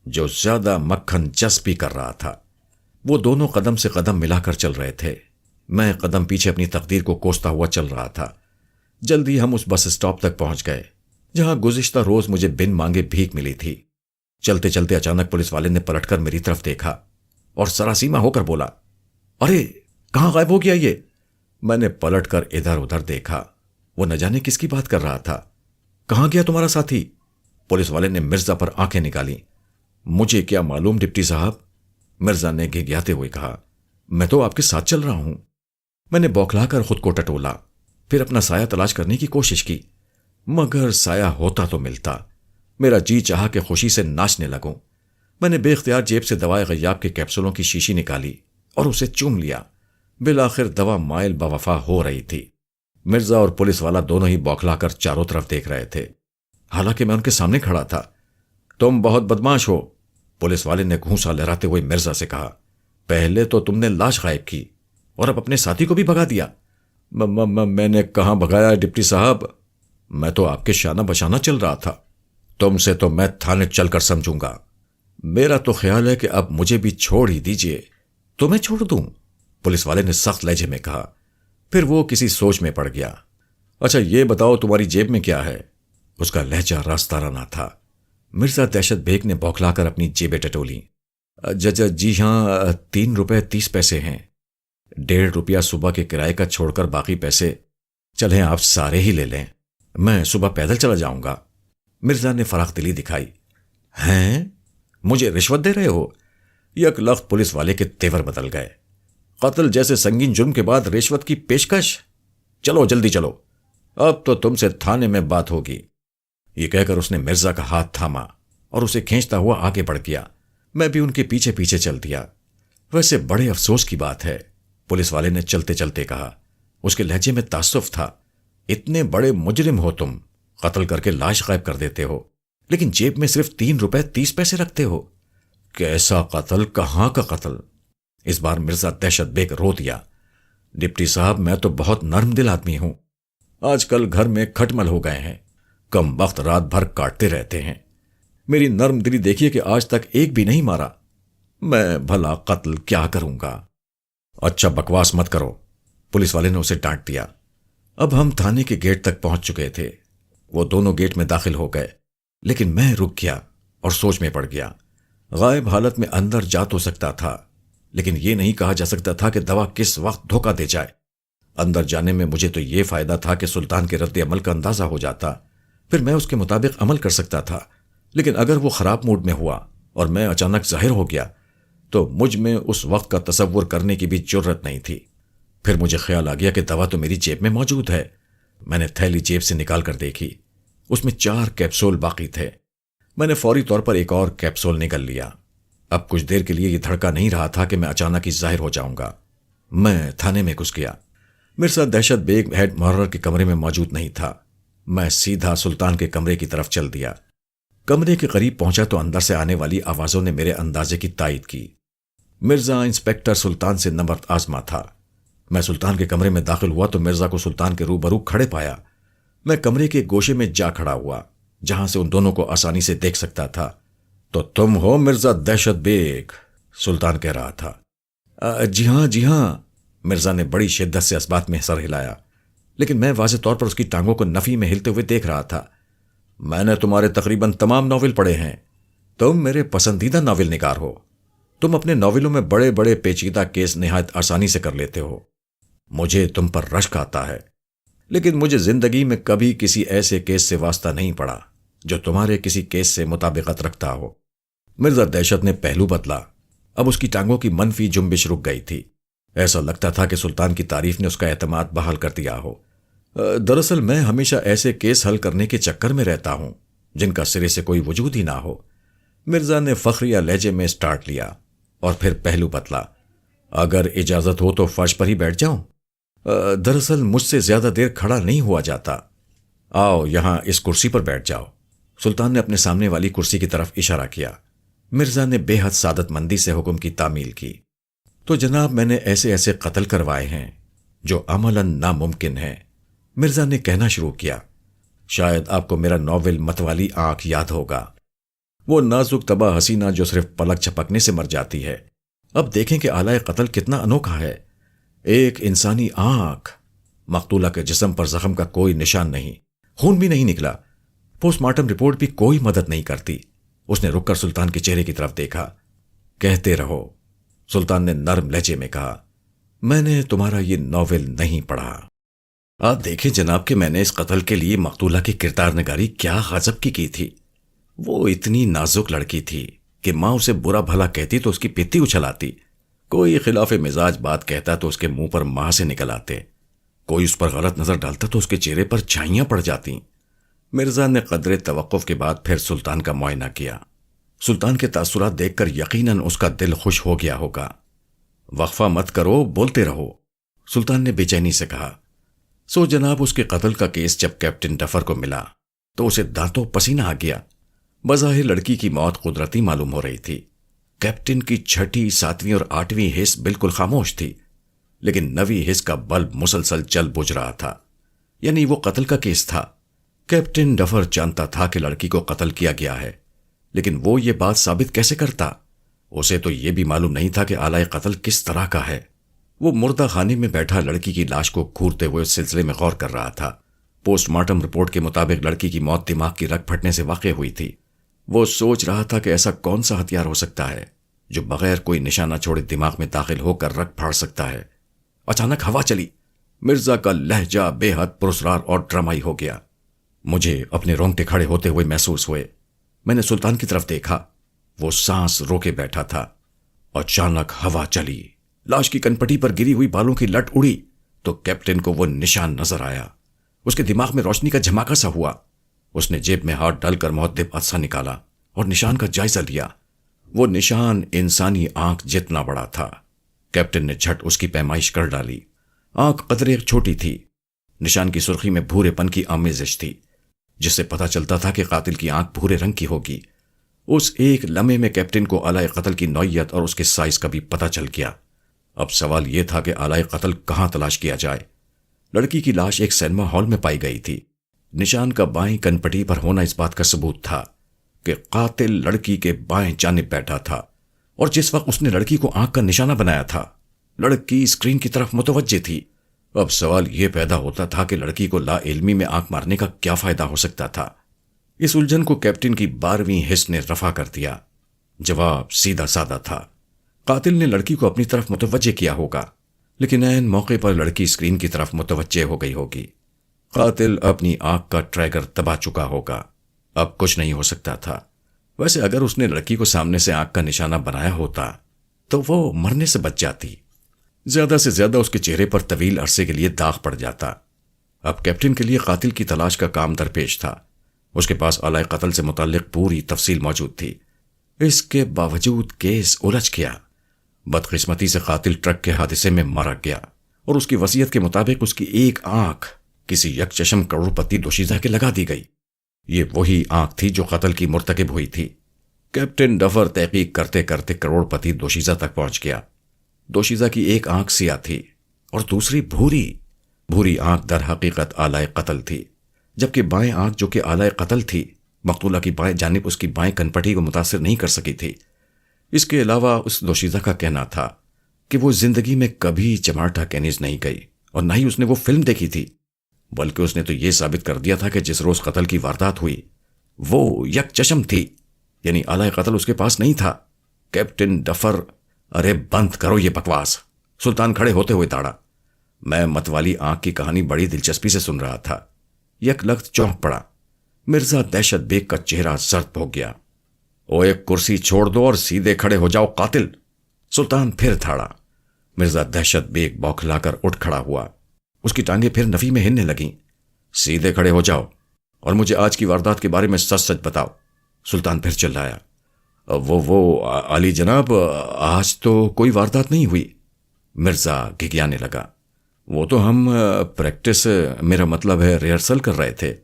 جو زیادہ مکھن چسپی کر رہا تھا۔ وہ دونوں قدم سے قدم ملا کر چل رہے تھے، میں قدم پیچھے اپنی تقدیر کو کوستا ہوا چل رہا تھا۔ جلدی ہم اس بس اسٹاپ تک پہنچ گئے جہاں گزشتہ روز مجھے بن مانگے بھیک ملی تھی۔ چلتے چلتے اچانک پولیس والے نے پلٹ کر میری طرف دیکھا اور سراسیمہ ہو کر بولا، ارے کہاں غائب ہو گیا یہ؟ میں نے پلٹ کر ادھر ادھر دیکھا، وہ نہ جانے کس کی بات کر رہا تھا۔ کہاں گیا تمہارا ساتھی؟ پولیس والے نے مرزا پر آنکھیں نکالی۔ مجھے کیا معلوم ڈپٹی صاحب، مرزا نے گھگیاتے ہوئے کہا، میں تو آپ کے ساتھ چل رہا ہوں۔ میں نے بوکھلا کر خود کو ٹٹولا، پھر اپنا سایہ تلاش کرنے کی کوشش کی، مگر سایہ ہوتا تو ملتا۔ میرا جی چاہا کہ خوشی سے ناچنے لگوں۔ میں نے بے اختیار جیب سے دوائے غیاب کے کیپسولوں کی شیشی نکالی اور اسے چوم لیا۔ بالآخر دوا مائل بوفا ہو رہی تھی۔ مرزا اور پولیس والا دونوں ہی بوکھلا کر چاروں طرف دیکھ رہے تھے، حالانکہ میں ان کے سامنے کھڑا تھا۔ تم بہت بدماش ہو، پولیس والے نے گھونسا لہراتے ہوئے مرزا سے کہا۔ پہلے تو تم نے لاش غائب کی اور اب اپنے ساتھی کو بھی بھگا دیا۔ میں نے کہاں بھگایا ڈپٹی صاحب، میں تو آپ کے شانہ بشانہ چل رہا تھا۔ تم سے تو میں تھانے چل کر سمجھوں گا۔ میرا تو خیال ہے کہ اب مجھے بھی چھوڑ ہی دیجئے۔ تو میں چھوڑ دوں؟ پولیس والے نے سخت لہجے میں کہا۔ پھر وہ کسی سوچ میں پڑ گیا۔ اچھا یہ بتاؤ تمہاری جیب میں کیا ہے؟ اس کا لہجہ راستانہ تھا۔ مرزا دہشت بیگ نے بوکھلا کر اپنی جیبیں ٹٹولیں۔ جی ہاں، 3 روپے 30 پیسے ہیں۔ 1.5 روپیہ صبح کے کرائے کا چھوڑ کر باقی پیسے چلیں آپ سارے ہی لے لیں، میں صبح پیدل چلا جاؤں گا۔ مرزا نے فراخ دلی دکھائی۔ ہیں؟ مجھے رشوت دے رہے ہو؟ یک لخت پولیس والے کے تیور بدل گئے۔ قتل جیسے سنگین جرم کے بعد رشوت کی پیشکش؟ چلو جلدی چلو، اب تو تم سے تھانے میں بات ہوگی۔ یہ کہہ کر اس نے مرزا کا ہاتھ تھاما اور اسے کھینچتا ہوا آگے بڑھ گیا۔ میں بھی ان کے پیچھے پیچھے چل دیا۔ ویسے بڑے افسوس کی بات ہے، پولیس والے نے چلتے چلتے کہا۔ اس کے لہجے میں تعصف تھا۔ اتنے بڑے مجرم ہو تم، قتل کر کے لاش غائب کر دیتے ہو، لیکن جیب میں صرف 3 روپے 30 پیسے رکھتے ہو۔ کیسا قتل؟ کہاں کا قتل؟ اس بار مرزا دہشت بیگ رو دیا۔ ڈپٹی صاحب میں تو بہت نرم دل آدمی ہوں، آج کل گھر میں کھٹمل ہو گئے ہیں، کم وقت رات بھر کاٹتے رہتے ہیں۔ میری نرم دلی دیکھیے کہ آج تک ایک بھی نہیں مارا، میں بھلا قتل کیا کروں گا؟ اچھا بکواس مت کرو، پولیس والے نے اسے ڈانٹ دیا۔ اب ہم تھانے کے گیٹ تک پہنچ چکے تھے۔ وہ دونوں گیٹ میں داخل ہو گئے، لیکن میں رک گیا اور سوچ میں پڑ گیا۔ غائب حالت میں اندر جا تو سکتا تھا، لیکن یہ نہیں کہا جا سکتا تھا کہ دوا کس وقت دھوکہ دے جائے۔ اندر جانے میں مجھے تو یہ فائدہ تھا کہ سلطان کے رد عمل کا اندازہ ہو جاتا، پھر میں اس کے مطابق عمل کر سکتا تھا۔ لیکن اگر وہ خراب موڈ میں ہوا اور میں اچانک ظاہر ہو گیا تو مجھ میں اس وقت کا تصور کرنے کی بھی جرت نہیں تھی۔ پھر مجھے خیال آ گیا کہ دوا تو میری جیب میں موجود ہے۔ میں نے تھیلی جیب سے نکال کر دیکھی، اس میں 4 کیپسول باقی تھے۔ میں نے فوری طور پر ایک اور کیپسول نکل لیا۔ اب کچھ دیر کے لیے یہ دھڑکا نہیں رہا تھا کہ میں اچانک ہی ظاہر ہو جاؤں گا۔ میں تھانے میں گھس گیا۔ مرزا دہشت بیگ ہیڈ محرر کے کمرے میں موجود نہیں تھا۔ میں سیدھا سلطان کے کمرے کی طرف چل دیا۔ کمرے کے قریب پہنچا تو اندر سے آنے والی آوازوں نے میرے اندازے کی تائید کی۔ مرزا انسپکٹر سلطان سے نمبر آزما تھا۔ میں سلطان کے کمرے میں داخل ہوا تو مرزا کو سلطان کے روبرو کھڑے پایا۔ میں کمرے کے گوشے میں جا کھڑا ہوا جہاں سے ان دونوں کو آسانی سے دیکھ سکتا تھا۔ تو تم ہو مرزا دہشت بیگ؟ سلطان کہہ رہا تھا۔ جی ہاں، مرزا نے بڑی شدت سے اس بات میں سر ہلایا، لیکن میں واضح طور پر اس کی ٹانگوں کو نفی میں ہلتے ہوئے دیکھ رہا تھا۔ میں نے تمہارے تقریباً تمام ناول پڑھے ہیں، تم میرے پسندیدہ ناول نگار ہو۔ تم اپنے ناولوں میں بڑے بڑے پیچیدہ کیس نہایت آسانی سے کر لیتے ہو۔ مجھے تم پر رشک آتا ہے، لیکن مجھے زندگی میں کبھی کسی ایسے کیس سے واسطہ نہیں پڑا جو تمہارے کسی کیس سے مطابقت رکھتا ہو۔ مرزا دہشت نے پہلو بدلا۔ اب اس کی ٹانگوں کی منفی جنبش رک گئی تھی۔ ایسا لگتا تھا کہ سلطان کی تعریف نے اس کا اعتماد بحال کر دیا ہو۔ دراصل میں ہمیشہ ایسے کیس حل کرنے کے چکر میں رہتا ہوں جن کا سرے سے کوئی وجود ہی نہ ہو۔ مرزا نے فخریہ لہجے میں سٹارٹ لیا اور پھر پہلو بدلا۔ اگر اجازت ہو تو فرش پر ہی بیٹھ جاؤں؟ دراصل مجھ سے زیادہ دیر کھڑا نہیں ہوا جاتا۔ آؤ یہاں اس کرسی پر بیٹھ جاؤ۔ سلطان نے اپنے سامنے والی کرسی کی طرف اشارہ کیا۔ مرزا نے بے حد سعادت مندی سے حکم کی تعمیل کی۔ تو جناب میں نے ایسے ایسے قتل کروائے ہیں جو عملاً ناممکن ہیں، مرزا نے کہنا شروع کیا۔ شاید آپ کو میرا ناول متوالی آنکھ یاد ہوگا، وہ نازک تباہ حسینہ جو صرف پلک جھپکنے سے مر جاتی ہے۔ اب دیکھیں کہ آلائے قتل کتنا انوکھا ہے، ایک انسانی آنکھ۔ مقتولہ کے جسم پر زخم کا کوئی نشان نہیں، خون بھی نہیں نکلا۔ پوسٹ مارٹم رپورٹ بھی کوئی مدد نہیں کرتی۔ اس نے رک کر سلطان کے چہرے کی طرف دیکھا۔ کہتے رہو، سلطان نے نرم لہجے میں کہا، میں نے تمہارا یہ ناول نہیں پڑھا۔ آپ دیکھیں جناب کہ میں نے اس قتل کے لیے مقتولہ کی کردار نگاری کیا غضب کی تھی۔ وہ اتنی نازک لڑکی تھی کہ ماں اسے برا بھلا کہتی تو اس کی پتی اچھل آتی، کوئی خلاف مزاج بات کہتا تو اس کے منہ پر ماں سے نکل آتے، کوئی اس پر غلط نظر ڈالتا تو اس کے چہرے پر چھائیاں پڑ جاتی۔ مرزا نے قدرے توقف کے بعد پھر سلطان کا معائنہ کیا۔ سلطان کے تاثرات دیکھ کر یقیناً اس کا دل خوش ہو گیا ہوگا۔ وقفہ مت کرو، بولتے رہو، سلطان نے بے چینی سے کہا۔ سو جناب، اس کے قتل کا کیس جب کیپٹن ڈفر کو ملا تو اسے دانتوں پسینہ آ گیا۔ بظاہر لڑکی کی موت قدرتی معلوم ہو رہی تھی۔ کیپٹن کی 6، 7 اور 8 حص بالکل خاموش تھی، لیکن 9 حص کا بلب مسلسل جل بجھ رہا تھا، یعنی وہ قتل کا کیس تھا۔ کیپٹن ڈفر جانتا تھا کہ لڑکی کو قتل کیا گیا ہے، لیکن وہ یہ بات ثابت کیسے کرتا؟ اسے تو یہ بھی معلوم نہیں تھا کہ آلائے قتل کس طرح کا ہے۔ وہ مردہ خانے میں بیٹھا لڑکی کی لاش کو گھورتے ہوئے اس سلسلے میں غور کر رہا تھا۔ پوسٹ مارٹم رپورٹ کے مطابق لڑکی کی موت دماغ کی رگ پھٹنے سے واقع ہوئی تھی۔ وہ سوچ رہا تھا کہ ایسا کون سا ہتھیار ہو سکتا ہے جو بغیر کوئی نشانہ چھوڑے دماغ میں داخل ہو کر رگ پھاڑ سکتا ہے۔ اچانک ہوا چلی۔ مرزا کا لہجہ بے حد پراسرار اور ڈرامائی ہو گیا۔ مجھے اپنے رونگٹے کھڑے ہوتے ہوئے محسوس ہوئے۔ میں نے سلطان کی طرف دیکھا، وہ سانس روکے بیٹھا تھا۔ اچانک ہوا چلی، لاش کی کنپٹی پر گری ہوئی بالوں کی لٹ اڑی تو کیپٹن کو وہ نشان نظر آیا۔ اس کے دماغ میں روشنی کا جھماکا سا ہوا۔ اس نے جیب میں ہاتھ ڈال کر مہذب عدسہ نکالا اور نشان کا جائزہ لیا۔ وہ نشان انسانی آنکھ جتنا بڑا تھا۔ کیپٹن نے جھٹ اس کی پیمائش کر ڈالی۔ آنکھ قدرے چھوٹی تھی۔ نشان کی سرخی میں بھورے پن کی آمیزش تھی، جس سے پتہ چلتا تھا کہ قاتل کی آنکھ بھورے رنگ کی ہوگی۔ اس ایک لمحے میں کیپٹن کو آلائے قتل کی نوعیت اور اس کے سائز کا بھی پتہ چل گیا۔ اب سوال یہ تھا کہ آلائے قتل کہاں تلاش کیا جائے۔ لڑکی کی لاش ایک سینما ہال میں پائی گئی تھی۔ نشان کا بائیں کنپٹی پر ہونا اس بات کا ثبوت تھا کہ قاتل لڑکی کے بائیں جانب بیٹھا تھا، اور جس وقت اس نے لڑکی کو آنکھ کا نشانہ بنایا تھا، لڑکی اسکرین کی طرف متوجہ تھی۔ اب سوال یہ پیدا ہوتا تھا کہ لڑکی کو لا علمی میں آنکھ مارنے کا کیا فائدہ ہو سکتا تھا۔ اس الجھن کو کیپٹن کی 12ویں حص نے رفع کر دیا۔ جواب سیدھا سادہ تھا۔ قاتل نے لڑکی کو اپنی طرف متوجہ کیا ہوگا، لیکن عین موقع پر لڑکی اسکرین کی طرف متوجہ ہو گئی ہوگی۔ قاتل اپنی آنکھ کا ٹریگر دبا چکا ہوگا۔ اب کچھ نہیں ہو سکتا تھا۔ ویسے اگر اس نے لڑکی کو سامنے سے آنکھ کا نشانہ بنایا ہوتا تو وہ مرنے سے بچ جاتی۔ زیادہ سے زیادہ اس کے چہرے پر طویل عرصے کے لیے داغ پڑ جاتا۔ اب کیپٹن کے لیے قاتل کی تلاش کا کام درپیش تھا۔ اس کے پاس آلائے قتل سے متعلق پوری تفصیل موجود تھی۔ اس کے باوجود کیس الجھ گیا۔ بدقسمتی سے قاتل ٹرک کے حادثے میں مارا گیا، اور اس کی وصیت کے مطابق اس کی ایک آنکھ کسی یکچشم کروڑ پتی دوشیزہ کے لگا دی گئی۔ یہ وہی آنکھ تھی جو قتل کی مرتکب ہوئی تھی۔ کیپٹن ڈفر تحقیق کرتے کرتے کروڑ پتی دوشیزہ تک پہنچ گیا۔ دوشیزہ کی ایک آنکھ سیاہ تھی اور دوسری بھوری۔ بھوری آنکھ در حقیقت آلائے قتل تھی، جبکہ بائیں آنکھ جو کہ آلائے قتل تھی، مقتولہ کی بائیں جانب اس کی بائیں کنپٹی کو متاثر نہیں کر سکی تھی۔ اس کے علاوہ اس دوشیزہ کا کہنا تھا کہ وہ زندگی میں کبھی چماٹا کینیز نہیں گئی، اور نہ ہی اس نے وہ فلم دیکھی تھی، بلکہ اس نے تو یہ ثابت کر دیا تھا کہ جس روز قتل کی واردات ہوئی وہ یک چشم تھی، یعنی آلائے قتل اس کے پاس نہیں تھا۔ کیپٹن ڈفر، ارے بند کرو یہ بکواس، سلطان کھڑے ہوتے ہوئے تاڑا۔ میں متوالی آنکھ کی کہانی بڑی دلچسپی سے سن رہا تھا۔ یک لخت چونک پڑا۔ مرزا دہشت بیگ کا چہرہ زرد ہو گیا۔ او ایک کرسی چھوڑ دو اور سیدھے کھڑے ہو جاؤ قاتل، سلطان پھر تھاڑا۔ مرزا دہشت بیگ بوکھلا کر اٹھ کھڑا ہوا۔ اس کی ٹانگیں پھر نفی میں ہلنے لگیں۔ سیدھے کھڑے ہو جاؤ اور مجھے آج کی واردات کے بارے میں سچ سچ بتاؤ، سلطان پھر چلایا۔ وہ علی جناب، آج تو کوئی واردات نہیں ہوئی۔ مرزا گھگیانے لگا۔ وہ تو ہم پریکٹس، میرا مطلب ہے ریہرسل کر رہے تھے۔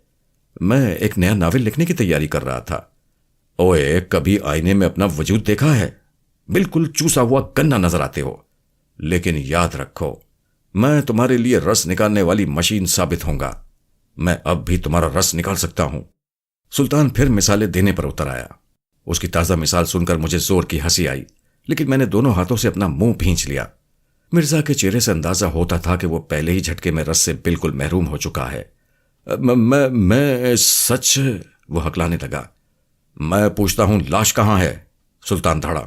میں ایک نیا ناول لکھنے کی تیاری کر رہا تھا۔ اوے، کبھی آئینے میں اپنا وجود دیکھا ہے؟ بالکل چوسا ہوا گنا نظر آتے ہو۔ لیکن یاد رکھو، میں تمہارے لیے رس نکالنے والی مشین ثابت ہوں گا۔ میں اب بھی تمہارا رس نکال سکتا ہوں۔ سلطان پھر مثالیں دینے پر اتر آیا۔ اس کی تازہ مثال سن کر مجھے زور کی ہنسی آئی، لیکن میں نے دونوں ہاتھوں سے اپنا منہ بھینچ لیا۔ مرزا کے چہرے سے اندازہ ہوتا تھا کہ وہ پہلے ہی جھٹکے میں رس سے بالکل محروم ہو چکا ہے۔ میں سچ، وہ ہکلانے لگا۔ میں پوچھتا ہوں لاش کہاں ہے؟ سلطان دھڑا۔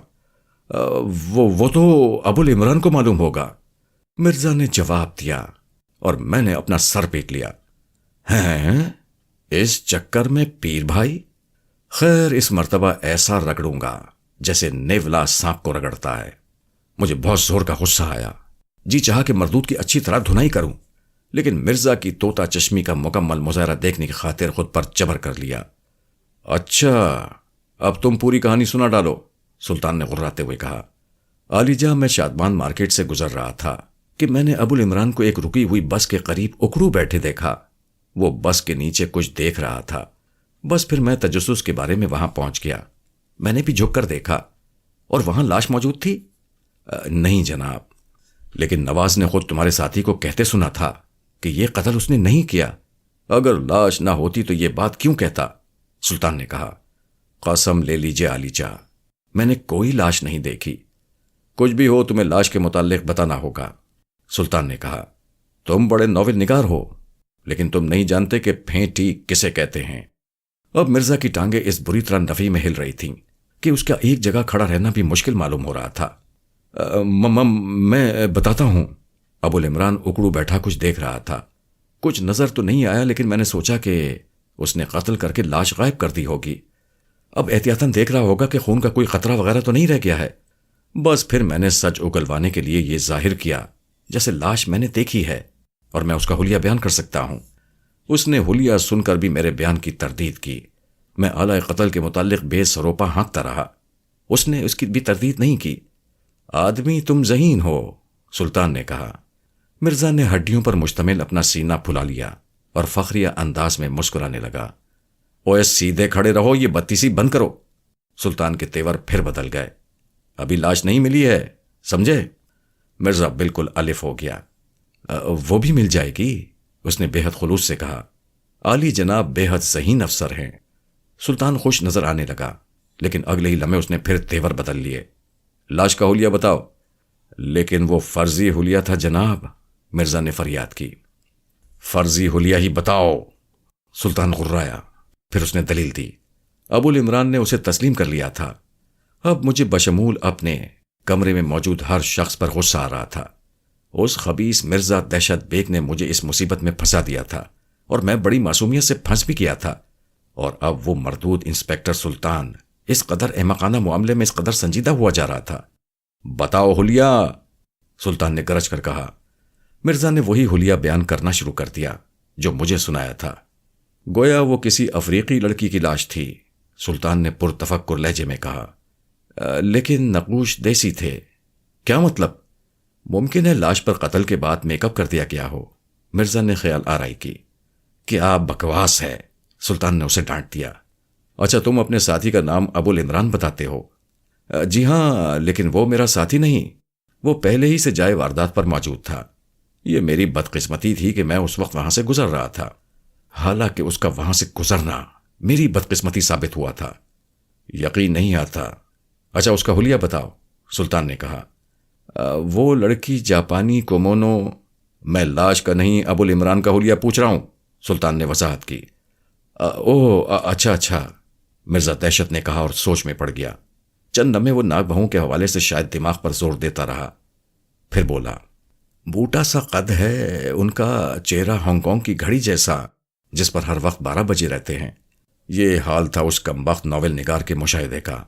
وہ تو ابو العمران کو معلوم ہوگا، مرزا نے جواب دیا، اور میں نے اپنا سر پیٹ لیا۔ ہیں؟ اس چکر میں پیر بھائی؟ خیر، اس مرتبہ ایسا رگڑوں گا جیسے نیولا سانپ کو رگڑتا ہے۔ مجھے بہت زور کا غصہ آیا، جی چاہا کہ مردود کی اچھی طرح دھنائی کروں، لیکن مرزا کی طوطا چشمی کا مکمل مظاہرہ دیکھنے کی خاطر خود پر جبر کر لیا۔ اچھا، اب تم پوری کہانی سنا ڈالو، سلطان نے غراتے ہوئے کہا۔ عالیجا، میں شادمان مارکیٹ سے گزر رہا تھا کہ میں نے ابو العمران کو ایک رکی ہوئی بس کے قریب اکڑو بیٹھے دیکھا۔ وہ بس کے نیچے کچھ دیکھ رہا تھا۔ بس پھر میں تجسس کے بارے میں وہاں پہنچ گیا۔ میں نے بھی جھک کر دیکھا، اور وہاں لاش موجود تھی؟ نہیں جناب، لیکن نواز نے خود تمہارے ساتھی کو کہتے سنا تھا کہ یہ قتل اس نے نہیں کیا۔ اگر لاش نہ ہوتی تو یہ بات کیوں کہتا؟ سلطان نے کہا۔ قسم لے لیجئے عالیجا، میں نے کوئی لاش نہیں دیکھی۔ کچھ بھی ہو تمہیں لاش کے متعلق بتانا ہوگا، سلطان نے کہا۔ تم بڑے ناول نگار ہو، لیکن تم نہیں جانتے کہ پھینٹی کسے کہتے ہیں۔ اب مرزا کی ٹانگیں اس بری طرح نفی میں ہل رہی تھیں کہ اس کا ایک جگہ کھڑا رہنا بھی مشکل معلوم ہو رہا تھا۔ میں بتاتا ہوں۔ ابو العمران اکڑو بیٹھا کچھ دیکھ رہا تھا۔ کچھ نظر تو نہیں آیا، لیکن میں نے سوچا کہ اس نے قتل کر کے لاش غائب کر دی ہوگی۔ اب احتیاطاً دیکھ رہا ہوگا کہ خون کا کوئی قطرہ وغیرہ تو نہیں رہ گیا ہے۔ بس پھر میں نے سچ اگلوانے کے لیے یہ ظاہر کیا جیسے لاش میں نے دیکھی ہے، اور میں اس کا حلیہ بیان کر سکتا ہوں۔ اس نے حلیہ سن کر بھی میرے بیان کی تردید کی۔ میں آلۂ قتل کے متعلق بے سروپا ہانکتا رہا۔ اس نے اس کی بھی تردید نہیں کی۔ آدمی تم ذہین ہو، سلطان نے کہا۔ مرزا نے ہڈیوں پر مشتمل اپنا سینہ پھلا لیا اور فخریہ انداز میں مسکرانے لگا۔ اوے سیدھے کھڑے رہو، یہ بتیسی بند کرو۔ سلطان کے تیور پھر بدل گئے۔ ابھی لاش نہیں ملی ہے، سمجھے؟ مرزا بالکل الف ہو گیا۔ وہ بھی مل جائے گی، اس نے بے حد خلوص سے کہا۔ عالی جناب بے حد ذہین افسر ہیں۔ سلطان خوش نظر آنے لگا، لیکن اگلے ہی لمحے اس نے پھر تیور بدل لیے۔ لاش کا حلیہ بتاؤ۔ لیکن وہ فرضی حلیہ تھا جناب، مرزا نے فریاد کی۔ فرضی حلیہ ہی بتاؤ، سلطان غرایا۔ پھر اس نے دلیل دی۔ ابو العمران نے اسے تسلیم کر لیا تھا۔ اب مجھے بشمول اپنے کمرے میں موجود ہر شخص پر غصہ آ رہا تھا۔ اس خبیث مرزا دہشت بیگ نے مجھے اس مصیبت میں پھنسا دیا تھا، اور میں بڑی معصومیت سے پھنس بھی کیا تھا، اور اب وہ مردود انسپیکٹر سلطان اس قدر احمقانہ معاملے میں اس قدر سنجیدہ ہوا جا رہا تھا۔ بتاؤ حلیہ، سلطان نے گرج کر کہا۔ مرزا نے وہی حلیہ بیان کرنا شروع کر دیا جو مجھے سنایا تھا۔ گویا وہ کسی افریقی لڑکی کی لاش تھی، سلطان نے پرتفکر لہجے میں کہا۔ لیکن نقوش دیسی تھے۔ کیا مطلب؟ ممکن ہے لاش پر قتل کے بعد میک اپ کر دیا گیا ہو، مرزا نے خیال آرائی کی۔ کیا بکواس ہے، سلطان نے اسے ڈانٹ دیا۔ اچھا، تم اپنے ساتھی کا نام ابو العمران بتاتے ہو؟ جی ہاں، لیکن وہ میرا ساتھی نہیں، وہ پہلے ہی سے جائے واردات پر موجود تھا۔ یہ میری بدقسمتی تھی کہ میں اس وقت وہاں سے گزر رہا تھا، حالانکہ اس کا وہاں سے گزرنا میری بدقسمتی ثابت ہوا تھا۔ یقین نہیں آتا۔ اچھا، اس کا حلیہ بتاؤ، سلطان نے کہا۔ وہ لڑکی جاپانی کومونو۔ میں لاش کا نہیں، ابو العمران کا حلیہ پوچھ رہا ہوں، سلطان نے وضاحت کی۔ اچھا، مرزا دہشت نے کہا اور سوچ میں پڑ گیا۔ چند لمحے وہ ناک بہوں کے حوالے سے شاید دماغ پر زور دیتا رہا، پھر بولا۔ بوٹا سا قد ہے ان کا، چہرہ ہانگ کانگ کی گھڑی جیسا جس پر ہر وقت 12 بجے رہتے ہیں۔ یہ حال تھا اس کمبخت ناول نگار کے مشاہدے کا۔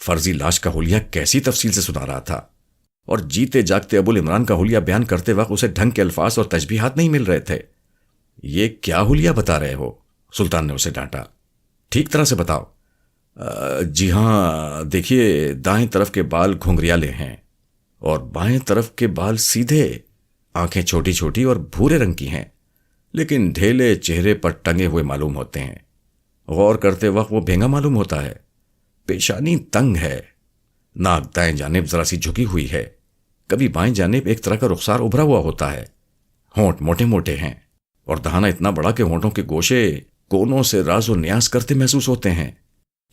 فرضی لاش کا حلیہ کیسی تفصیل سے سنا رہا تھا، اور جیتے جاگتے ابو العمران کا حلیہ بیان کرتے وقت اسے ڈھنگ کے الفاظ اور تشبیہات نہیں مل رہے تھے۔ یہ کیا حلیہ بتا رہے ہو؟ سلطان نے اسے ڈانٹا۔ ٹھیک طرح سے بتاؤ۔ جی ہاں، دیکھیے، دائیں طرف کے بال گھنگریالے ہیں اور بائیں طرف کے بال سیدھے، آنکھیں چھوٹی چھوٹی اور بھورے رنگ کی ہیں، لیکن ڈھیلے چہرے پر ٹنگے ہوئے معلوم ہوتے ہیں۔ غور کرتے وقت وہ بھینگا معلوم ہوتا ہے۔ پیشانی تنگ ہے، ناک دائیں جانب ذرا سی جھکی ہوئی ہے، کبھی بائیں جانب ایک طرح کا رخسار ابھرا ہوا ہوتا ہے۔ ہونٹ موٹے موٹے ہیں، اور دہانہ اتنا بڑا کہ ہونٹوں کے گوشے کونوں سے راز و نیاز کرتے محسوس ہوتے ہیں۔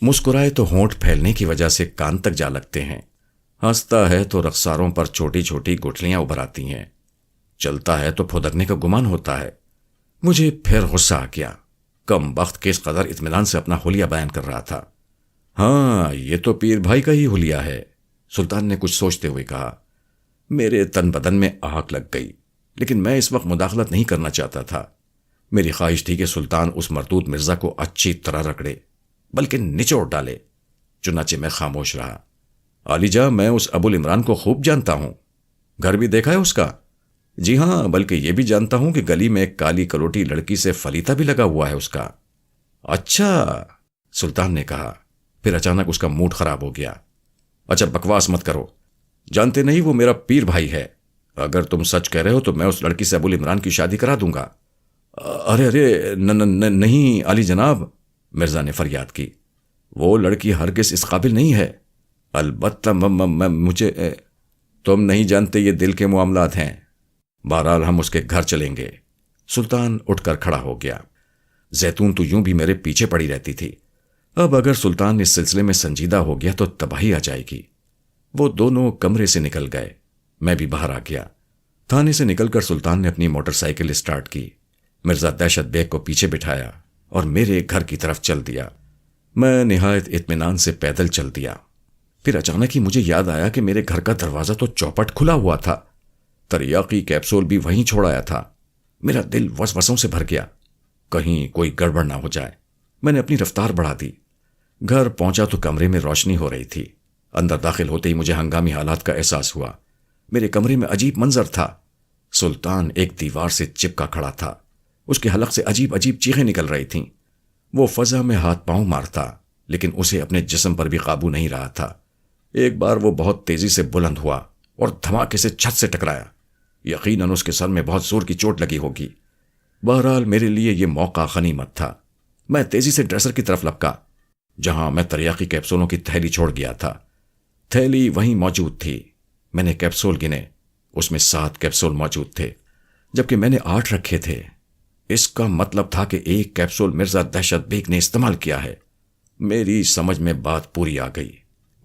مسکرائے تو ہونٹ پھیلنے کی وجہ سے کان تک جا لگتے ہیں۔ ہنستا ہے تو رخساروں پر چھوٹی چھوٹی گٹھلیاں ابھر آتی ہیں، چلتا ہے تو پھدکنے کا گمان ہوتا ہے۔ مجھے پھر غصہ آ گیا۔ کم بخت کس قدر اطمینان سے اپنا حلیہ بیان کر رہا تھا۔ ہاں، یہ تو پیر بھائی کا ہی حلیہ ہے، سلطان نے کچھ سوچتے ہوئے کہا۔ میرے تن بدن میں آگ لگ گئی، لیکن میں اس وقت مداخلت نہیں کرنا چاہتا تھا۔ میری خواہش تھی کہ سلطان اس مردود مرزا کو اچھی طرح رگڑے، بلکہ نچوڑ ڈالے۔ چنانچہ میں خاموش رہا۔ علی جا، میں اس ابو العمران کو خوب جانتا ہوں۔ گھر بھی دیکھا ہے اس کا؟ جی ہاں، بلکہ یہ بھی جانتا ہوں کہ گلی میں ایک کالی کلوٹی لڑکی سے فلیتا بھی لگا ہوا ہے اس کا۔ اچھا، سلطان نے کہا، پھر اچانک اس کا موڈ خراب ہو گیا۔ اچھا بکواس مت کرو، جانتے نہیں وہ میرا پیر بھائی ہے۔ اگر تم سچ کہہ رہے ہو تو میں اس لڑکی سے ابو العمران کی شادی کرا دوں گا۔ ارے ارے، نہیں علی جناب، مرزا نے فریاد کی، وہ لڑکی ہرگز اس قابل نہیں ہے۔ البتہ مجھے تم نہیں جانتے، یہ دل کے معاملات ہیں۔ بہرحال ہم اس کے گھر چلیں گے۔ سلطان اٹھ کر کھڑا ہو گیا۔ زیتون تو یوں بھی میرے پیچھے پڑی رہتی تھی، اب اگر سلطان اس سلسلے میں سنجیدہ ہو گیا تو تباہی آ جائے گی۔ وہ دونوں کمرے سے نکل گئے، میں بھی باہر آ گیا۔ تھانے سے نکل کر سلطان نے اپنی موٹر سائیکل اسٹارٹ کی، مرزا دہشت بیگ کو پیچھے بٹھایا اور میرے گھر کی طرف چل دیا۔ میں نہایت اطمینان سے پیدل چل دیا۔ پھر اچانک ہی مجھے یاد آیا کہ میرے گھر کا دروازہ تو چوپٹ کھلا ہوا تھا، تریاقی کیپسول بھی وہیں چھوڑ آیا تھا۔ میرا دل وسوسوں سے بھر گیا، کہیں کوئی گڑبڑ نہ ہو جائے۔ میں نے اپنی رفتار بڑھا دی۔ گھر پہنچا تو کمرے میں روشنی ہو رہی تھی۔ اندر داخل ہوتے ہی مجھے ہنگامی حالات کا احساس ہوا۔ میرے کمرے میں عجیب منظر تھا۔ سلطان ایک دیوار سے چپکا کھڑا تھا، اس کے حلق سے عجیب عجیب چیخیں نکل رہی تھیں۔ وہ فضا میں ہاتھ پاؤں مارتا، لیکن اسے اپنے جسم پر بھی قابو نہیں رہا تھا۔ ایک بار وہ بہت تیزی سے بلند ہوا اور دھماکے سے چھت سے ٹکرایا۔ یقیناً اس کے سر میں بہت زور کی چوٹ لگی ہوگی۔ بہرحال میرے لیے یہ موقع غنیمت تھا۔ میں تیزی سے ڈریسر کی طرف لپکا، جہاں میں تریاقی کیپسولوں کی تھیلی چھوڑ گیا تھا۔ تھیلی وہیں موجود تھی۔ میں نے کیپسول گنے، اس میں 7 کیپسول موجود تھے، جبکہ میں نے 8 رکھے تھے۔ اس کا مطلب تھا کہ ایک کیپسول مرزا دہشت بیگ نے استعمال کیا ہے۔ میری سمجھ میں بات پوری آ گئی۔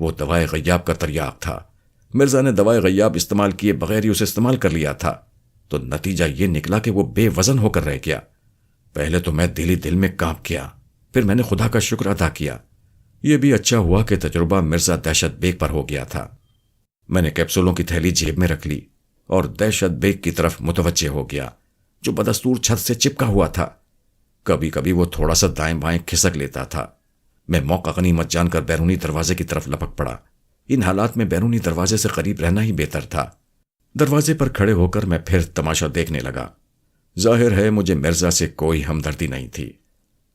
وہ دوائے غیاب کا تریاق تھا۔ مرزا نے دوائے غیاب استعمال کیے بغیر ہی اسے استعمال کر لیا تھا، تو نتیجہ یہ نکلا کہ وہ بے وزن ہو کر رہ گیا۔ پہلے تو میں دل ہی دل میں کانپ گیا، پھر میں نے خدا کا شکر ادا کیا۔ یہ بھی اچھا ہوا کہ تجربہ مرزا دہشت بیگ پر ہو گیا تھا۔ میں نے کیپسولوں کی تھیلی جیب میں رکھ لی اور دہشت بیگ کی طرف متوجہ ہو گیا، جو بدستور چھت سے چپکا ہوا تھا۔ کبھی کبھی وہ تھوڑا سا دائیں بائیں کھسک لیتا تھا۔ میں موقع غنیمت جان کر بیرونی دروازے کی طرف لپک پڑا۔ ان حالات میں بیرونی دروازے سے قریب رہنا ہی بہتر تھا۔ دروازے پر کھڑے ہو کر میں پھر تماشا دیکھنے لگا۔ ظاہر ہے مجھے مرزا سے کوئی ہمدردی نہیں تھی۔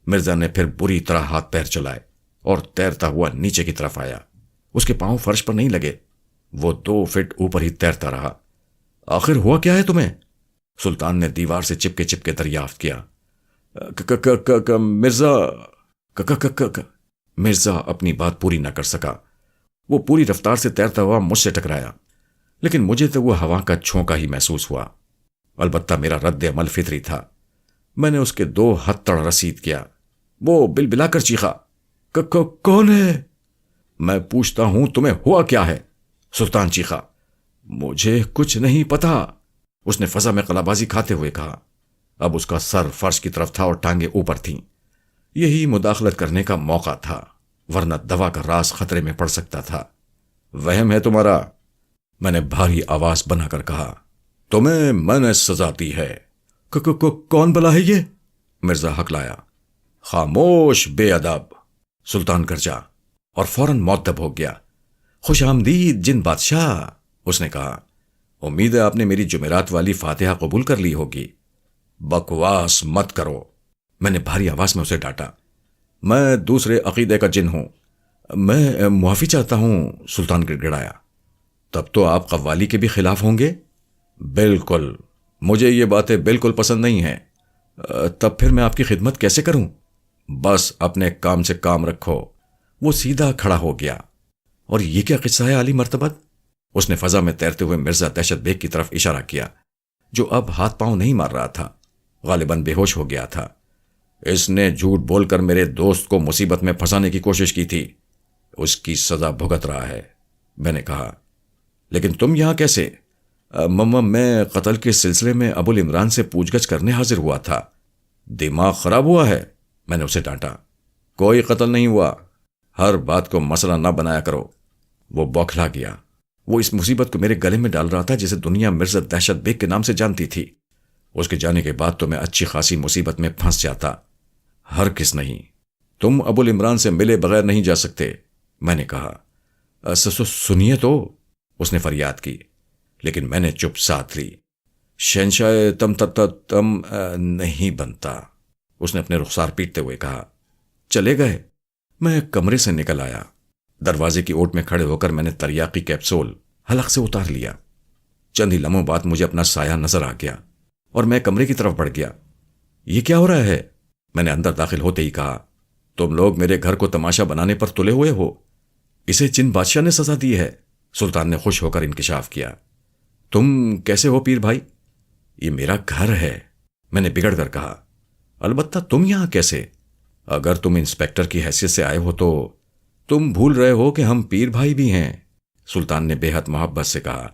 مرزا نے پھر بری طرح ہاتھ پیر چلائے اور تیرتا ہوا نیچے کی طرف آیا۔ اس کے پاؤں فرش پر نہیں لگے، وہ 2 فٹ اوپر ہی تیرتا رہا۔ آخر ہوا کیا ہے تمہیں؟ سلطان نے دیوار سے چپکے چپکے دریافت کیا۔ مرزا اپنی بات پوری نہ کر سکا۔ وہ پوری رفتار سے تیرتا ہوا مجھ سے ٹکرایا، لیکن مجھے تو وہ ہوا کا چھونکا ہی محسوس ہوا۔ البتہ میرا رد عمل فطری تھا۔ میں نے اس کے 2 ہتھڑ رسید کیا۔ وہ بل بلا کر چیخا، کون ہے؟ میں پوچھتا ہوں تمہیں ہوا کیا ہے؟ سلطان چیخا۔ مجھے کچھ نہیں پتا، اس نے فضا میں قلابازی کھاتے ہوئے کہا۔ اب اس کا سر فرش کی طرف تھا اور ٹانگیں اوپر تھیں۔ یہی مداخلت کرنے کا موقع تھا، ورنہ دوا کا راز خطرے میں پڑ سکتا تھا۔ وہم ہے تمہارا، میں نے بھاری آواز بنا کر کہا۔ تمہیں میں نے سزا دی ہے۔ کون بلا ہے یہ؟ مرزا ہکلایا۔ خاموش بے ادب، سلطان گرجا اور فوراً مؤدب ہو گیا۔ خوش آمدید جن بادشاہ، اس نے کہا۔ امید ہے آپ نے میری جمعرات والی فاتحہ قبول کر لی ہوگی۔ بکواس مت کرو، میں نے بھاری آواز میں اسے ڈانٹا۔ میں دوسرے عقیدے کا جن ہوں۔ میں معافی چاہتا ہوں، سلطان گڑگڑایا۔ تب تو آپ قوالی کے بھی خلاف ہوں گے؟ بالکل، مجھے یہ باتیں بالکل پسند نہیں ہیں۔ تب پھر میں آپ کی خدمت کیسے کروں؟ بس اپنے کام سے کام رکھو۔ وہ سیدھا کھڑا ہو گیا۔ اور یہ کیا قصہ ہے عالی مرتبت؟ اس نے فضا میں تیرتے ہوئے مرزا دہشت بیگ کی طرف اشارہ کیا، جو اب ہاتھ پاؤں نہیں مار رہا تھا، غالباً بے ہوش ہو گیا تھا۔ اس نے جھوٹ بول کر میرے دوست کو مصیبت میں پھنسانے کی کوشش کی تھی، اس کی سزا بھگت رہا ہے، میں نے کہا۔ لیکن تم یہاں کیسے؟ مما میں قتل کے سلسلے میں ابو العمران سے پوچھ گچھ کرنے حاضر ہوا تھا۔ دماغ خراب ہوا ہے؟ میں نے اسے ڈانٹا۔ کوئی قتل نہیں ہوا، ہر بات کو مسئلہ نہ بنایا کرو۔ وہ بوکھلا گیا۔ وہ اس مصیبت کو میرے گلے میں ڈال رہا تھا جسے دنیا مرزا دہشت بیگ کے نام سے جانتی تھی۔ اس کے جانے کے بعد تو میں اچھی خاصی مصیبت میں پھنس جاتا۔ ہرگز نہیں، تم ابو العمران سے ملے بغیر نہیں جا سکتے، میں نے کہا۔ سنیے تو، اس نے فریاد کی، لیکن میں نے چپ ساتھ لی۔ شہنشاہ تم نہیں بنتا، اس نے اپنے رخسار پیٹتے ہوئے کہا۔ چلے گئے؟ میں کمرے سے نکل آیا۔ دروازے کی اوٹ میں کھڑے ہو کر میں نے تریاقی کیپسول حلق سے اتار لیا۔ چند ہی لمحوں بعد مجھے اپنا سایہ نظر آ گیا اور میں کمرے کی طرف بڑھ گیا۔ یہ کیا ہو رہا ہے؟ میں نے اندر داخل ہوتے ہی کہا۔ تم لوگ میرے گھر کو تماشا بنانے پر تلے ہوئے ہو۔ اسے جن بادشاہ نے سزا دی ہے، سلطان نے خوش ہو کر انکشاف کیا۔ تم کیسے ہو پیر بھائی؟ یہ میرا گھر ہے، میں نے بگڑ کر کہا۔ البتہ تم یہاں کیسے؟ اگر تم انسپیکٹر کی حیثیت سے آئے ہو تو تم بھول رہے ہو کہ ہم پیر بھائی بھی ہیں، سلطان نے بے حد محبت سے کہا۔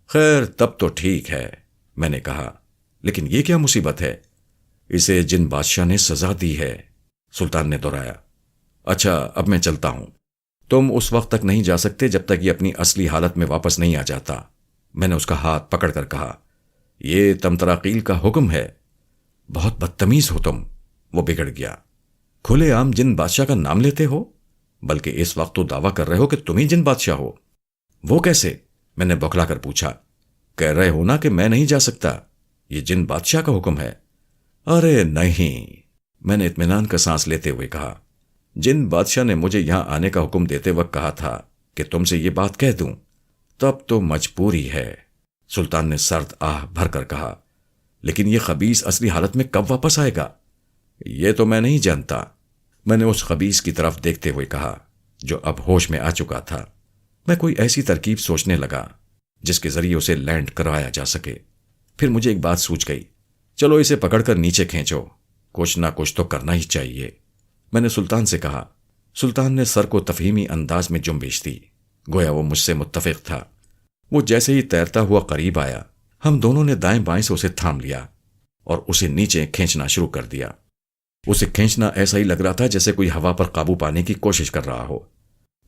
خیر تب تو ٹھیک ہے، میں نے کہا، لیکن یہ کیا مصیبت ہے؟ اسے جن بادشاہ نے سزا دی ہے، سلطان نے دہرایا۔ اچھا اب میں چلتا ہوں، تم اس وقت تک نہیں جا سکتے جب تک یہ اپنی اصلی حالت میں واپس نہیں آ جاتا، میں نے اس کا ہاتھ پکڑ کر کہا۔ یہ تمتراقیل کا حکم ہے۔ بہت بدتمیز ہو تم، وہ بگڑ گیا۔ کھلے عام جن بادشاہ کا نام لیتے ہو، بلکہ اس وقت تو دعویٰ کر رہے ہو کہ تم ہی جن بادشاہ ہو۔ وہ کیسے؟ میں نے بوکھلا کر پوچھا۔ کہہ رہے ہو نا کہ میں نہیں جا سکتا، یہ جن بادشاہ کا حکم ہے۔ ارے نہیں، میں نے اطمینان کا سانس لیتے ہوئے کہا۔ جن بادشاہ نے مجھے یہاں آنے کا حکم دیتے وقت کہا تھا کہ تم سے یہ بات کہہ دوں، تب تو مجبوری ہے، سلطان نے سرد آہ بھر کر کہا۔ لیکن یہ خبیث اصلی حالت میں کب واپس آئے گا؟ یہ تو میں نہیں جانتا، میں نے اس خبیث کی طرف دیکھتے ہوئے کہا جو اب ہوش میں آ چکا تھا۔ میں کوئی ایسی ترکیب سوچنے لگا جس کے ذریعے اسے لینڈ کروایا جا سکے۔ پھر مجھے ایک بات سوچ گئی۔ چلو اسے پکڑ کر نیچے کھینچو، کچھ نہ کچھ تو کرنا ہی چاہیے، میں نے سلطان سے کہا۔ سلطان نے سر کو تفہیمی انداز میں جنبش دی، گویا وہ مجھ سے متفق تھا۔ وہ جیسے ہی تیرتا ہوا قریب آیا، ہم دونوں نے دائیں بائیں سے اسے تھام لیا اور اسے نیچے کھینچنا شروع کر دیا۔ اسے کھینچنا ایسا ہی لگ رہا تھا جیسے کوئی ہوا پر قابو پانے کی کوشش کر رہا ہو،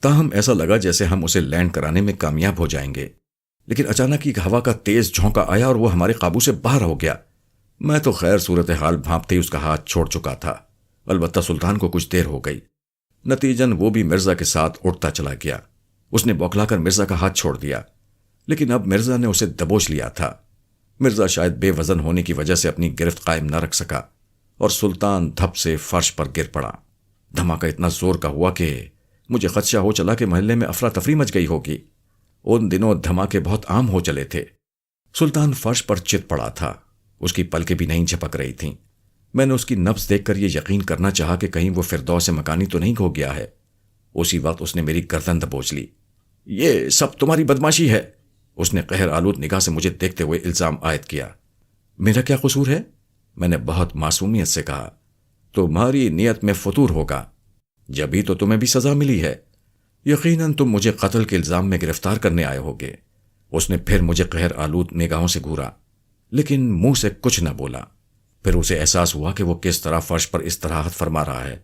تاہم ایسا لگا جیسے ہم اسے لینڈ کرانے میں کامیاب ہو جائیں گے۔ لیکن اچانک ایک ہوا کا تیز جھونکا آیا اور وہ ہمارے قابو سے باہر ہو گیا۔ میں تو خیر صورتحال بھانپتے ہی اس کا ہاتھ چھوڑ چکا تھا، البتہ سلطان کو کچھ دیر ہو گئی۔ نتیجن وہ بھی مرزا کے ساتھ اٹھتا چلا گیا۔ اس نے بوکھلا کر مرزا کا ہاتھ چھوڑ دیا، لیکن اب مرزا نے اسے دبوچ لیا تھا۔ مرزا شاید بے وزن ہونے کی وجہ سے اپنی گرفت قائم نہ رکھ سکا اور سلطان دھپ سے فرش پر گر پڑا۔ دھماکہ اتنا زور کا ہوا کہ مجھے خدشہ ہو چلا کہ محلے میں افراتفری مچ گئی ہوگی۔ ان دنوں دھماکے بہت عام ہو چلے تھے۔ سلطان فرش پر چت پڑا تھا، اس کی پلکیں بھی نہیں جھپک رہی تھیں۔ میں نے اس کی نبض دیکھ کر یہ یقین کرنا چاہا کہ کہیں وہ فردوس مکانی تو نہیں کھو گیا ہے۔ اسی وقت اس نے میری گردن دبوچ لی۔ یہ سب تمہاری بدماشی ہے، اس نے قہر آلود نگاہ سے مجھے دیکھتے ہوئے الزام عائد کیا۔ میرا کیا قصور ہے؟ میں نے بہت معصومیت سے کہا۔ تمہاری نیت میں فطور ہوگا، جبھی تو تمہیں بھی سزا ملی ہے۔ یقیناً تم مجھے قتل کے الزام میں گرفتار کرنے آئے ہوگے۔ اس نے پھر مجھے قہر آلود نگاہوں سے گھورا، لیکن منہ سے کچھ نہ بولا۔ پھر اسے احساس ہوا کہ وہ کس طرح فرش پر استراحت فرما رہا ہے۔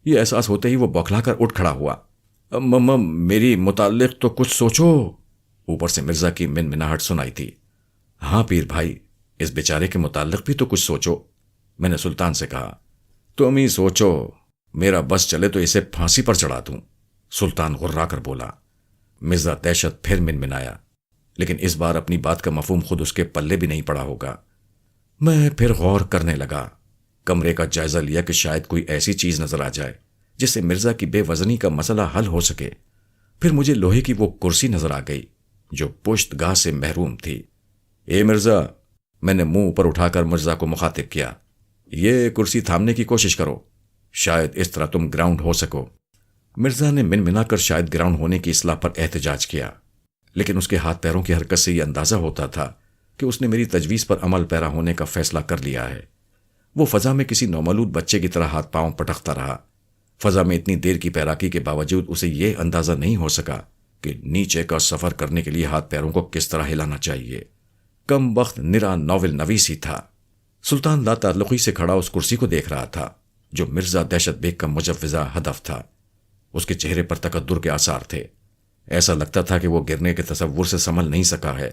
یہ احساس ہوتے ہی وہ بوکھلا کر اٹھ کھڑا ہوا۔ میری متعلق تو کچھ سوچو، اوپر سے مرزا کی منمناہٹ سنائی تھی۔ ہاں پیر بھائی، اس بیچارے کے متعلق بھی تو کچھ سوچو، میں نے سلطان سے کہا۔ تم ہی سوچو، میرا بس چلے تو اسے پھانسی پر چڑھا دوں، سلطان غرا کر بولا۔ مرزا دہشت پھر منمنایا، لیکن اس بار اپنی بات کا مفہوم خود اس کے پلے بھی نہیں پڑا ہوگا۔ میں پھر غور کرنے لگا، کمرے کا جائزہ لیا کہ شاید کوئی ایسی چیز نظر آ جائے جس سے مرزا کی بے وزنی کا مسئلہ حل ہو سکے۔ پھر مجھے لوہے کی وہ کرسی نظر آ گئی جو پشت گاہ سے محروم تھی۔ اے مرزا، میں نے منہ اوپر اٹھا کر مرزا کو مخاطب کیا، یہ کرسی تھامنے کی کوشش کرو، شاید اس طرح تم گراؤنڈ ہو سکو۔ مرزا نے منمنا کر شاید گراؤنڈ ہونے کی اصلاح پر احتجاج کیا، لیکن اس کے ہاتھ پیروں کی حرکت سے یہ اندازہ ہوتا تھا کہ اس نے میری تجویز پر عمل پیرا ہونے کا فیصلہ کر لیا ہے۔ وہ فضا میں کسی نومولود بچے کی طرح ہاتھ پاؤں پٹکتا رہا۔ فضا میں اتنی دیر کی پیراکی کے باوجود اسے یہ اندازہ نہیں ہو سکا کہ نیچے کا سفر کرنے کے لیے ہاتھ پیروں کو کس طرح ہلانا چاہیے۔ کم وقت نرا ناول نویسی تھا۔ سلطان لا تعلقی سے کھڑا اس کرسی کو دیکھ رہا تھا جو مرزا دہشت بیگ کا مجوزہ ہدف تھا۔ اس کے چہرے پر تکدر کے آثار تھے۔ ایسا لگتا تھا کہ وہ گرنے کے تصور سے سنبھل نہیں سکا ہے۔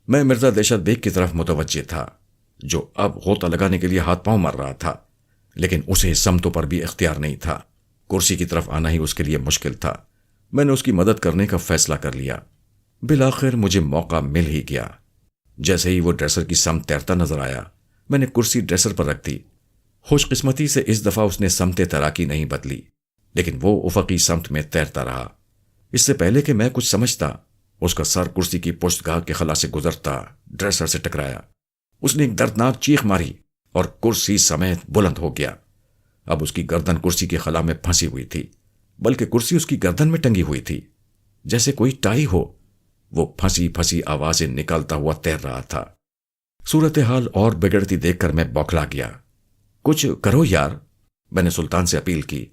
میں مرزا دہشت بیگ کی طرف متوجہ تھا جو اب غوطہ لگانے کے لیے ہاتھ پاؤں مار رہا تھا، لیکن اسے سمتوں پر بھی اختیار نہیں تھا۔ کرسی کی طرف آنا ہی اس کے لیے مشکل تھا۔ میں نے اس کی مدد کرنے کا فیصلہ کر لیا۔ بالآخر مجھے موقع مل ہی گیا۔ جیسے ہی وہ ڈریسر کی سمت تیرتا نظر آیا، میں نے کرسی ڈریسر پر رکھ دی۔ خوش قسمتی سے اس دفعہ اس نے سمت تیراکی نہیں بدلی، لیکن وہ افقی سمت میں تیرتا رہا۔ اس سے پہلے کہ میں کچھ سمجھتا، اس کا سر کرسی کی پشت گاہ کے خلا سے گزرتا ڈریسر سے ٹکرایا۔ اس نے ایک دردناک چیخ ماری اور کرسی سمیت بلند ہو گیا۔ اب اس کی گردن کرسی کے خلا میں پھنسی ہوئی تھی، بلکہ کرسی اس کی گردن میں ٹنگی ہوئی تھی جیسے کوئی ٹائی ہو۔ وہ پھنسی پھنسی آوازیں نکالتا ہوا تیر رہا تھا۔ صورتحال اور بگڑتی دیکھ کر میں بوکھلا گیا۔ کچھ کرو یار، میں نے سلطان سے اپیل کی۔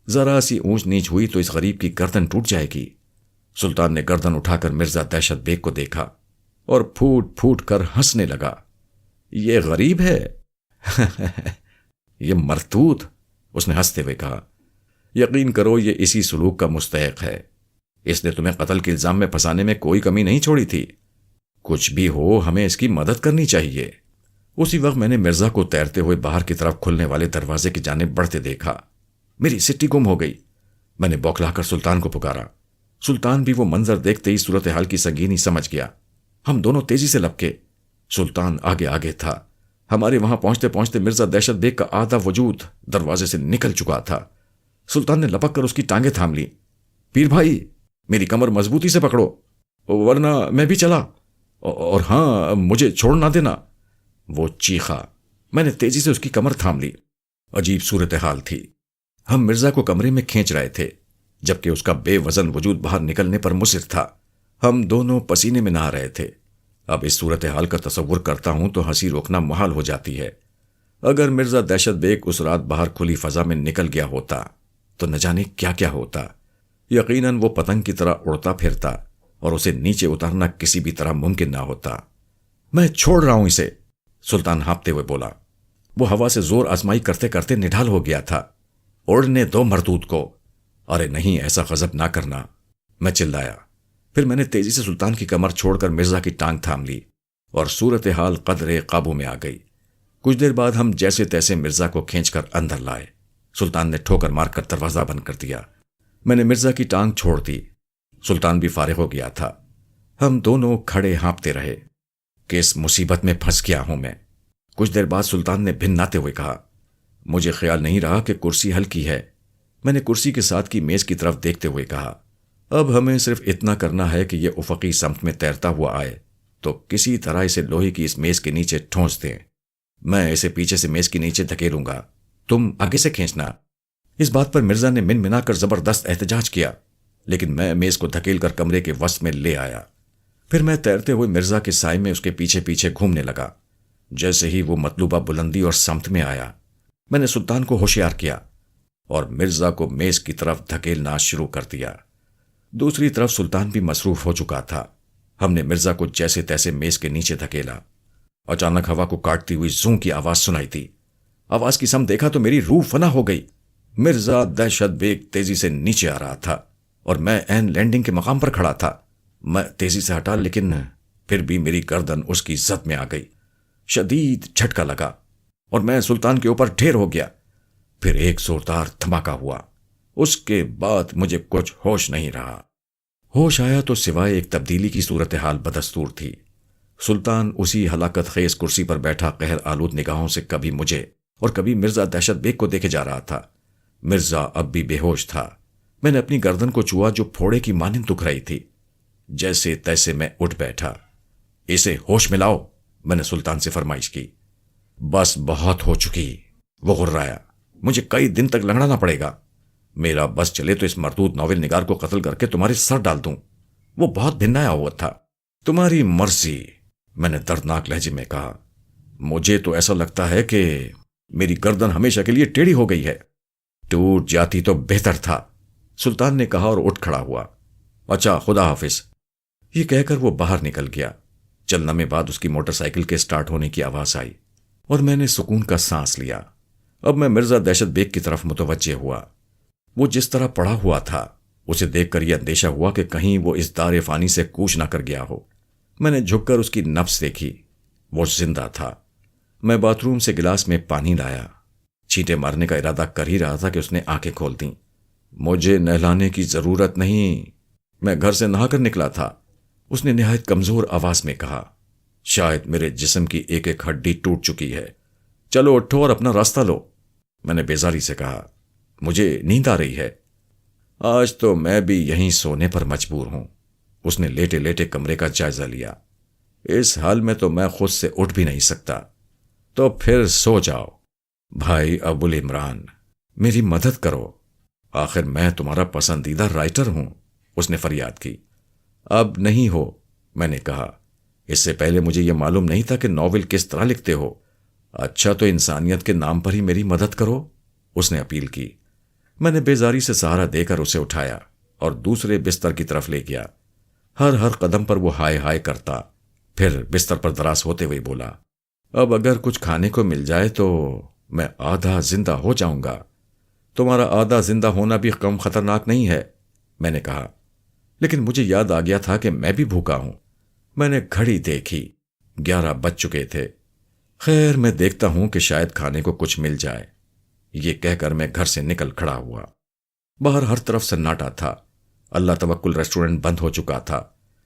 ذرا سی اونچ نیچ ہوئی تو اس غریب کی گردن ٹوٹ جائے گی۔ سلطان نے گردن اٹھا کر مرزا دہشت بیگ کو دیکھا اور پھوٹ پھوٹ کر ہنسنے لگا۔ یہ غریب ہے یہ مرتوت، اس نے ہنستے ہوئے کہا۔ یقین کرو یہ اسی سلوک کا مستحق ہے۔ اس نے تمہیں قتل کے الزام میں پھنسانے میں کوئی کمی نہیں چھوڑی تھی۔ کچھ بھی ہو، ہمیں اس کی مدد کرنی چاہیے۔ اسی وقت میں نے مرزا کو تیرتے ہوئے باہر کی طرف کھلنے والے دروازے کی جانب بڑھتے دیکھا۔ میری سٹی گم ہو گئی۔ میں نے بوکھلا کر سلطان کو پکارا۔ سلطان بھی وہ منظر دیکھتے ہی صورتحال کی سنگینی سمجھ گیا۔ ہم دونوں تیزی سے لپکے۔ سلطان آگے آگے تھا۔ ہمارے وہاں پہنچتے پہنچتے مرزا دہشت بیگ کا آدھا وجود دروازے سے نکل چکا تھا۔ سلطان نے لپک کر اس کی ٹانگیں تھام لی۔ پیر بھائی، میری کمر مضبوطی سے پکڑو ورنہ میں بھی چلا، اور ہاں مجھے چھوڑ نہ دینا، وہ چیخا۔ میں نے تیزی سے اس کی کمر تھام لی۔ عجیب صورتحال تھی۔ ہم مرزا کو کمرے میں کھینچ رہے تھے جبکہ اس کا بے وزن وجود باہر نکلنے پر مصر تھا۔ ہم دونوں پسینے میں نہا رہے تھے۔ اب اس صورتحال کا تصور کرتا ہوں تو ہنسی روکنا محال ہو جاتی ہے۔ اگر مرزا دہشت بیگ اس رات باہر کھلی فضا میں نکل گیا ہوتا تو نہ جانے کیا کیا ہوتا۔ یقیناً وہ پتنگ کی طرح اڑتا پھرتا اور اسے نیچے اتارنا کسی بھی طرح ممکن نہ ہوتا۔ میں چھوڑ رہا ہوں اسے، سلطان ہانپتے ہوئے بولا۔ وہ ہوا سے زور آزمائی کرتے کرتے نڈھال ہو گیا تھا۔ اڑنے دو مردود کو۔ ارے نہیں، ایسا غضب نہ کرنا، میں چلایا۔ پھر میں نے تیزی سے سلطان کی کمر چھوڑ کر مرزا کی ٹانگ تھام لی اور صورتحال قدرے قابو میں آ گئی۔ کچھ دیر بعد ہم جیسے تیسے مرزا کو کھینچ کر اندر لائے۔ سلطان نے ٹھوکر مار کر دروازہ بند کر دیا۔ میں نے مرزا کی ٹانگ چھوڑ دی۔ سلطان بھی فارغ ہو گیا تھا۔ ہم دونوں کھڑے ہانپتے رہے۔ کس مصیبت میں پھنس گیا ہوں میں۔ کچھ دیر بعد سلطان نے بھناتے ہوئے کہا، مجھے خیال نہیں رہا کہ کرسی ہلکی ہے۔ میں نے کرسی کے ساتھ کی میز کی طرف دیکھتے ہوئے کہا، اب ہمیں صرف اتنا کرنا ہے کہ یہ افقی سمت میں تیرتا ہوا آئے تو کسی طرح اسے لوہے کی اس میز کے نیچے ٹھونس دیں۔ میں اسے پیچھے سے میز کے نیچے دھکیلوں گا، تم آگے سے کھینچنا۔ اس بات پر مرزا نے من منا کر زبردست احتجاج کیا، لیکن میں میز کو دھکیل کر کمرے کے وسط میں لے آیا۔ پھر میں تیرتے ہوئے مرزا کے سائے میں اس کے پیچھے پیچھے گھومنے لگا۔ جیسے ہی وہ مطلوبہ بلندی اور سمت میں آیا، میں نے سلطان کو ہوشیار کیا اور مرزا کو میز کی طرف دھکیلنا شروع کر دیا۔ دوسری طرف سلطان بھی مصروف ہو چکا تھا۔ ہم نے مرزا کو جیسے تیسے میز کے نیچے دھکیلا۔ اچانک ہوا کو کاٹتی ہوئی زوں کی آواز سنائی تھی۔ آواز کی سمت دیکھا تو میری روح فنا ہو گئی۔ مرزا دہشت بیگ تیزی سے نیچے آ رہا تھا اور میں عین لینڈنگ کے مقام پر کھڑا تھا۔ میں تیزی سے ہٹا، لیکن پھر بھی میری گردن اس کی زد میں آ گئی۔ شدید جھٹکا لگا اور میں سلطان کے اوپر ڈھیر ہو گیا۔ پھر ایک زوردار دھماکہ ہوا۔ اس کے بعد مجھے کچھ ہوش نہیں رہا۔ ہوش آیا تو سوائے ایک تبدیلی کی صورتحال بدستور تھی۔ سلطان اسی ہلاکت خیز کرسی پر بیٹھا قہر آلود نگاہوں سے کبھی مجھے اور کبھی مرزا دہشت بیگ کو دیکھے جا رہا تھا۔ مرزا اب بھی بے ہوش تھا۔ میں نے اپنی گردن کو چھوا جو پھوڑے کی مانند دکھ رہی تھی۔ جیسے تیسے میں اٹھ بیٹھا۔ اسے ہوش میں لاؤ، میں نے سلطان سے فرمائش کی۔ بس بہت ہو چکی، وہ غرایا۔ مجھے کئی دن تک لنگڑانا پڑے گا۔ میرا بس چلے تو اس مردود ناول نگار کو قتل کر کے تمہارے سر ڈال دوں۔ وہ بہت بھنایا ہوا تھا۔ تمہاری مرضی، میں نے دردناک لہجے میں کہا۔ مجھے تو ایسا لگتا ہے کہ میری گردن ہمیشہ کے لیے ٹیڑھی ہو گئی ہے۔ ٹوٹ جاتی تو بہتر تھا، سلطان نے کہا اور اٹھ کھڑا ہوا۔ اچھا، خدا حافظ۔ یہ کہہ کر وہ باہر نکل گیا۔ چند لمحے بعد اس کی موٹر سائیکل کے سٹارٹ ہونے کی آواز آئی اور میں نے سکون کا سانس لیا۔ اب میں مرزا دہشت بیگ کی طرف متوجہ ہوا۔ وہ جس طرح پڑا ہوا تھا، اسے دیکھ کر یہ اندیشہ ہوا کہ کہیں وہ اس دار فانی سے کوچ نہ کر گیا ہو۔ میں نے جھک کر اس کی نبض دیکھی۔ وہ زندہ تھا۔ میں باتھ روم سے گلاس میں پانی لایا۔ چھینٹے مارنے کا ارادہ کر ہی رہا تھا کہ اس نے آنکھیں کھول دیں۔ مجھے نہلانے کی ضرورت نہیں، میں گھر سے نہا کر نکلا تھا، اس نے نہایت کمزور آواز میں کہا۔ شاید میرے جسم کی ایک ایک ہڈی ٹوٹ چکی ہے۔ چلو اٹھو اور اپنا راستہ لو، میں نے بیزاری سے کہا۔ مجھے نیند آ رہی ہے۔ آج تو میں بھی یہیں سونے پر مجبور ہوں، اس نے لیٹے لیٹے کمرے کا جائزہ لیا۔ اس حال میں تو میں خود سے اٹھ بھی نہیں سکتا۔ تو پھر سو جاؤ۔ بھائی ابو العمران، میری مدد کرو، آخر میں تمہارا پسندیدہ رائٹر ہوں، اس نے فریاد کی۔ اب نہیں ہو، میں نے کہا۔ اس سے پہلے مجھے یہ معلوم نہیں تھا کہ ناول کس طرح لکھتے ہو۔ اچھا تو انسانیت کے نام پر ہی میری مدد کرو، اس نے اپیل کی۔ میں نے بیزاری سے سہارا دے کر اسے اٹھایا اور دوسرے بستر کی طرف لے گیا۔ ہر قدم پر وہ ہائے ہائے کرتا، پھر بستر پر دراز ہوتے ہوئے بولا، اب اگر کچھ کھانے کو مل جائے تو میں آدھا زندہ ہو جاؤں گا۔ تمہارا آدھا زندہ ہونا بھی کم خطرناک نہیں ہے، میں نے کہا۔ لیکن مجھے یاد آ گیا تھا کہ میں بھی بھوکا ہوں۔ میں نے گھڑی دیکھی، 11 بج چکے تھے۔ خیر، میں دیکھتا ہوں کہ شاید کھانے کو کچھ مل جائے، یہ کہہ کر میں گھر سے نکل کھڑا ہوا۔ باہر ہر طرف سناٹا تھا۔ اللہ توکل ریسٹورنٹ بند ہو چکا تھا،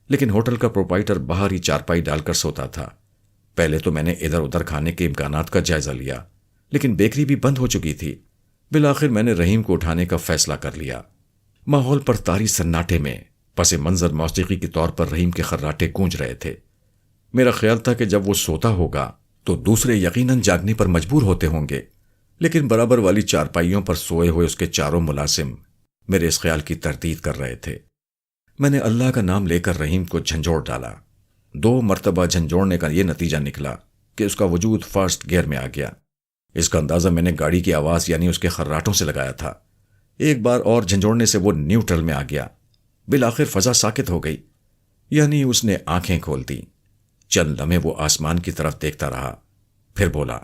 لیکن ہوٹل کا پروپرائٹر باہر ہی چارپائی ڈال کر سوتا تھا۔ پہلے تو میں نے ادھر ادھر کھانے کے امکانات کا جائزہ لیا، لیکن بیکری بھی بند ہو چکی تھی۔ بالآخر میں نے رحیم کو اٹھانے کا فیصلہ کر لیا۔ ماحول پر طاری سناٹے میں پس منظر موسیقی کے طور پر رحیم کے خراٹے گونج رہے تھے۔ میرا خیال تھا کہ جب وہ سوتا ہوگا تو دوسرے یقیناً جاگنے پر مجبور ہوتے ہوں گے، لیکن برابر والی چارپائیوں پر سوئے ہوئے اس کے چاروں ملازم میرے اس خیال کی تردید کر رہے تھے۔ میں نے اللہ کا نام لے کر رحیم کو جھنجھوڑ ڈالا۔ 2 مرتبہ جھنجھوڑنے کا یہ نتیجہ نکلا کہ اس کا وجود فرسٹ گیئر میں آ گیا۔ اس کا اندازہ میں نے گاڑی کی آواز یعنی اس کے خراٹوں سے لگایا تھا۔ ایک بار اور جھنجھوڑنے سے وہ نیوٹرل میں آ گیا۔ بالآخر فضا ساکت ہو گئی، یعنی اس نے آنکھیں کھول دیں۔ چند لمحے وہ آسمان کی طرف دیکھتا رہا، پھر بولا،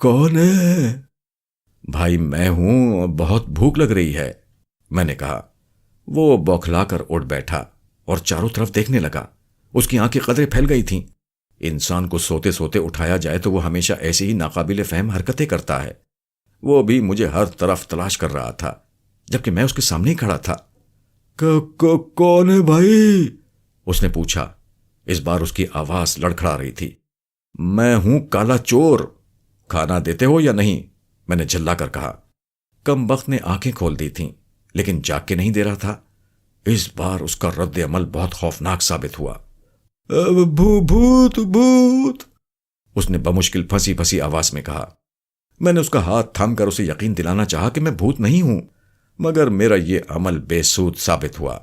کون ہے؟ بھائی میں ہوں، بہت بھوک لگ رہی ہے، میں نے کہا۔ وہ بوکھلا کر اٹھ بیٹھا اور چاروں طرف دیکھنے لگا۔ اس کی آنکھیں قدرے پھیل گئی تھیں۔ انسان کو سوتے سوتے اٹھایا جائے تو وہ ہمیشہ ایسی ہی ناقابل فہم حرکتیں کرتا ہے۔ وہ بھی مجھے ہر طرف تلاش کر رہا تھا، جبکہ میں اس کے سامنے ہی کھڑا تھا۔ کون ہے بھائی؟ اس نے پوچھا۔ اس بار اس کی آواز لڑکھڑا رہی تھی۔ میں ہوں کالا چور، کھانا دیتے ہو یا نہیں؟ میں نے جھلا کر کہا۔ کم بخت نے آنکھیں کھول دی تھیں، لیکن جاگ کے نہیں دے رہا تھا۔ اس بار اس کا رد عمل بہت خوفناک ثابت ہوا۔ بھوت، اس نے بمشکل پھنسی پھنسی آواز میں کہا۔ میں نے اس کا ہاتھ تھام کر اسے یقین دلانا چاہا کہ میں بھوت نہیں ہوں، مگر میرا یہ عمل بے سود ثابت ہوا۔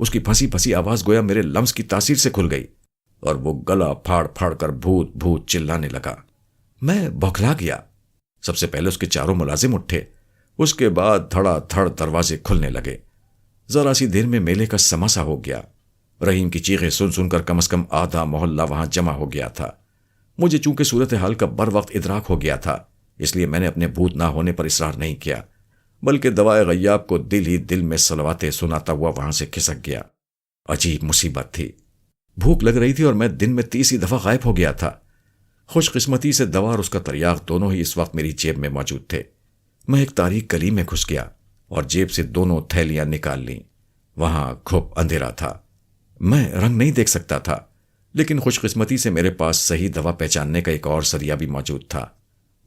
اس کی پھنسی پھنسی آواز گویا میرے لمس کی تاثیر سے کھل گئی اور وہ گلا پھاڑ پھاڑ کر بھوت بھوت چلانے لگا۔ میں بوکھلا گیا۔ سب سے پہلے اس کے چاروں ملازم اٹھے، اس کے بعد دھڑا دھڑ دروازے کھلنے لگے۔ ذرا سی دیر میں میلے کا سماسا ہو گیا۔ رحیم کی چیخیں سن سن کر کم از کم آدھا محلہ وہاں جمع ہو گیا تھا۔ مجھے چونکہ صورتحال کا بر وقت ادراک ہو گیا تھا، اس لیے میں نے اپنے بھوت نہ ہونے پر اصرار نہیں کیا، بلکہ دوائے غیاب کو دل ہی دل میں صلواتیں سناتا ہوا وہاں سے کھسک گیا۔ عجیب مصیبت تھی۔ بھوک لگ رہی تھی اور میں دن میں 30 دفعہ غائب ہو گیا تھا۔ خوش قسمتی سے دوا اور اس کا تریاق دونوں ہی اس وقت میری جیب میں موجود تھے۔ میں ایک تاریک گلی میں گھس گیا اور جیب سے دونوں تھیلیاں نکال لیں۔ وہاں گھپ اندھیرا تھا، میں رنگ نہیں دیکھ سکتا تھا، لیکن خوش قسمتی سے میرے پاس صحیح دوا پہچاننے کا ایک اور ذریعہ بھی موجود تھا۔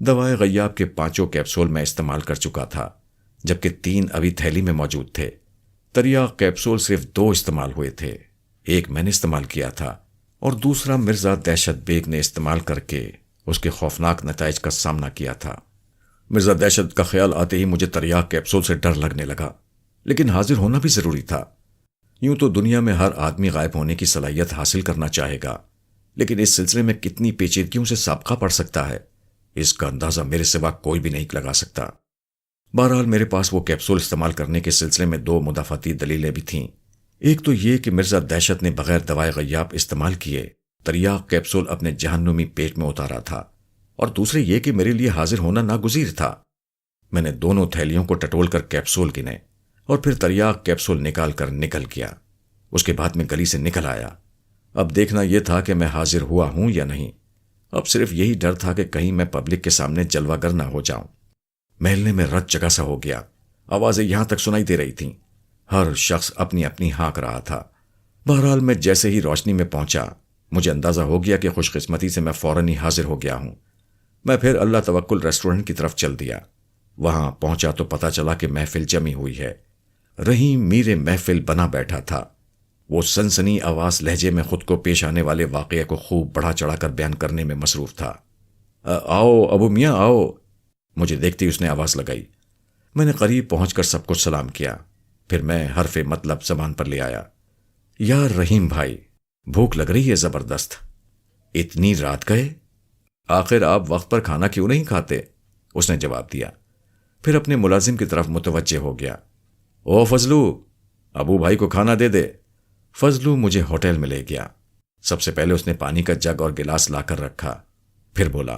دوائے غیاب کے 5 کیپسول میں استعمال کر چکا تھا، جبکہ 3 ابھی تھیلی میں موجود تھے۔ تریاق کیپسول صرف 2 استعمال ہوئے تھے، ایک میں نے استعمال کیا تھا اور دوسرا مرزا دہشت بیگ نے استعمال کر کے اس کے خوفناک نتائج کا سامنا کیا تھا۔ مرزا دہشت کا خیال آتے ہی مجھے تریاق کیپسول سے ڈر لگنے لگا، لیکن حاضر ہونا بھی ضروری تھا۔ یوں تو دنیا میں ہر آدمی غائب ہونے کی صلاحیت حاصل کرنا چاہے گا، لیکن اس سلسلے میں کتنی پیچیدگیوں سے سابقہ پڑ سکتا ہے، اس کا اندازہ میرے سوا کوئی بھی نہیں لگا سکتا۔ بہرحال میرے پاس وہ کیپسول استعمال کرنے کے سلسلے میں 2 مدافعتی دلیلیں بھی تھیں۔ ایک تو یہ کہ مرزا دہشت نے بغیر دوائے غیاب استعمال کیے تریاق کیپسول اپنے جہنمی پیٹ میں اتارا تھا، اور دوسرے یہ کہ میرے لیے حاضر ہونا ناگزیر تھا۔ میں نے دونوں تھیلیوں کو ٹٹول کر کیپسول گنے اور پھر تریاق کیپسول نکال کر نکل گیا۔ اس کے بعد میں گلی سے نکل آیا۔ اب دیکھنا یہ تھا کہ میں حاضر ہوا ہوں یا نہیں۔ اب صرف یہی ڈر تھا کہ کہیں میں پبلک کے سامنے جلوہ گر نہ ہو جاؤں۔ محلے میں رت جگہ سا ہو گیا، آوازیں یہاں تک سنائی دے رہی تھیں، ہر شخص اپنی اپنی ہانک رہا تھا۔ بہرحال میں جیسے ہی روشنی میں پہنچا، مجھے اندازہ ہو گیا کہ خوش قسمتی سے میں فوراً ہی حاضر ہو گیا ہوں۔ میں پھر اللہ توکل ریسٹورنٹ کی طرف چل دیا۔ وہاں پہنچا تو پتا چلا کہ محفل جمی ہوئی ہے۔ رحیم میر محفل بنا بیٹھا تھا۔ وہ سنسنی آواز لہجے میں خود کو پیش آنے والے واقعے کو خوب بڑھا چڑھا کر بیان کرنے میں مصروف تھا۔ آؤ ابو میاں آؤ، مجھے دیکھتے ہی اس نے آواز لگائی۔ میں نے قریب پہنچ کر سب کو سلام کیا، پھر میں حرف مطلب زبان پر لے آیا۔ یار رحیم بھائی، بھوک لگ رہی ہے زبردست۔ اتنی رات گئے؟ آخر آپ وقت پر کھانا کیوں نہیں کھاتے؟ اس نے جواب دیا، پھر اپنے ملازم کی طرف متوجہ ہو گیا۔ او فضلو، ابو بھائی کو کھانا دے دے۔ فضلو مجھے ہوٹل میں لے گیا۔ سب سے پہلے اس نے پانی کا جگ اور گلاس لا کر رکھا، پھر بولا،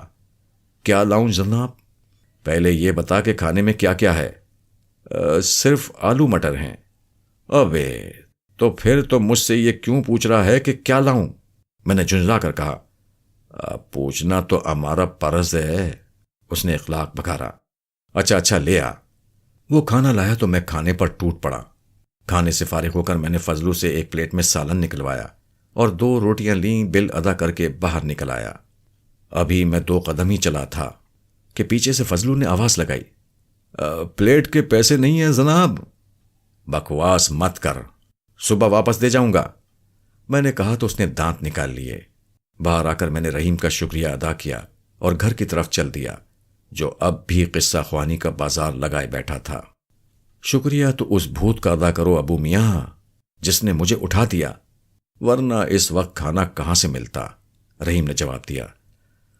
کیا لاؤں جناب؟ پہلے یہ بتا کہ کھانے میں کیا کیا ہے؟ صرف آلو مٹر ہیں۔ ابے تو پھر تو مجھ سے یہ کیوں پوچھ رہا ہے کہ کیا لاؤں؟ میں نے جھنجھلا کر کہا۔ پوچھنا تو ہمارا فرض ہے، اس نے اخلاق بکھارا۔ اچھا لے آ۔ وہ کھانا لایا تو میں کھانے پر ٹوٹ پڑا۔ کھانے سے فارغ ہو کر میں نے فضلو سے ایک پلیٹ میں سالن نکلوایا اور 2 روٹیاں لیں، بل ادا کر کے باہر نکل آیا۔ ابھی میں 2 قدم ہی چلا تھا کہ پیچھے سے فضلو نے آواز لگائی، پلیٹ کے پیسے نہیں ہیں جناب۔ بکواس مت کر، صبح واپس دے جاؤں گا، میں نے کہا تو اس نے دانت نکال لیے۔ باہر آ کر میں نے رحیم کا شکریہ ادا کیا اور گھر کی طرف چل دیا، جو اب بھی قصہ خوانی کا بازار لگائے بیٹھا تھا۔ شکریہ تو اس بھوت کا ادا کرو ابو میاں جس نے مجھے اٹھا دیا، ورنہ اس وقت کھانا کہاں سے ملتا، رحیم نے جواب دیا۔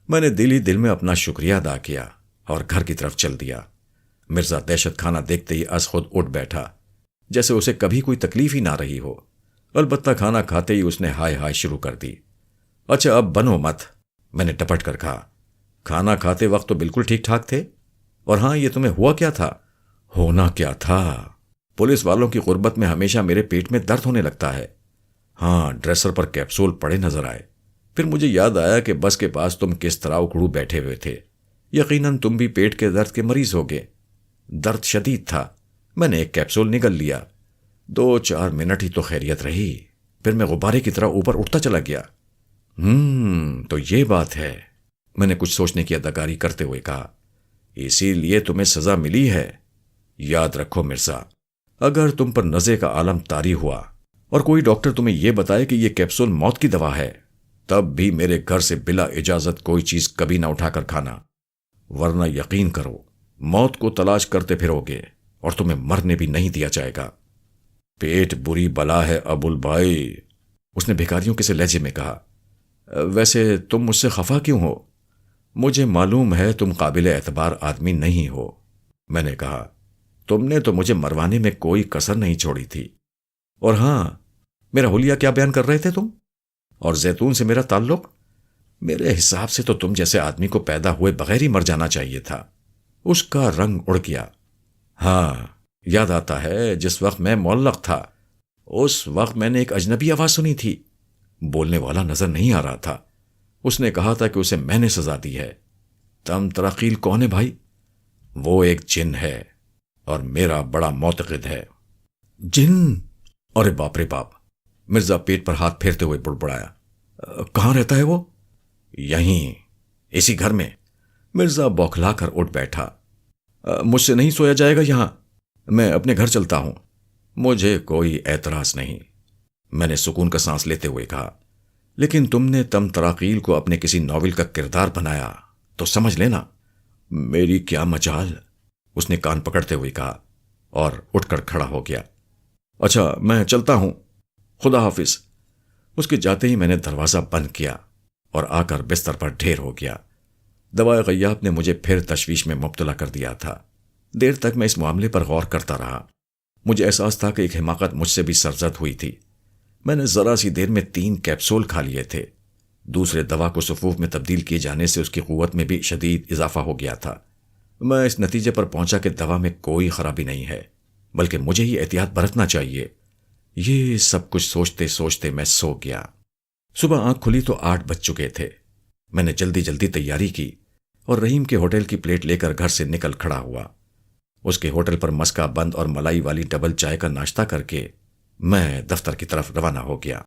میں نے دل ہی دل میں اپنا شکریہ ادا کیا اور گھر کی طرف چل دیا۔ مرزا دہشت کھانا دیکھتے ہی از خود اٹھ بیٹھا، جیسے اسے کبھی کوئی تکلیف ہی نہ رہی ہو۔ البتہ کھانا کھاتے ہی اس نے ہائے ہائے شروع کر دی۔ اچھا اب بنو مت، میں نے ٹپٹ کر کہا۔ کھانا کھاتے وقت تو بالکل ٹھیک ٹھاک تھے، اور ہاں یہ تمہیں ہوا کیا تھا؟ ہونا کیا تھا، پولیس والوں کی غربت میں ہمیشہ میرے پیٹ میں درد ہونے لگتا ہے۔ ہاں ڈریسر پر کیپسول پڑے نظر آئے، پھر مجھے یاد آیا کہ بس کے پاس تم کس طرح اکڑو بیٹھے ہوئے تھے، یقیناً تم بھی پیٹ کے درد کے مریض ہوگے۔ درد شدید تھا، میں نے ایک کیپسول نگل لیا، 2-4 منٹ ہی تو خیریت رہی، پھر میں غبارے کی طرح اوپر اٹھتا چلا گیا۔ تو یہ بات ہے، میں نے کچھ سوچنے کی اداکاری کرتے ہوئے کہا۔ اسی لیے تمہیں سزا ملی ہے۔ یاد رکھو مرزا، اگر تم پر نزے کا عالم طاری ہوا اور کوئی ڈاکٹر تمہیں یہ بتائے کہ یہ کیپسول موت کی دوا ہے، تب بھی میرے گھر سے بلا اجازت کوئی چیز کبھی نہ اٹھا کر کھانا، ورنہ یقین کرو موت کو تلاش کرتے پھرو گے اور تمہیں مرنے بھی نہیں دیا جائے گا۔ پیٹ بری بلا ہے ابو البھائی، اس نے بھیکاریوں کے سے لہجے میں کہا۔ ویسے تم مجھ سے خفا کیوں ہو؟ مجھے معلوم ہے تم قابل اعتبار آدمی نہیں ہو، میں نے کہا۔ تم نے تو مجھے مروانے میں کوئی کسر نہیں چھوڑی تھی۔ اور ہاں، میرا حلیہ کیا بیان کر رہے تھے تم؟ اور زیتون سے میرا تعلق؟ میرے حساب سے تو تم جیسے آدمی کو پیدا ہوئے بغیر ہی مر جانا چاہیے تھا۔ اس کا رنگ اڑ گیا۔ ہاں یاد آتا ہے، جس وقت میں معلق تھا اس وقت میں نے ایک اجنبی آواز سنی تھی، بولنے والا نظر نہیں آ رہا تھا۔ اس نے کہا تھا کہ اسے میں نے سزا دی ہے۔ تم تراقیل کون ہے بھائی؟ وہ ایک جن ہے اور میرا بڑا معتقد ہے۔ جن؟ ارے باپ رے باپ، مرزا پیٹ پر ہاتھ پھیرتے ہوئے بڑبڑایا۔ کہاں رہتا ہے وہ؟ یہیں، اسی گھر میں۔ مرزا بوکھلا کر اٹھ بیٹھا۔ مجھ سے نہیں سویا جائے گا یہاں، میں اپنے گھر چلتا ہوں۔ مجھے کوئی اعتراض نہیں، میں نے سکون کا سانس لیتے ہوئے کہا، لیکن تم نے تم تراقیل کو اپنے کسی ناول کا کردار بنایا تو سمجھ لینا میری کیا مجال، اس نے کان پکڑتے ہوئے کہا اور اٹھ کر کھڑا ہو گیا۔ اچھا میں چلتا ہوں، خدا حافظ۔ اس کے جاتے ہی میں نے دروازہ بند کیا اور آ کر بستر پر ڈھیر ہو گیا۔ دوائے غیاب نے مجھے پھر تشویش میں مبتلا کر دیا تھا۔ دیر تک میں اس معاملے پر غور کرتا رہا۔ مجھے احساس تھا کہ ایک حماقت مجھ سے بھی سرزد ہوئی تھی۔ میں نے ذرا سی دیر میں 3 کیپسول کھا لیے تھے۔ دوسرے دوا کو صفوف میں تبدیل کیے جانے سے اس کی قوت میں بھی شدید اضافہ ہو گیا تھا۔ میں اس نتیجے پر پہنچا کہ دوا میں کوئی خرابی نہیں ہے، بلکہ مجھے ہی احتیاط برتنا چاہیے۔ یہ سب کچھ سوچتے سوچتے میں سو گیا۔ صبح آنکھ کھلی تو 8 بج چکے تھے۔ میں نے جلدی جلدی تیاری کی اور رحیم کے ہوٹل کی پلیٹ لے کر گھر سے نکل کھڑا ہوا۔ اس کے ہوٹل پر مسکا بند اور ملائی والی ڈبل چائے کا ناشتہ کر کے میں دفتر کی طرف روانہ ہو گیا۔